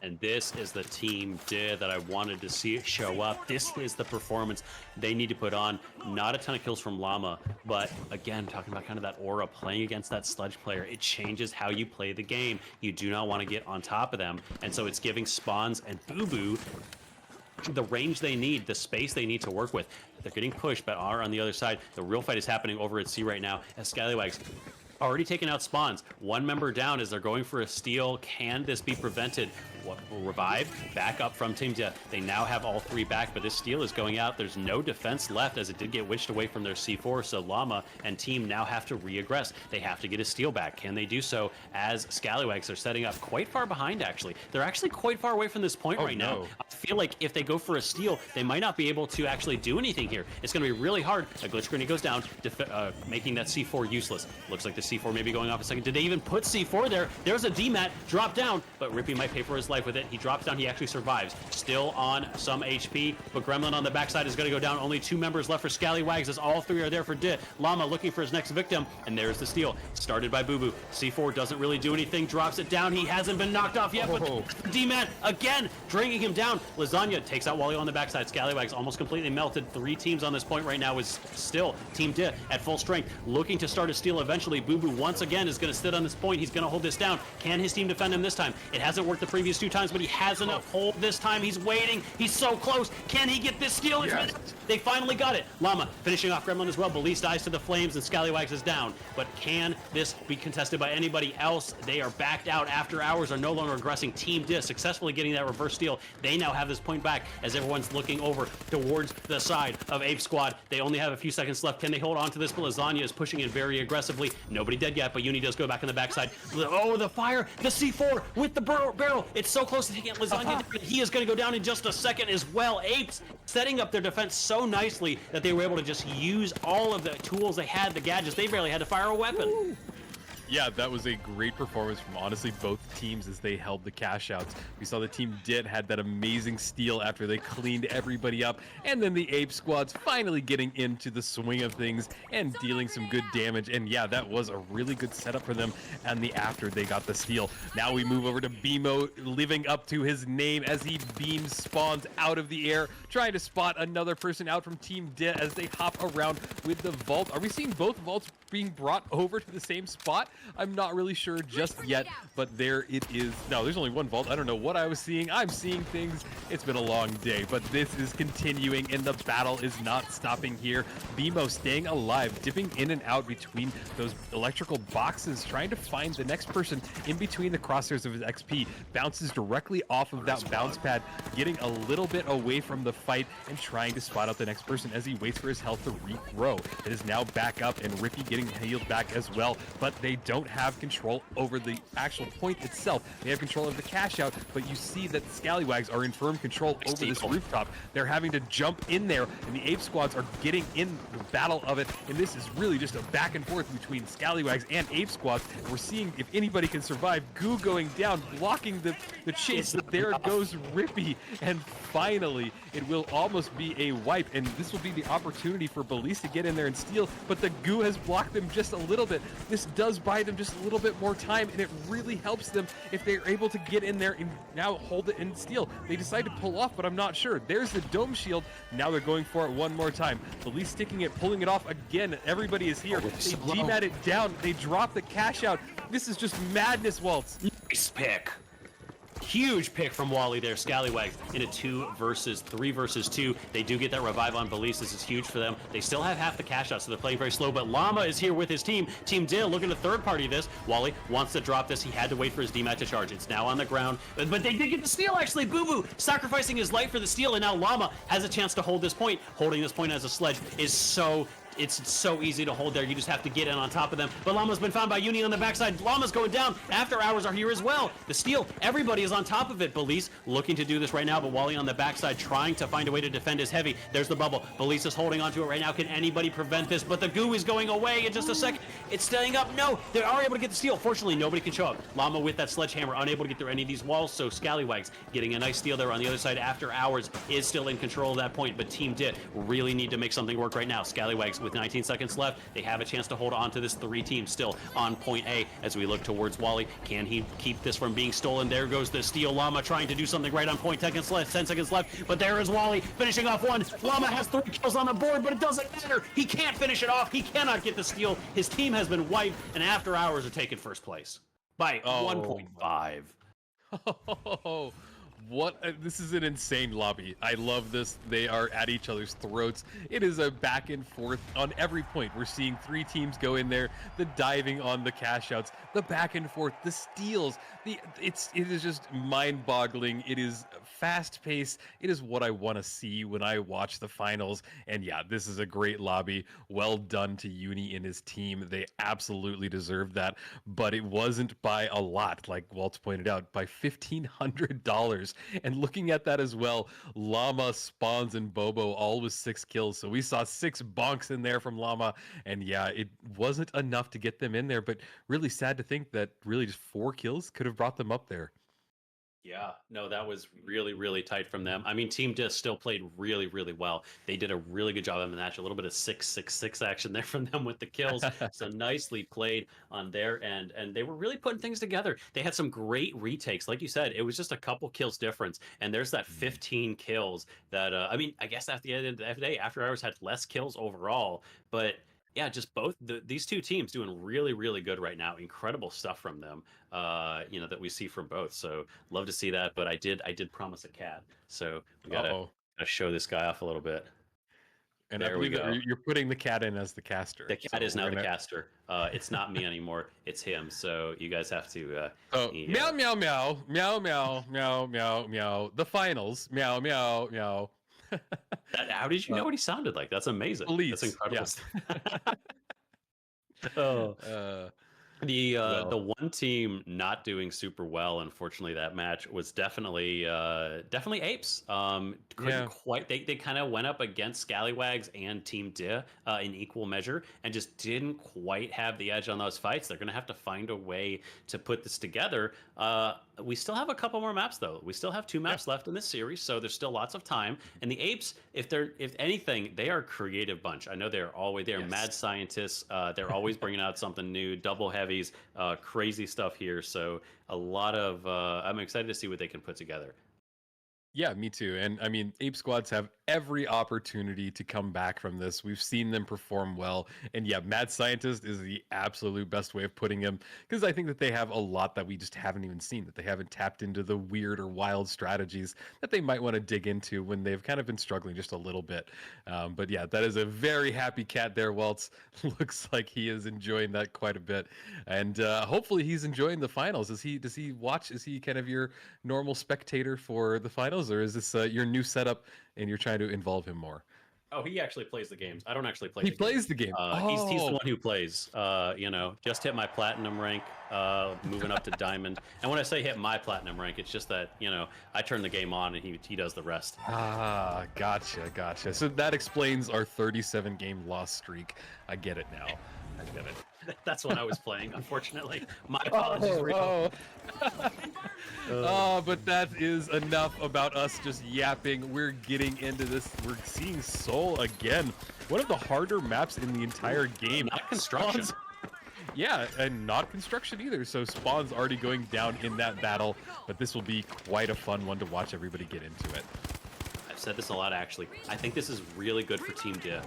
And this is the Team Did that I wanted to see show up. This is the performance they need to put on. Not a ton of kills from Llama, but again, talking about kind of that aura, playing against that sludge player, it changes how you play the game. You do not want to get on top of them, and so it's giving Spawns and Boo Boo the range they need, the space they need to work with. They're getting pushed, but are on the other side. The real fight is happening over at C right now as Scallywags already taken out Spawns. 1 member down as they're going for a steal. Can this be prevented? What will revive? Back up from Team Death. They now have all 3 back, but this steal is going out. There's no defense left as it did get witched away from their C4, so Llama and team now have to re-aggress. They have to get a steal back. Can they do so as Scallywags are setting up quite far behind, actually? They're actually quite far away from this point now. I feel like if they go for a steal, they might not be able to actually do anything here. It's going to be really hard. A glitch grenade goes down, making that C4 useless. Looks like the C4 may be going off a second. Did they even put C4 there? There's a DMAT, drop down, but Rippy might pay for his life with it. He drops down, he actually survives. Still on some HP, but Gremlin on the backside is going to go down. Only 2 members left for Scallywags as all 3 are there for Dit. Llama looking for his next victim, and there's the steal. Started by Boo Boo. C4 doesn't really do anything, drops it down. He hasn't been knocked off yet, but D-Man again, dragging him down. Lasagna takes out Wally on the backside. Scallywags almost completely melted. 3 teams on this point right now is still Team Dit at full strength, looking to start a steal eventually. Boo Boo once again is going to sit on this point. He's going to hold this down. Can his team defend him this time? It hasn't worked the previous 2 times, but he has enough hold this time. He's waiting. He's so close. Can he get this steal? Yes. They finally got it. Llama finishing off Gremlin as well. Belize dies to the flames and Scallywags is down. But can this be contested by anybody else? They are backed out after hours, are no longer aggressing. Team Dis successfully getting that reverse steal. They now have this point back as everyone's looking over towards the side of Ape Squad. They only have a few seconds left. Can they hold on to this? But Lasagna is pushing in very aggressively. Nobody dead yet, but Uni does go back on the backside. Oh, the fire! The C4 with the barrel! It's so close to taking Lasagna down. He is going to go down in just a second as well. Apes setting up their defense so nicely that they were able to just use all of the tools they had, the gadgets. They barely had to fire a weapon. Yeah, that was a great performance from honestly both teams as they held the cash outs. We saw the team DIT had that amazing steal after they cleaned everybody up, and then the Ape squads finally getting into the swing of things and dealing some good damage. And yeah, that was a really good setup for them and the after they got the steal. Now we move over to BMO living up to his name as he beams spawns out of the air, trying to spot another person out from Team DIT as they hop around with the vault. Are we seeing both vaults being brought over to the same spot? I'm not really sure just yet, but there it is. No, there's only one vault. I don't know what I was seeing. I'm seeing things. It's been a long day, but this is continuing, and the battle is not stopping here. BMO staying alive, dipping in and out between those electrical boxes, trying to find the next person in between the crosshairs of his XP. Bounces directly off of that bounce pad, getting a little bit away from the fight and trying to spot out the next person as he waits for his health to regrow. It is now back up, and Ricky getting healed back as well, but they don't have control over the actual point itself. They have control of the cash out, but you see that the Scallywags are in firm control over this rooftop. They're having to jump in there, and the Ape squads are getting in the battle of it, and this is really just a back and forth between Scallywags and Ape squads. We're seeing if anybody can survive. Goo going down, blocking the chase, but there goes Rippy, and finally it will almost be a wipe, and this will be the opportunity for Belize to get in there and steal, but the Goo has blocked them just a little bit. This does buy them just a little bit more time, and it really helps them if they're able to get in there and now hold it and steal. They decide to pull off, but I'm not sure. There's the dome shield. Now they're going for it one more time. Belize sticking it, pulling it off again. Everybody is here. They demat it down. They drop the cash out. This is just madness, Waltz. Nice pick. Huge pick from Wally there. Scallywags in a 2 versus 3 versus 2. They do get that revive on Belize. This is huge for them. They still have half the cash out, so they're playing very slow, but Llama is here with his team. Team Dill looking to third party this. Wally wants to drop this. He had to wait for his DMAT to charge. It's now on the ground, but they did get the steal, actually. Boo Boo sacrificing his life for the steal, and now Llama has a chance to hold this point. Holding this point as a sledge is it's so easy to hold there. You just have to get in on top of them. But Llama's been found by Uni on the backside. Llama's going down. After Hours are here as well. The steal. Everybody is on top of it. Belize looking to do this right now, but Wally on the backside trying to find a way to defend his heavy. There's the bubble. Belize is holding onto it right now. Can anybody prevent this? But the Goo is going away in just a second. It's staying up. No, they are able to get the steal. Fortunately, nobody can show up. Llama with that sledgehammer, unable to get through any of these walls, so Scallywags getting a nice steal there on the other side. After Hours is still in control of that point, but Team DIT really need to make something work right now. Scallywags with 19 seconds left. They have a chance to hold on to this 3 team still on point A as we look towards Wally. Can he keep this from being stolen? There goes the steal. Llama trying to do something right on point. 10 seconds left, but there is Wally finishing off one. Llama has 3 kills on the board, but it doesn't matter. He can't finish it off. He cannot get the steal. His team has been wiped, and After Hours are taking first place by 1.5. Oh, what? This is an insane lobby. I love this. They are at each other's throats. It is a back and forth on every point. We're seeing 3 teams go in there, the diving on the cash outs, the back and forth, the steals. It is just mind-boggling. It is fast-paced. It is what I want to see when I watch the finals. And yeah, this is a great lobby. Well done to Uni and his team. They absolutely deserved that, but it wasn't by a lot, like Waltz pointed out, by $1,500. And looking at that as well, Llama, Spawns, and Bobo all with 6 kills. So we saw 6 bonks in there from Llama. And yeah, it wasn't enough to get them in there, but really sad to think that really just 4 kills could have brought them up there. Yeah, no, that was really, really tight from them. I mean, Team Disc still played really, really well. They did a really good job in the match. A little bit of 6-6-6 action there from them with the kills. So nicely played on their end. And they were really putting things together. They had some great retakes. Like you said, it was just a couple kills difference. And there's that 15 kills that, I mean, I guess at the end of the day, After Hours had less kills overall. But yeah, just both these 2 teams doing really, really good right now. Incredible stuff from them, that we see from both. So love to see that. But I did promise a cat, so we gotta show this guy off a little bit. And there I believe that you're putting the cat in as the caster. The cat is now the caster. It's not me anymore. It's him. So you guys have to. Meow meow meow meow meow meow meow meow. The finals. Meow meow meow. How did you know what he sounded like? That's amazing. Belize. That's incredible. Yeah. The one team not doing super well, unfortunately, that match was definitely Apes. Couldn't Yeah. quite. They kind of went up against Scallywags and Team Dia in equal measure, and just didn't quite have the edge on those fights. They're gonna have to find a way to put this together. We still have a couple more maps though. We still have 2 maps left in this series, so there's still lots of time. And the Apes, if anything, they are a creative bunch. I know they're mad scientists. They're always bringing out something new, double heavies, crazy stuff here. So a lot of I'm excited to see what they can put together. Yeah, me too. And I mean, Ape Squads have every opportunity to come back from this. We've seen them perform well. And yeah, Mad Scientist is the absolute best way of putting him, because I think that they have a lot that we just haven't even seen, that they haven't tapped into the weird or wild strategies that they might want to dig into when they've kind of been struggling just a little bit. But yeah, that is a very happy cat there, Waltz. Looks like he is enjoying that quite a bit. And hopefully he's enjoying the finals. Does he watch? Is he kind of your normal spectator for the finals? Or is this your new setup and you're trying to involve him more? Oh, he actually plays the games. I don't actually play. He plays the game. He's the one who plays. Just hit my platinum rank, moving up to diamond. And when I say hit my platinum rank, it's just that I turn the game on and he does the rest. Ah, gotcha. So that explains our 37 game loss streak. I get it now. I get it. That's what I was playing, unfortunately. My apologies, Rico. But that is enough about us just yapping. We're getting into this. We're seeing Seoul again. One of the harder maps in the entire game. Not construction. Yeah, and not construction either. So Spawn's already going down in that battle, but this will be quite a fun one to watch everybody get into it. I've said this a lot, actually. I think this is really good for Team Dia.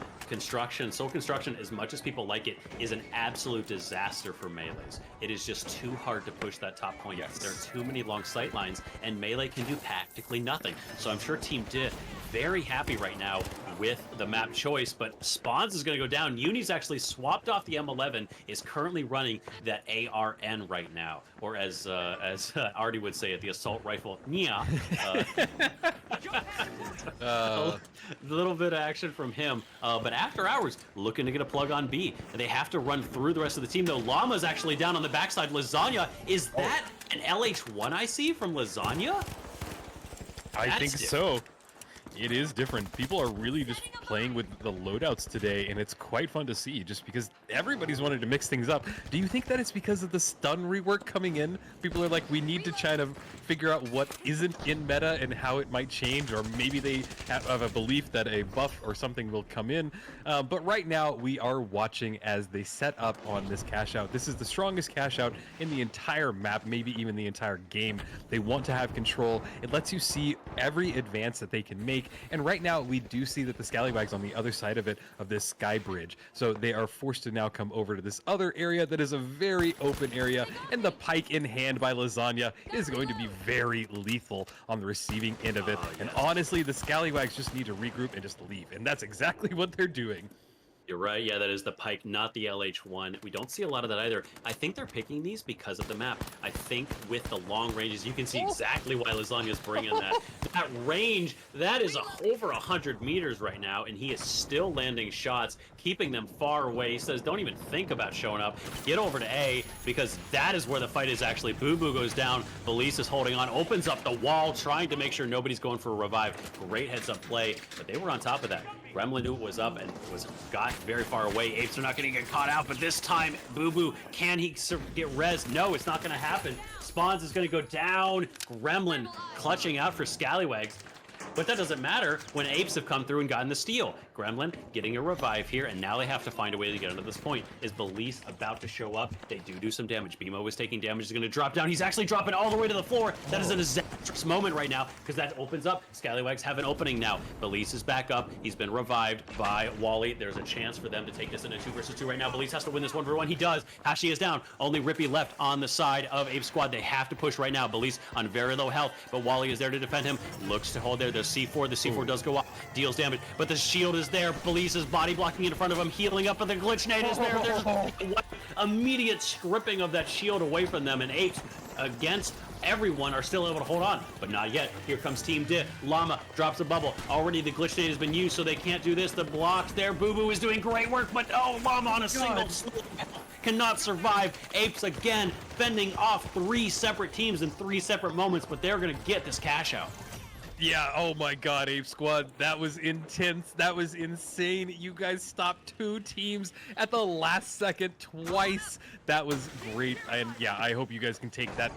Soul Construction, as much as people like it, is an absolute disaster for melees. It is just too hard to push that top point. There are too many long sight lines, and Melee can do practically nothing. So I'm sure Team Dia very happy right now with the map choice, but Spawns is going to go down. Uni's actually swapped off the M11, is currently running that ARN right now, or as Artie would say it, the assault rifle. Nya. A little bit of action from him, but After Hours looking to get a plug on B. They have to run through the rest of the team, though. Llama's actually down on the backside. Lasagna, is that an LH1 I see from Lasagna? I think so. It is different. People are really just playing with the loadouts today, and it's quite fun to see just because everybody's wanted to mix things up. Do you think that it's because of the stun rework coming in? People are like, we need to try to figure out what isn't in meta and how it might change, or maybe they have a belief that a buff or something will come in. But right now, we are watching as they set up on this cash out. This is the strongest cash out in the entire map, maybe even the entire game. They want to have control. It lets you see every advance that they can make. And right now, we do see that the Scallywags on the other side of it, of this sky bridge. So they are forced to now come over to this other area that is a very open area. And the pike in hand by Lasagna is going to be very lethal on the receiving end of it. And honestly, the Scallywags just need to regroup and just leave. And that's exactly what they're doing. You're right. Yeah, that is the pike, not the LH1. We don't see a lot of that either. I think they're picking these because of the map. I think with the long ranges, you can see exactly why Lasagna's bringing that. That range, that is over 100 meters right now, and he is still landing shots, keeping them far away. He says, don't even think about showing up. Get over to A, because that is where the fight is actually. Boo Boo goes down. Belize is holding on, opens up the wall, trying to make sure nobody's going for a revive. Great heads-up play, but they were on top of that. Gremlin knew it was up and got very far away. Apes are not going to get caught out, but this time, Boo Boo, can he get res? No, it's not going to happen. Spawns is going to go down. Gremlin clutching out for Scallywags. But that doesn't matter when Apes have come through and gotten the steal. Gremlin getting a revive here, and now they have to find a way to get into this point. Is Belize about to show up? They do some damage. Bimo is taking damage. He's going to drop down. He's actually dropping all the way to the floor. That is a disastrous moment right now because that opens up. Scallywags have an opening now. Belize is back up. He's been revived by Wally. There's a chance for them to take this in a 2 versus 2 right now. Belize has to win this 1v1. He does. Hashi is down. Only Rippy left on the side of Ape Squad. They have to push right now. Belize on very low health, but Wally is there to defend him. Looks to hold there. There's C4. The C4 does go off, deals damage, but the shield is there. Belize is body blocking in front of him, healing up, but the glitch nade is there. There's immediate stripping of that shield away from them, and Apes against everyone are still able to hold on, but not yet. Here comes Team Dia. Llama drops a bubble. Already the glitch nade has been used, so they can't do this. The blocks there. Boo Boo is doing great work, but oh, Llama on a single cannot survive. Apes again fending off 3 separate teams in 3 separate moments, but they're going to get this cash out. Yeah, oh my god, Ape Squad, that was intense, that was insane. You guys stopped 2 teams at the last second twice. That was great, and yeah, I hope you guys can take that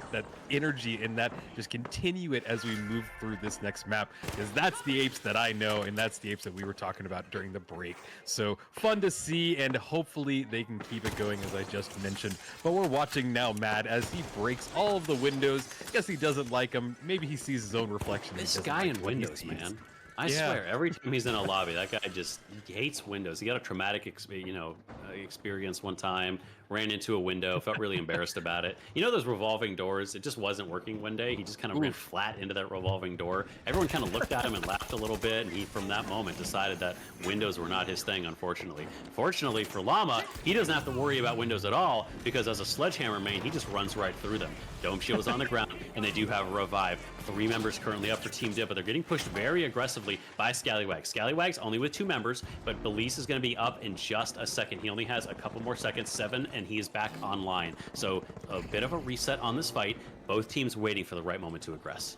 energy and that just continue it as we move through this next map, because that's the Apes that I know, and that's the Apes that we were talking about during the break. So fun to see, and hopefully they can keep it going as I just mentioned. But we're watching now Mad as he breaks all of the windows. Guess he doesn't like them. Maybe he sees his own reflection. This guy in Windows, man. I swear, every time he's in a lobby, that guy just hates Windows. He got a traumatic experience one time, ran into a window, felt really embarrassed about it. You know those revolving doors? It just wasn't working one day. He just kind of ran flat into that revolving door. Everyone kind of looked at him and laughed a little bit, and he, from that moment, decided that windows were not his thing, unfortunately. Fortunately for Llama, he doesn't have to worry about windows at all, because as a Sledgehammer main, he just runs right through them. Dome Shield is on the ground, and they do have a revive. 3 members currently up for Team Dip, but they're getting pushed very aggressively by Scallywags. Scallywags only with 2 members, but Belize is going to be up in just a second. He only has a couple more seconds, 7, and he is back online. So a bit of a reset on this fight. Both teams waiting for the right moment to aggress.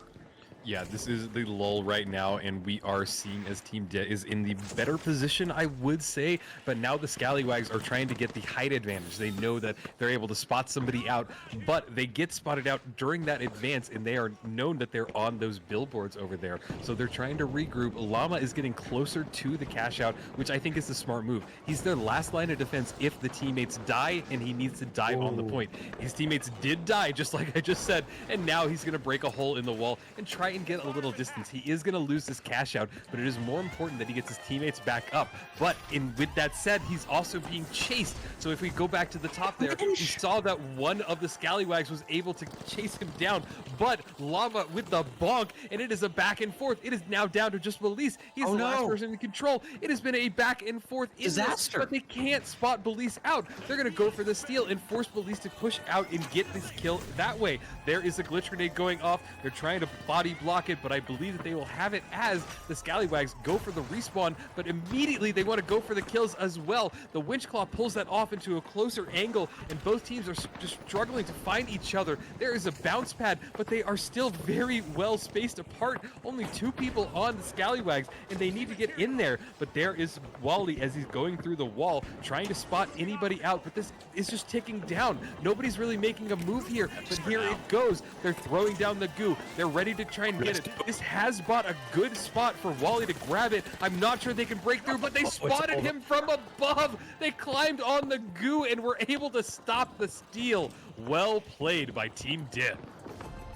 Yeah, this is the lull right now, and we are seeing as Team De is in the better position, I would say, but now the Scallywags are trying to get the height advantage. They know that they're able to spot somebody out, but they get spotted out during that advance, and they are known that they're on those billboards over there, so they're trying to regroup. Llama is getting closer to the cash out, which I think is the smart move. He's their last line of defense if the teammates die, and he needs to die on the point. His teammates did die, just like I just said, and now he's going to break a hole in the wall and try and get a little distance. He is going to lose this cash out, but it is more important that he gets his teammates back up. But with that said, he's also being chased. So if we go back to the top there, we saw that one of the Scallywags was able to chase him down, but Llama with the bonk, and it is a back and forth. It is now down to just Belize. He's the last person in control. It has been a back and forth disaster, but they can't spot Belize out. They're going to go for the steal and force Belize to push out and get this kill that way. There is a glitch grenade going off. They're trying to body block it, but I believe that they will have it as the Scallywags go for the respawn, but immediately they want to go for the kills as well. The Winchclaw pulls that off into a closer angle, and both teams are just struggling to find each other. There is a bounce pad, but they are still very well spaced apart. Only 2 people on the Scallywags, and they need to get in there, but there is Wally as he's going through the wall, trying to spot anybody out, but this is just ticking down. Nobody's really making a move here, but here it goes. They're throwing down the goo. They're ready to try and get it. This has bought a good spot for Wally to grab it. I'm not sure they can break through, but they spotted him from above. They climbed on the goo and were able to stop the steal. Well played by Team Dip.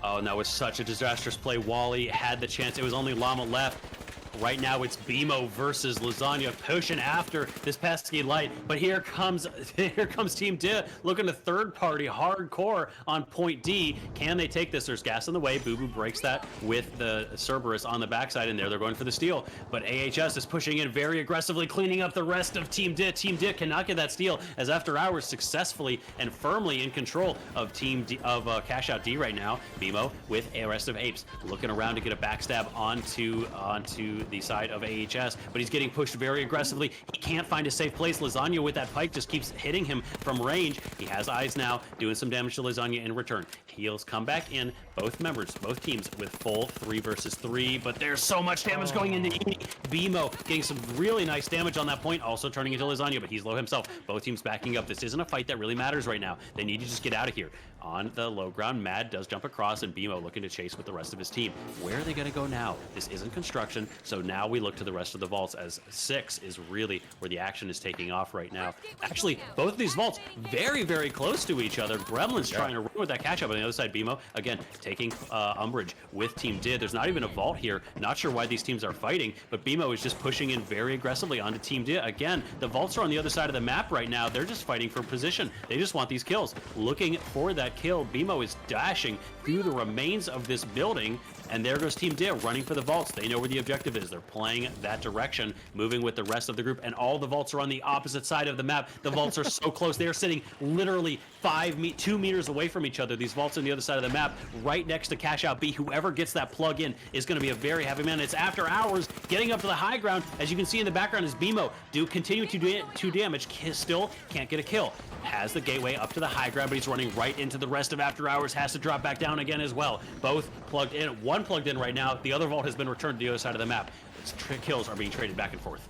Oh, and that was such a disastrous play. Wally had the chance. It was only Llama left. Right now it's BMO versus Lasagna pushing after this pesky light, but here comes Team D looking to third party hardcore on point D. Can they take this? There's gas in the way. Boo Boo breaks that with the Cerberus on the backside, and there they're going for the steal. But AHS is pushing in very aggressively, cleaning up the rest of Team D. Team D cannot get that steal as After Hours successfully and firmly in control of Team D, of Cash Out D right now. BMO with a rest of Apes looking around to get a backstab onto the side of AHS, but he's getting pushed very aggressively. He can't find a safe place. Lasagna with that pike just keeps hitting him from range. He has eyes now, doing some damage to Lasagna in return. Heals come back in. Both members, both teams with full 3 versus 3, but there's so much damage going into BMO, getting some really nice damage on that point, also turning into Lasagna, but he's low himself. Both teams backing up. This isn't a fight that really matters right now. They need to just get out of here. On the low ground, Mad does jump across, and BMO looking to chase with the rest of his team. Where are they going to go now? This isn't construction, so now we look to the rest of the vaults, as 6 is really where the action is taking off right now. Actually, both of these vaults very, very close to each other. Gremlin's trying to run with that catch up. On the other side, BMO, again, taking umbrage with Team Did. There's not even a vault here. Not sure why these teams are fighting, but BMO is just pushing in very aggressively onto Team Did. Again, the vaults are on the other side of the map right now. They're just fighting for position. They just want these kills. Looking for that kill. BMO is dashing through the remains of this building And there goes Team Dale running for the vaults. They know where the objective is. They're playing that direction, moving with the rest of the group, and all the vaults are on the opposite side of the map. The vaults are so close. They're sitting literally 2 meters away from each other. These vaults on the other side of the map, right next to Cash Out B. Whoever gets that plug in is going to be a very heavy man. It's After Hours getting up to the high ground. As you can see in the background is BMO. Do continue to do damage. Still can't get a kill. Has the gateway up to the high ground, but he's running right into the rest of After Hours. Has to drop back down again as well. Both plugged in. One plugged in right now. The other vault has been returned to the other side of the map. Its kills are being traded back and forth.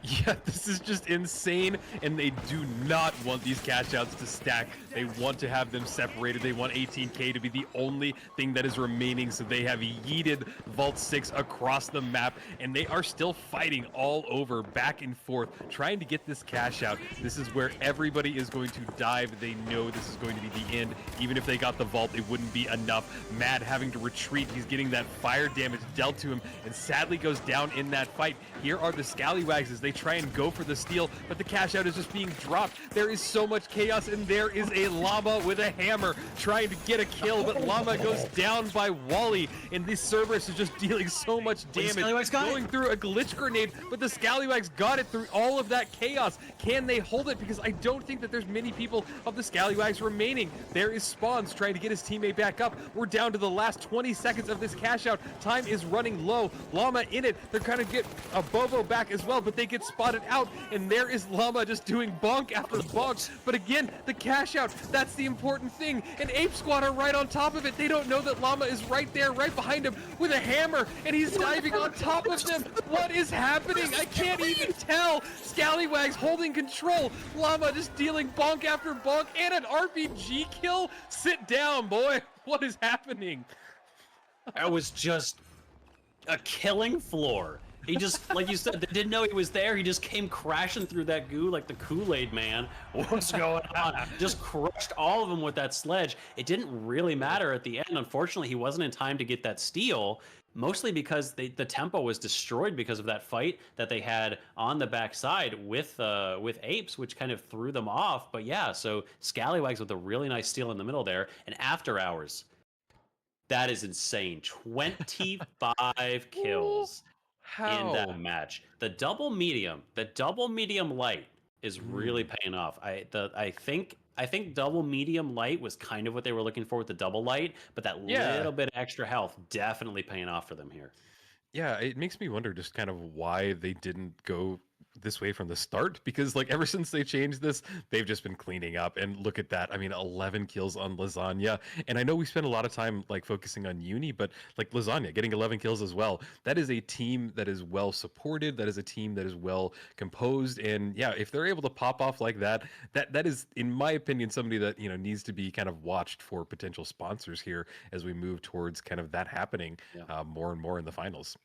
Yeah, this is just insane, and they do not want these cash outs to stack. They want to have them separated. They want 18K to be the only thing that is remaining, so they have yeeted Vault 6 across the map, and they are still fighting all over, back and forth, trying to get this cash out. This is where everybody is going to dive. They know this is going to be the end. Even if they got the vault, it wouldn't be enough. Mad having to retreat. He's getting that fire damage dealt to him, and sadly goes down in that fight. Here are the Scallywags as they try and go for the steal, but the cash out is just being dropped. There is so much chaos, and there is a Llama with a hammer trying to get a kill, but Llama goes down by Wally, and this Cerberus is just dealing so much damage, going through a glitch grenade, but the Scallywags got it through all of that chaos. Can they hold it? Because I don't think that there's many people of the Scallywags remaining. There is Spawns trying to get his teammate back up. We're down to the last 20 seconds of this cash out. Time is running low. Llama in it. They're trying to get a Bobo back as well, but they get spotted out, and there is Llama just doing bonk after bonk. But again, the cash out, that's the important thing, and Ape Squad are right on top of it. They don't know that Llama is right there, right behind him with a hammer, and he's diving on top of them. What is happening? I can't even tell. Scallywags holding control. Llama just dealing bonk after bonk, and an RPG kill. Sit down, boy. What is happening? That was just a killing floor. He just, like you said, they didn't know he was there. He just came crashing through that goo like the Kool-Aid man. What's going on? Just crushed all of them with that sledge. It didn't really matter at the end. Unfortunately, he wasn't in time to get that steal, mostly because the tempo was destroyed because of that fight that they had on the backside with Apes, which kind of threw them off. But yeah, so Scallywags with a really nice steal in the middle there. And After Hours, that is insane. 25 kills. In that match. The double medium light is really paying off. I think double medium light was kind of what they were looking for with the double light, but that little bit of extra health definitely paying off for them here. Yeah, it makes me wonder just kind of why they didn't go this way from the start, because like ever since they changed this, they've just been cleaning up. And look at that. I mean, 11 kills on Lasagna. And I know we spent a lot of time like focusing on Uni, but like Lasagna getting 11 kills as well. That is a team that is well supported. That is a team that is well composed. And yeah, if they're able to pop off like that, that is, in my opinion, somebody that, you know, needs to be kind of watched for potential sponsors here as we move towards kind of that happening more and more in the finals.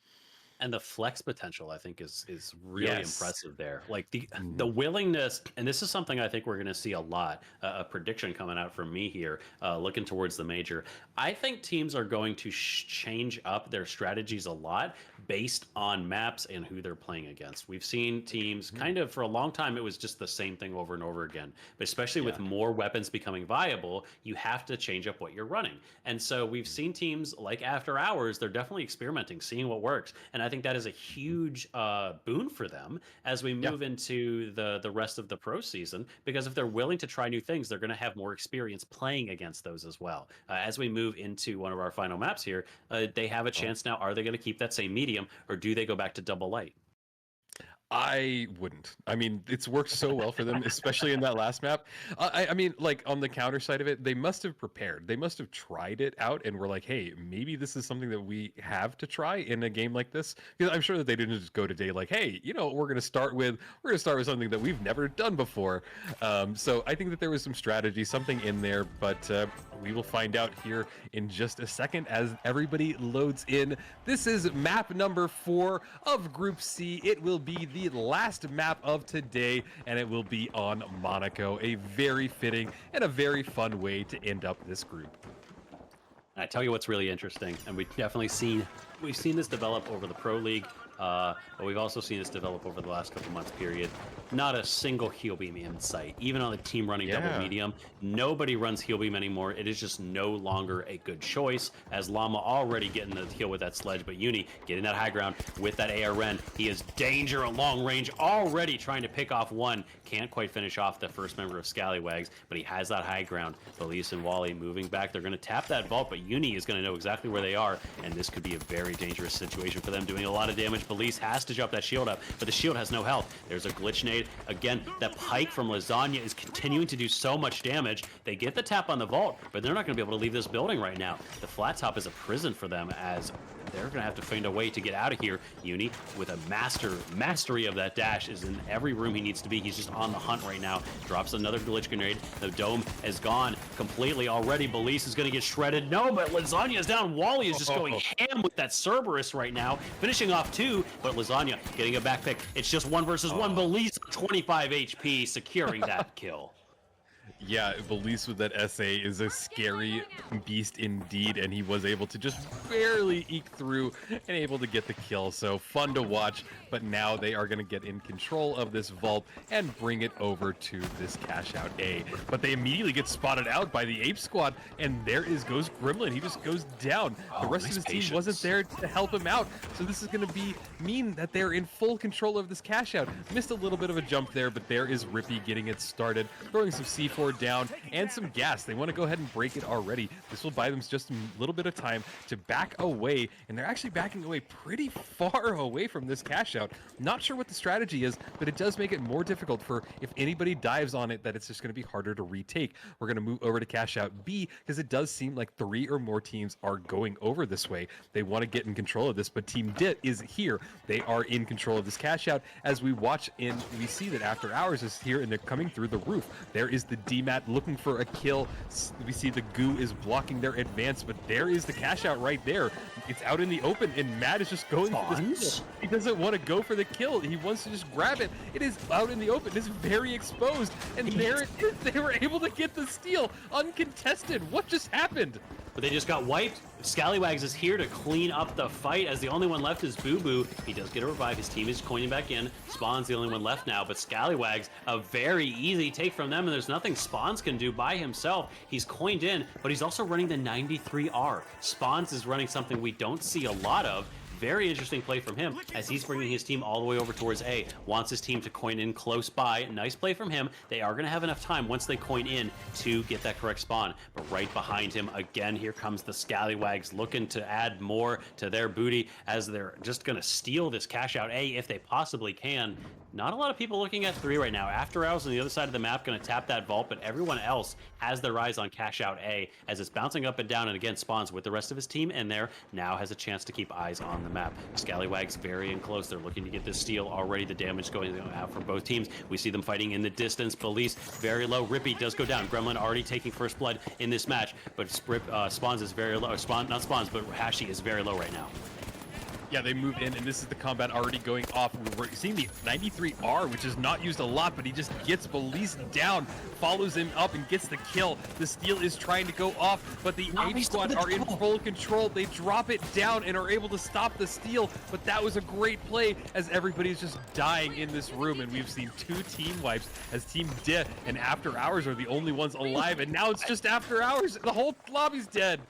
And the flex potential, I think, is really impressive there. Like the willingness, and this is something I think we're going to see a lot. A prediction coming out from me here, looking towards the major. I think teams are going to change up their strategies a lot based on maps and who they're playing against. We've seen teams kind of for a long time, it was just the same thing over and over again. But especially with more weapons becoming viable, you have to change up what you're running. And so we've seen teams like After Hours, they're definitely experimenting, seeing what works. And I think that is a huge boon for them as we move into the rest of the pro season, because if they're willing to try new things, they're going to have more experience playing against those as well. As we move into one of our final maps here, they have a chance now. Are they going to keep that same medium, or do they go back to double light? I wouldn't. I mean, it's worked so well for them, especially in that last map. I mean, like on the counter side of it, they must have prepared. They must have tried it out and were like, hey, maybe this is something that we have to try in a game like this. Because I'm sure that they didn't just go today like, hey, you know, we're going to start with something that we've never done before. So I think that there was some strategy, something in there, but we will find out here in just a second as everybody loads in. This is map number 4 of Group C. It will be the last map of today, and it will be on Monaco. A very fitting and a very fun way to end up this group. I tell you what's really interesting, and we've definitely seen we've seen this develop over the Pro League, but we've also seen this develop over the last couple months period. Not a single heel beam in sight. Even on the team running double medium, nobody runs heel beam anymore. It is just no longer a good choice, as Llama already getting the kill with that sledge, but Uni getting that high ground with that ARN. He is danger at long range, already trying to pick off one. Can't quite finish off the first member of Scallywags, but he has that high ground. Felice and Wally moving back. They're going to tap that vault, but Uni is going to know exactly where they are, and this could be a very dangerous situation for them, doing a lot of damage. Felice has to drop that shield up, but the shield has no health. There's a glitch nade. Again, that pike from Lasagna is continuing to do so much damage. They get the tap on the vault, but they're not going to be able to leave this building right now. The flat top is a prison for them, as they're going to have to find a way to get out of here. Uni, with a mastery of that dash, is in every room he needs to be. He's just on the hunt right now. Drops another glitch grenade. The dome is gone completely already. Belize is going to get shredded. No, but Lasagna is down. Wally is just going ham with that Cerberus right now, finishing off two, but Lasagna getting a back pick. It's just 1 versus 1. Belize 25 HP, securing that kill. Yeah, Belize with that SA is a scary beast indeed, and he was able to just barely eke through and able to get the kill. So fun to watch, but now they are going to get in control of this vault and bring it over to this cash out A. But they immediately get spotted out by the Ape Squad, and goes Gremlin. He just goes down. The rest of his team wasn't there to help him out, so this is going to mean that they're in full control of this cash out. Missed a little bit of a jump there, but there is Rippy getting it started, throwing some C4 down and some gas. They want to go ahead and break it already. This will buy them just a little bit of time to back away, and they're actually backing away pretty far away from this cash out. Not sure what the strategy is, but it does make it more difficult for, if anybody dives on it, that it's just going to be harder to retake. We're going to move over to cash out B, because it does seem like 3 or more teams are going over this way. They want to get in control of this, but Team DIT is here. They are in control of this cash out. As we watch in, we see that After Hours is here, and they're coming through the roof. There is the DMAT looking for a kill. We see the goo is blocking their advance, but there is the cash out right there. It's out in the open, and Matt is just going for this kill. He doesn't want to go for the kill. He wants to just grab it. It is out in the open. It is very exposed, and there it is. They were able to get the steal uncontested. What just happened? But they just got wiped. Scallywags is here to clean up the fight, as the only one left is Boo Boo. He does get a revive. His team is coining back in. Spawn's the only one left now, but Scallywags, a very easy take from them, and there's nothing Spawns can do by himself. He's coined in, but he's also running the 93R. Spawns is running something we don't see a lot of. Very interesting play from him, as he's bringing his team all the way over towards A. Wants his team to coin in close by. Nice play from him. They are going to have enough time once they coin in to get that correct spawn. But right behind him, again, here comes the Scallywags looking to add more to their booty, as they're just going to steal this cash out A if they possibly can. Not a lot of people looking at 3 right now. After Hours on the other side of the map going to tap that vault, but everyone else has their eyes on cash out A, as it's bouncing up and down, and again, Spawns with the rest of his team in there now has a chance to keep eyes on the map. Scallywags very in close. They're looking to get this steal already. The damage going out for both teams. We see them fighting in the distance. Belize very low. Rippy does go down. Gremlin already taking first blood in this match, but Spawns is very low. Not Spawns, but Hashi is very low right now. Yeah, they moved in, and this is the combat already going off. We're seeing the 93R, which is not used a lot, but he just gets Belize down, follows him up, and gets the kill. The steal is trying to go off, but the Ape Squad are in full control. They drop it down and are able to stop the steal, but that was a great play, as everybody's just dying in this room, and we've seen 2 team wipes, as Team DIT and After Hours are the only ones alive, and now it's just After Hours. The whole lobby's dead.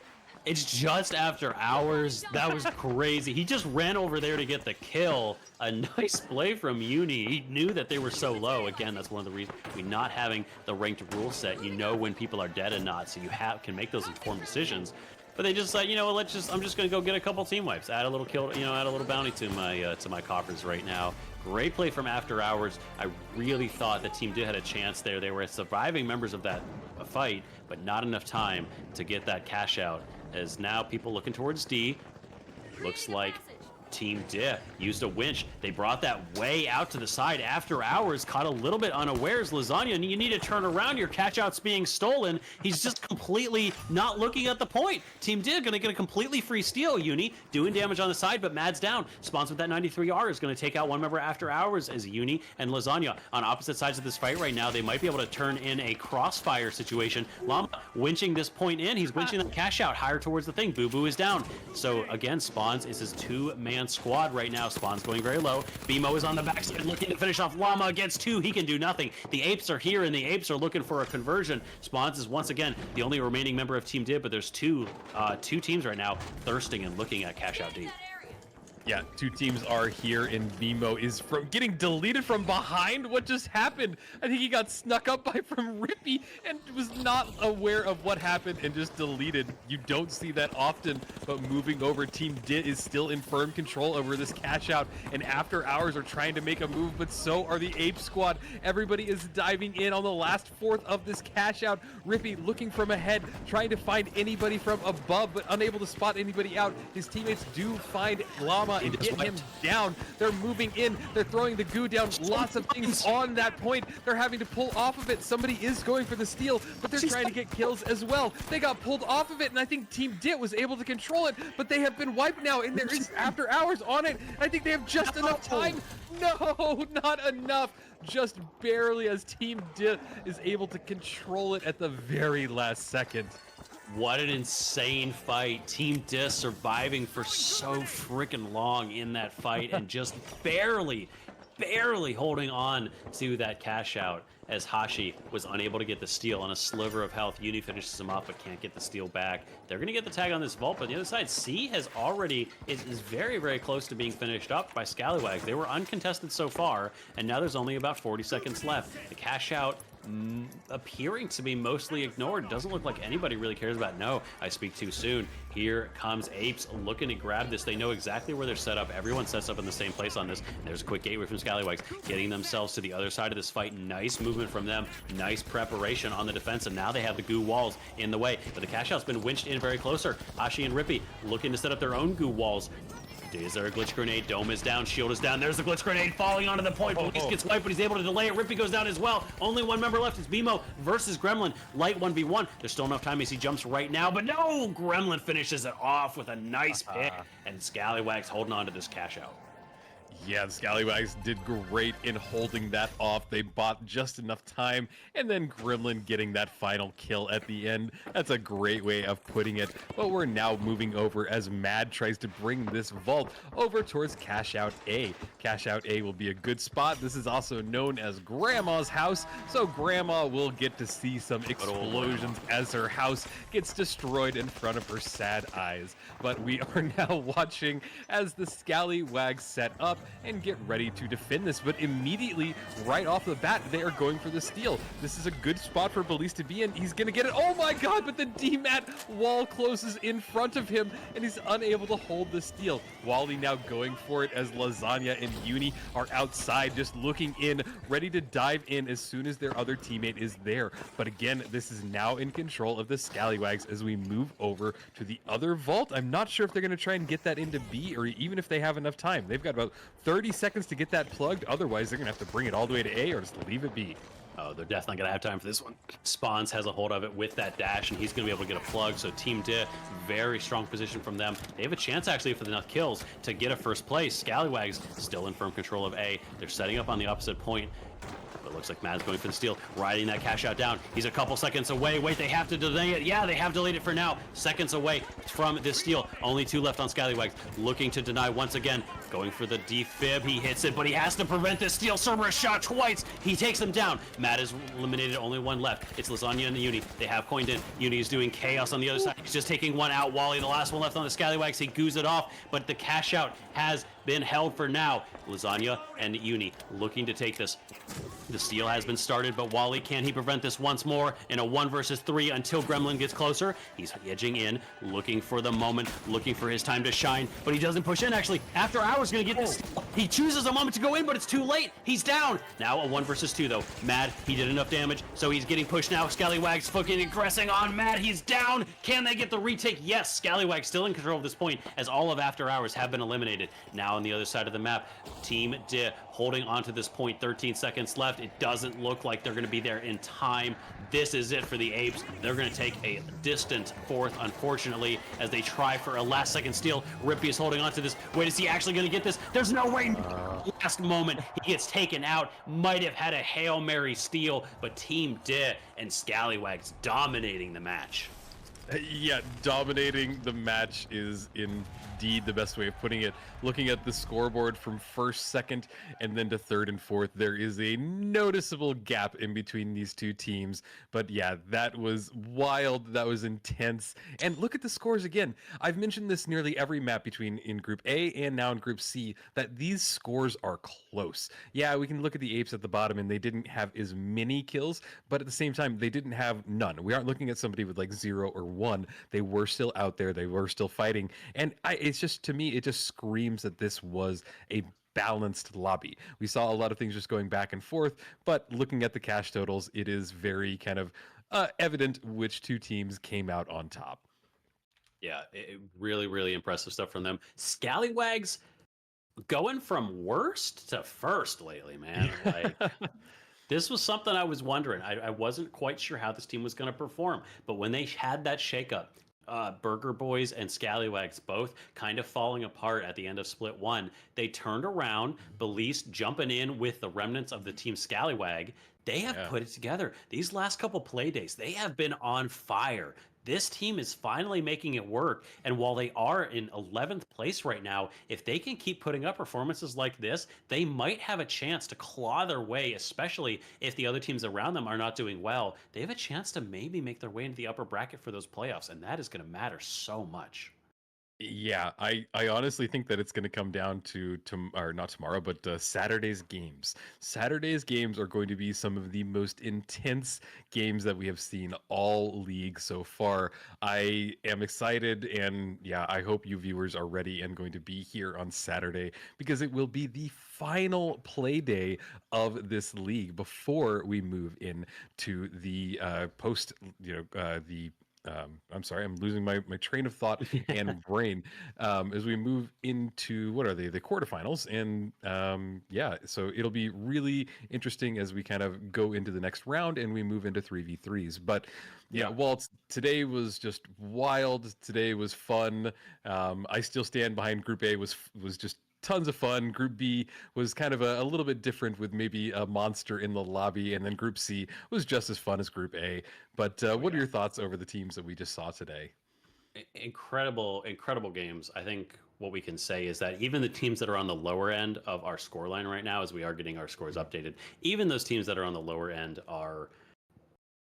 It's just After Hours. That was crazy. He just ran over there to get the kill. A nice play from Uni. He knew that they were so low. Again, that's one of the reasons we not having the ranked rule set. You know when people are dead and not, so you can make those informed decisions. But they just like, you know, I'm just gonna go get a couple team wipes, add a little kill, add a little bounty to my coffers right now. Great play from After Hours. I really thought the team did had a chance there. They were surviving members of that fight, but not enough time to get that cash out. As now people looking towards D. Looks like Team Dip used a winch. They brought that way out to the side after hours, caught a little bit unawares. Lasagna, and you need to turn around. Your catch out's being stolen. He's just completely not looking at the point. Team Dip gonna get a completely free steal. Uni doing damage on the side, but Mad's down. Spawns with that 93R is gonna take out one member after hours as Uni and Lasagna on opposite sides of this fight right now. They might be able to turn in a crossfire situation. Llama winching this point in. He's winching that cash out higher towards the thing. Boo Boo is down. So again, Spawns is his two-man squad right now. Spawn's going very low. BMO is on the backside looking to finish off Llama against two. He can do nothing. The Apes are here, and the Apes are looking for a conversion. Spawns is once again the only remaining member of Team Dib, but there's two teams right now thirsting and looking at Cash Out D. Yeah, two teams are here, and BMO is getting deleted from behind. What just happened? I think he got snuck up by from Rippy and was not aware of what happened and just deleted. You don't see that often, but moving over, Team Dit is still in firm control over this cash out, and After Hours are trying to make a move, but so are the Ape Squad. Everybody is diving in on the last fourth of this cash out. Rippy looking from ahead, trying to find anybody from above, but unable to spot anybody out. His teammates do find Llama and get him down. They're moving in. They're throwing the goo down. Lots of things on that point. They're having to pull off of it. Somebody is going for the steal, but they're trying to get kills as well. They got pulled off of it, and I think Team Dit was able to control it, but they have been wiped now, and there is After Hours on it. I think they have just enough time. No, not enough. Just barely, as Team Dit is able to control it at the very last second. What an insane fight. Team Dis surviving for so freaking long in that fight and just barely holding on to that cash out as Hashi was unable to get the steal on a sliver of health. Uni finishes him off but can't get the steal back. They're going to get the tag on this vault, but on the other side, C has already is very, very close to being finished up by Scallywags. They were uncontested so far, and now there's only about 40 seconds left. The cash out appearing to be mostly ignored. Doesn't look like anybody really cares about. No, I speak too soon. Here comes Apes looking to grab this. They know exactly where they're set up. Everyone sets up in the same place on this. There's a quick gateway from Scallywags, getting themselves to the other side of this fight. Nice movement from them. Nice preparation on the defense, and now they have the goo walls in the way. But the cash out's been winched in very closer. Hashi and Rippy looking to set up their own goo walls. Is there a glitch grenade? Dome is down, shield is down. There's the glitch grenade falling onto the point. Police gets wiped, but he's able to delay it. Rippy goes down as well. Only one member left. It's BMO versus Gremlin. Light 1v1. There's still enough time as he jumps right now, but no! Gremlin finishes it off with a nice pick, and Scallywags holding on to this cash out. Yeah, the Scallywags did great in holding that off. They bought just enough time, and then Gremlin getting that final kill at the end. That's a great way of putting it. But we're now moving over as Mad tries to bring this vault over towards Cash Out A. Cash Out A will be a good spot. This is also known as Grandma's house, so Grandma will get to see some explosions as her house gets destroyed in front of her sad eyes. But we are now watching as the Scallywags set up and get ready to defend this, but immediately right off the bat they are going for the steal. This is a good spot for Belize to be in. He's gonna get it. Oh my god, but the DMAT wall closes in front of him and he's unable to hold the steal. Wally now going for it as Lasagna and Uni are outside just looking in, ready to dive in as soon as their other teammate is there. But again, this is now in control of the Scallywags as we move over to the other vault. I'm not sure if they're gonna try and get that into B or even if they have enough time. They've got about 30 seconds to get that plugged. Otherwise, they're going to have to bring it all the way to A or just leave it be. Oh, they're definitely going to have time for this one. Spawns has a hold of it with that dash, and he's going to be able to get a plug. So Team D, very strong position from them. They have a chance, actually, for enough kills to get a first place. Scallywags still in firm control of A. They're setting up on the opposite point. It looks like Mad's going for the steal, riding that cash out down. He's a couple seconds away. Wait, they have to delay it. Yeah, they have delayed it for now. Seconds away from this steal. Only two left on Scallywags. Looking to deny once again. Going for the defib. He hits it, but he has to prevent this steal. Cerberus shot twice. He takes him down. Mad is eliminated. Only one left. It's Lasagna and the Uni. They have coined in. Uni is doing chaos on the other side. He's just taking one out. Wally, the last one left on the Scallywags. He goos it off, but the cash out has been held for now. Lasagna and Uni looking to take this. The steal has been started, but Wally, can he prevent this once more in a 1 versus 3 until Gremlin gets closer? He's edging in, looking for the moment, looking for his time to shine, but he doesn't push in, actually. After Hours going to get this. He chooses a moment to go in, but it's too late. He's down. Now a 1 versus 2, though. Mad, he did enough damage, so he's getting pushed now. Scallywag's fucking aggressing on Mad. He's down. Can they get the retake? Yes, Scallywag's still in control of this point, as all of After Hours have been eliminated. Now on the other side of the map, Team D holding on to this point, 13 seconds left. It doesn't look like they're going to be there in time. This is it for the Apes. They're going to take a distant fourth, unfortunately, as they try for a last-second steal. Rippy is holding on to this. Wait, is he actually going to get this? There's no way. Last moment, he gets taken out. Might have had a Hail Mary steal, but Team D and Scallywags dominating the match. Yeah, dominating the match is indeed the best way of putting it. Looking at the scoreboard from first, second, and then to third and fourth, there is a noticeable gap in between these two teams. But yeah, that was wild. That was intense. And look at the scores again. I've mentioned this nearly every map between in Group A and now in Group C, that these scores are close. Yeah, we can look at the Apes at the bottom, and they didn't have as many kills, but at the same time, they didn't have none. We aren't looking at somebody with like 0 or 1. They were still out there. They were still fighting. And it's just, to me, it just screams that this was a balanced lobby. We saw a lot of things just going back and forth, but looking at the cash totals, it is very kind of evident which two teams came out on top. Yeah, really, really impressive stuff from them. Scallywags going from worst to first lately, man. Like, this was something I was wondering. I wasn't quite sure how this team was going to perform, but when they had that shakeup, Burger Boys and Scallywags both kind of falling apart at the end of Split 1. They turned around, Belize jumping in with the remnants of the team Scallywag. They have put it together. These last couple play days, they have been on fire. This team is finally making it work. And while they are in 11th place right now, if they can keep putting up performances like this, they might have a chance to claw their way, especially if the other teams around them are not doing well. They have a chance to maybe make their way into the upper bracket for those playoffs, and that is going to matter so much. Yeah, I honestly think that it's going to come down to or not tomorrow, but Saturday's games. Saturday's games are going to be some of the most intense games that we have seen all league so far. I am excited, and yeah, I hope you viewers are ready and going to be here on Saturday, because it will be the final play day of this league before we move in to the post, I'm sorry, I'm losing my train of thought and brain as we move into, what are they, the quarterfinals. And yeah, so it'll be really interesting as we kind of go into the next round and we move into 3v3s. But yeah, Walt, today was just wild. Today was fun. I still stand behind Group A was just tons of fun. Group B was kind of a little bit different, with maybe a monster in the lobby, and then Group C was just as fun as Group A. But what are your thoughts over the teams that we just saw today? Incredible games. I think what we can say is that even the teams that are on the lower end of our scoreline right now, as we are getting our scores updated, even those teams that are on the lower end are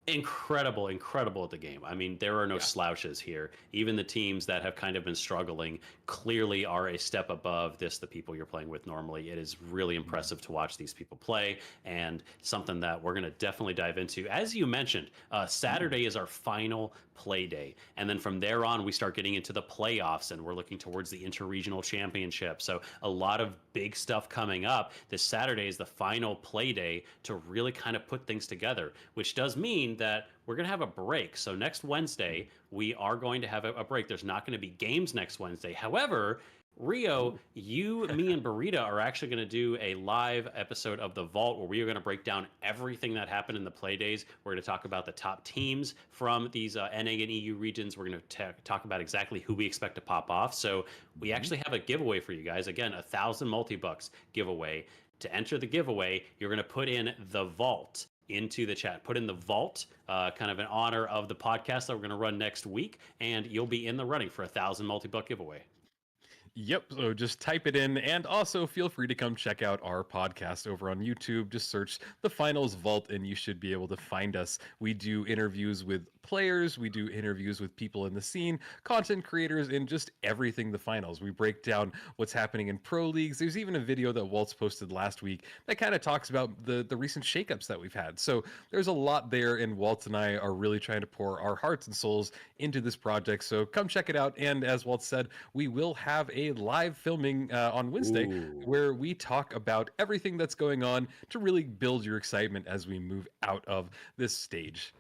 incredible at the game. I mean, there are no slouches here. Even the teams that have kind of been struggling clearly are a step above the people you're playing with normally. It is really impressive to watch these people play, and something that we're going to definitely dive into. As you mentioned, Saturday is our final play day, and then from there on we start getting into the playoffs, and we're looking towards the interregional championship. So a lot of big stuff coming up. This Saturday is the final play day to really kind of put things together, which does mean that we're going to have a break. So next Wednesday, we are going to have a break. There's not going to be games next Wednesday. However, Rio, you, me, and Burrito are actually going to do a live episode of The Vault, where we are going to break down everything that happened in the play days. We're going to talk about the top teams from these NA and EU regions. We're going to talk about exactly who we expect to pop off. So we actually have a giveaway for you guys. Again, 1,000 multi-bucks giveaway. To enter the giveaway, you're going to put in The Vault into the chat. Put in The Vault, kind of in honor of the podcast that we're going to run next week, and you'll be in the running for 1,000 multi-buck giveaway. Yep. So just type it in, and also feel free to come check out our podcast over on YouTube. Just search the Finals Vault, and you should be able to find us. We do interviews with players, we do interviews with people in the scene, content creators, and just everything the finals. We break down what's happening in pro leagues. There's even a video that Waltz posted last week that kind of talks about the recent shakeups that we've had. So there's a lot there, and Waltz and I are really trying to pour our hearts and souls into this project. So come check it out. And as Waltz said, we will have a live filming on Wednesday where we talk about everything that's going on to really build your excitement as we move out of this stage.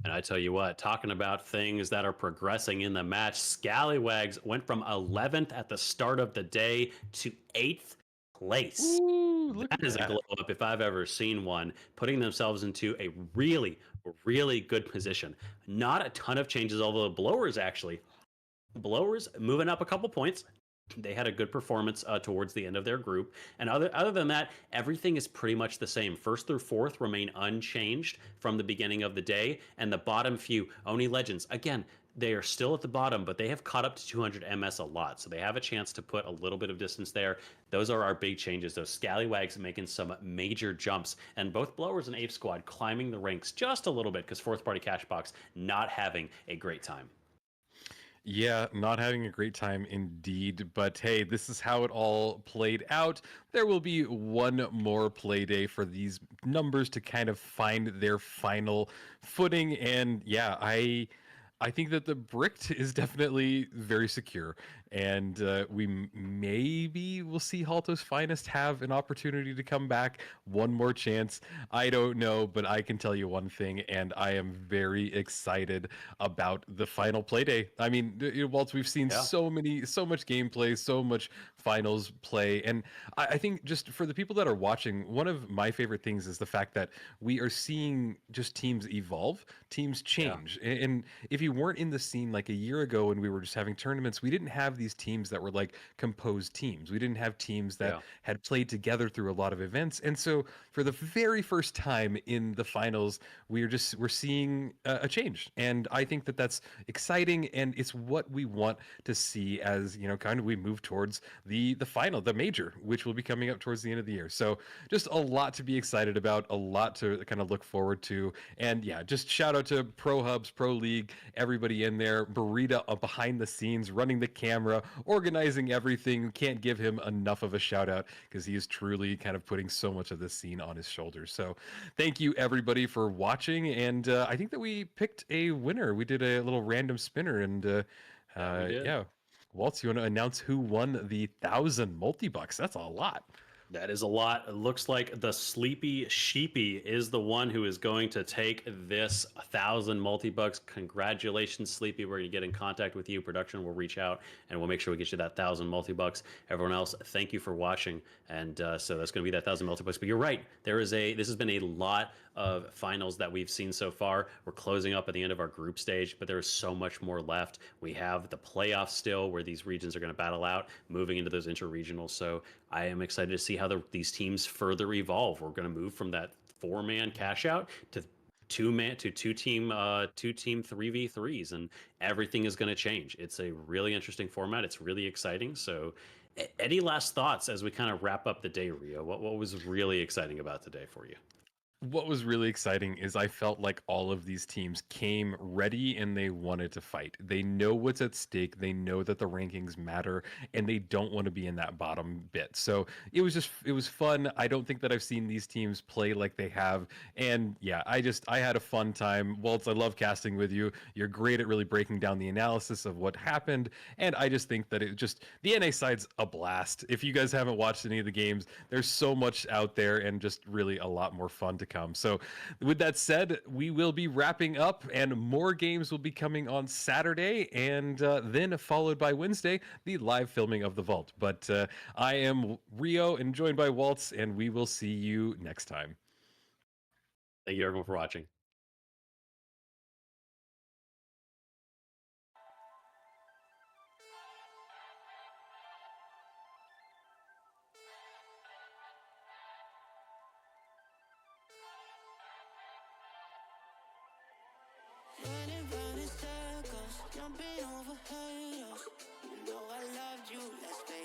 And I tell you what, talking about things that are progressing in the match, Scallywags went from 11th at the start of the day to 8th place. Ooh, look That at is a that. glow up if I've ever seen one, putting themselves into a really, really good position. Not a ton of changes, although the Blowers moving up a couple points. They had a good performance towards the end of their group, and other than that, everything is pretty much the same. First through fourth remain unchanged from the beginning of the day, and the bottom few, Oni Legends, again, they are still at the bottom, but they have caught up to 200 MS a lot, so they have a chance to put a little bit of distance there. Those are our big changes. Those Scallywags making some major jumps, and both Blowers and Ape Squad climbing the ranks just a little bit because fourth party Cashbox not having a great time. Yeah, not having a great time indeed. But hey, this is how it all played out. There will be one more play day for these numbers to kind of find their final footing. And yeah, I think that the Bricked is definitely very secure, and maybe we'll see Halto's Finest have an opportunity to come back one more chance. I don't know, but I can tell you one thing, and I am very excited about the final Playday. I mean, Waltz, we've seen so much gameplay, so much finals play, and I think just for the people that are watching, one of my favorite things is the fact that we are seeing just teams evolve, teams change, and if you weren't in the scene like a year ago when we were just having tournaments, we didn't have these teams that were like composed teams. We didn't have teams that had played together through a lot of events. And so for the very first time in the finals, we're seeing a change. And I think that that's exciting, and it's what we want to see as, kind of we move towards the final, the major, which will be coming up towards the end of the year. So just a lot to be excited about, a lot to kind of look forward to. And yeah, just shout out to Pro Hubs, Pro League, everybody in there, Burrita behind the scenes, running the camera, organizing everything. Can't give him enough of a shout out because he is truly kind of putting so much of this scene on his shoulders. So thank you everybody for watching. And I think that we picked a winner. We did a little random spinner, and yeah. Waltz, you want to announce who won the 1,000 multi-bucks? That's a lot. That is a lot. It looks like the Sleepy Sheepy is the one who is going to take this 1,000 multi-bucks. Congratulations, Sleepy. We're going to get in contact with you. Production will reach out, and we'll make sure we get you that 1,000 multi-bucks. Everyone else, thank you for watching. And so that's going to be that 1,000 multi-bucks. But you're right. This has been a lot of finals that we've seen so far. We're closing up at the end of our group stage, but there is so much more left. We have the playoffs still, where these regions are going to battle out, moving into those interregionals. So I am excited to see how these teams further evolve. We're going to move from that 4-man cash out to two team 3v3s, and everything is going to change. It's a really interesting format. It's really exciting. So any last thoughts as we kind of wrap up the day, Rio? What was really exciting about today for you? What was really exciting is I felt like all of these teams came ready and they wanted to fight. They know what's at stake. They know that the rankings matter, and they don't want to be in that bottom bit. So it was fun. I don't think that I've seen these teams play like they have. And yeah, I had a fun time. Waltz, I love casting with you. You're great at really breaking down the analysis of what happened. And I just think that the NA side's a blast. If you guys haven't watched any of the games, there's so much out there and just really a lot more fun to come. So with that said, we will be wrapping up, and more games will be coming on Saturday, and then followed by Wednesday, the live filming of the Vault. But I am Rio and joined by Waltz, and we will see you next time. Thank you everyone for watching. Running round in circles, jumping over hurdles. You know I loved you, let's face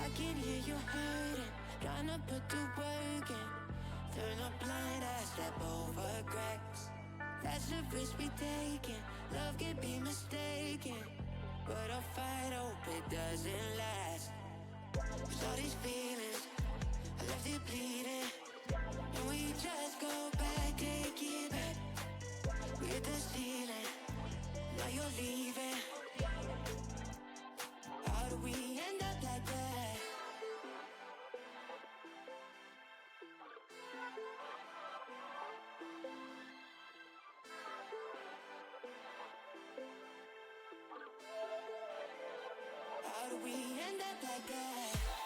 I can hear you hurting, trying to put the work in. Turn a blind eye, step over cracks. That's the risk we taking. Love can be mistaken, but a fight hope it doesn't last. Cause all these feelings, I left it bleeding. And we just go back, take it back. We hit the ceiling, now you're leaving. How do we end up like that? How do we end up like that?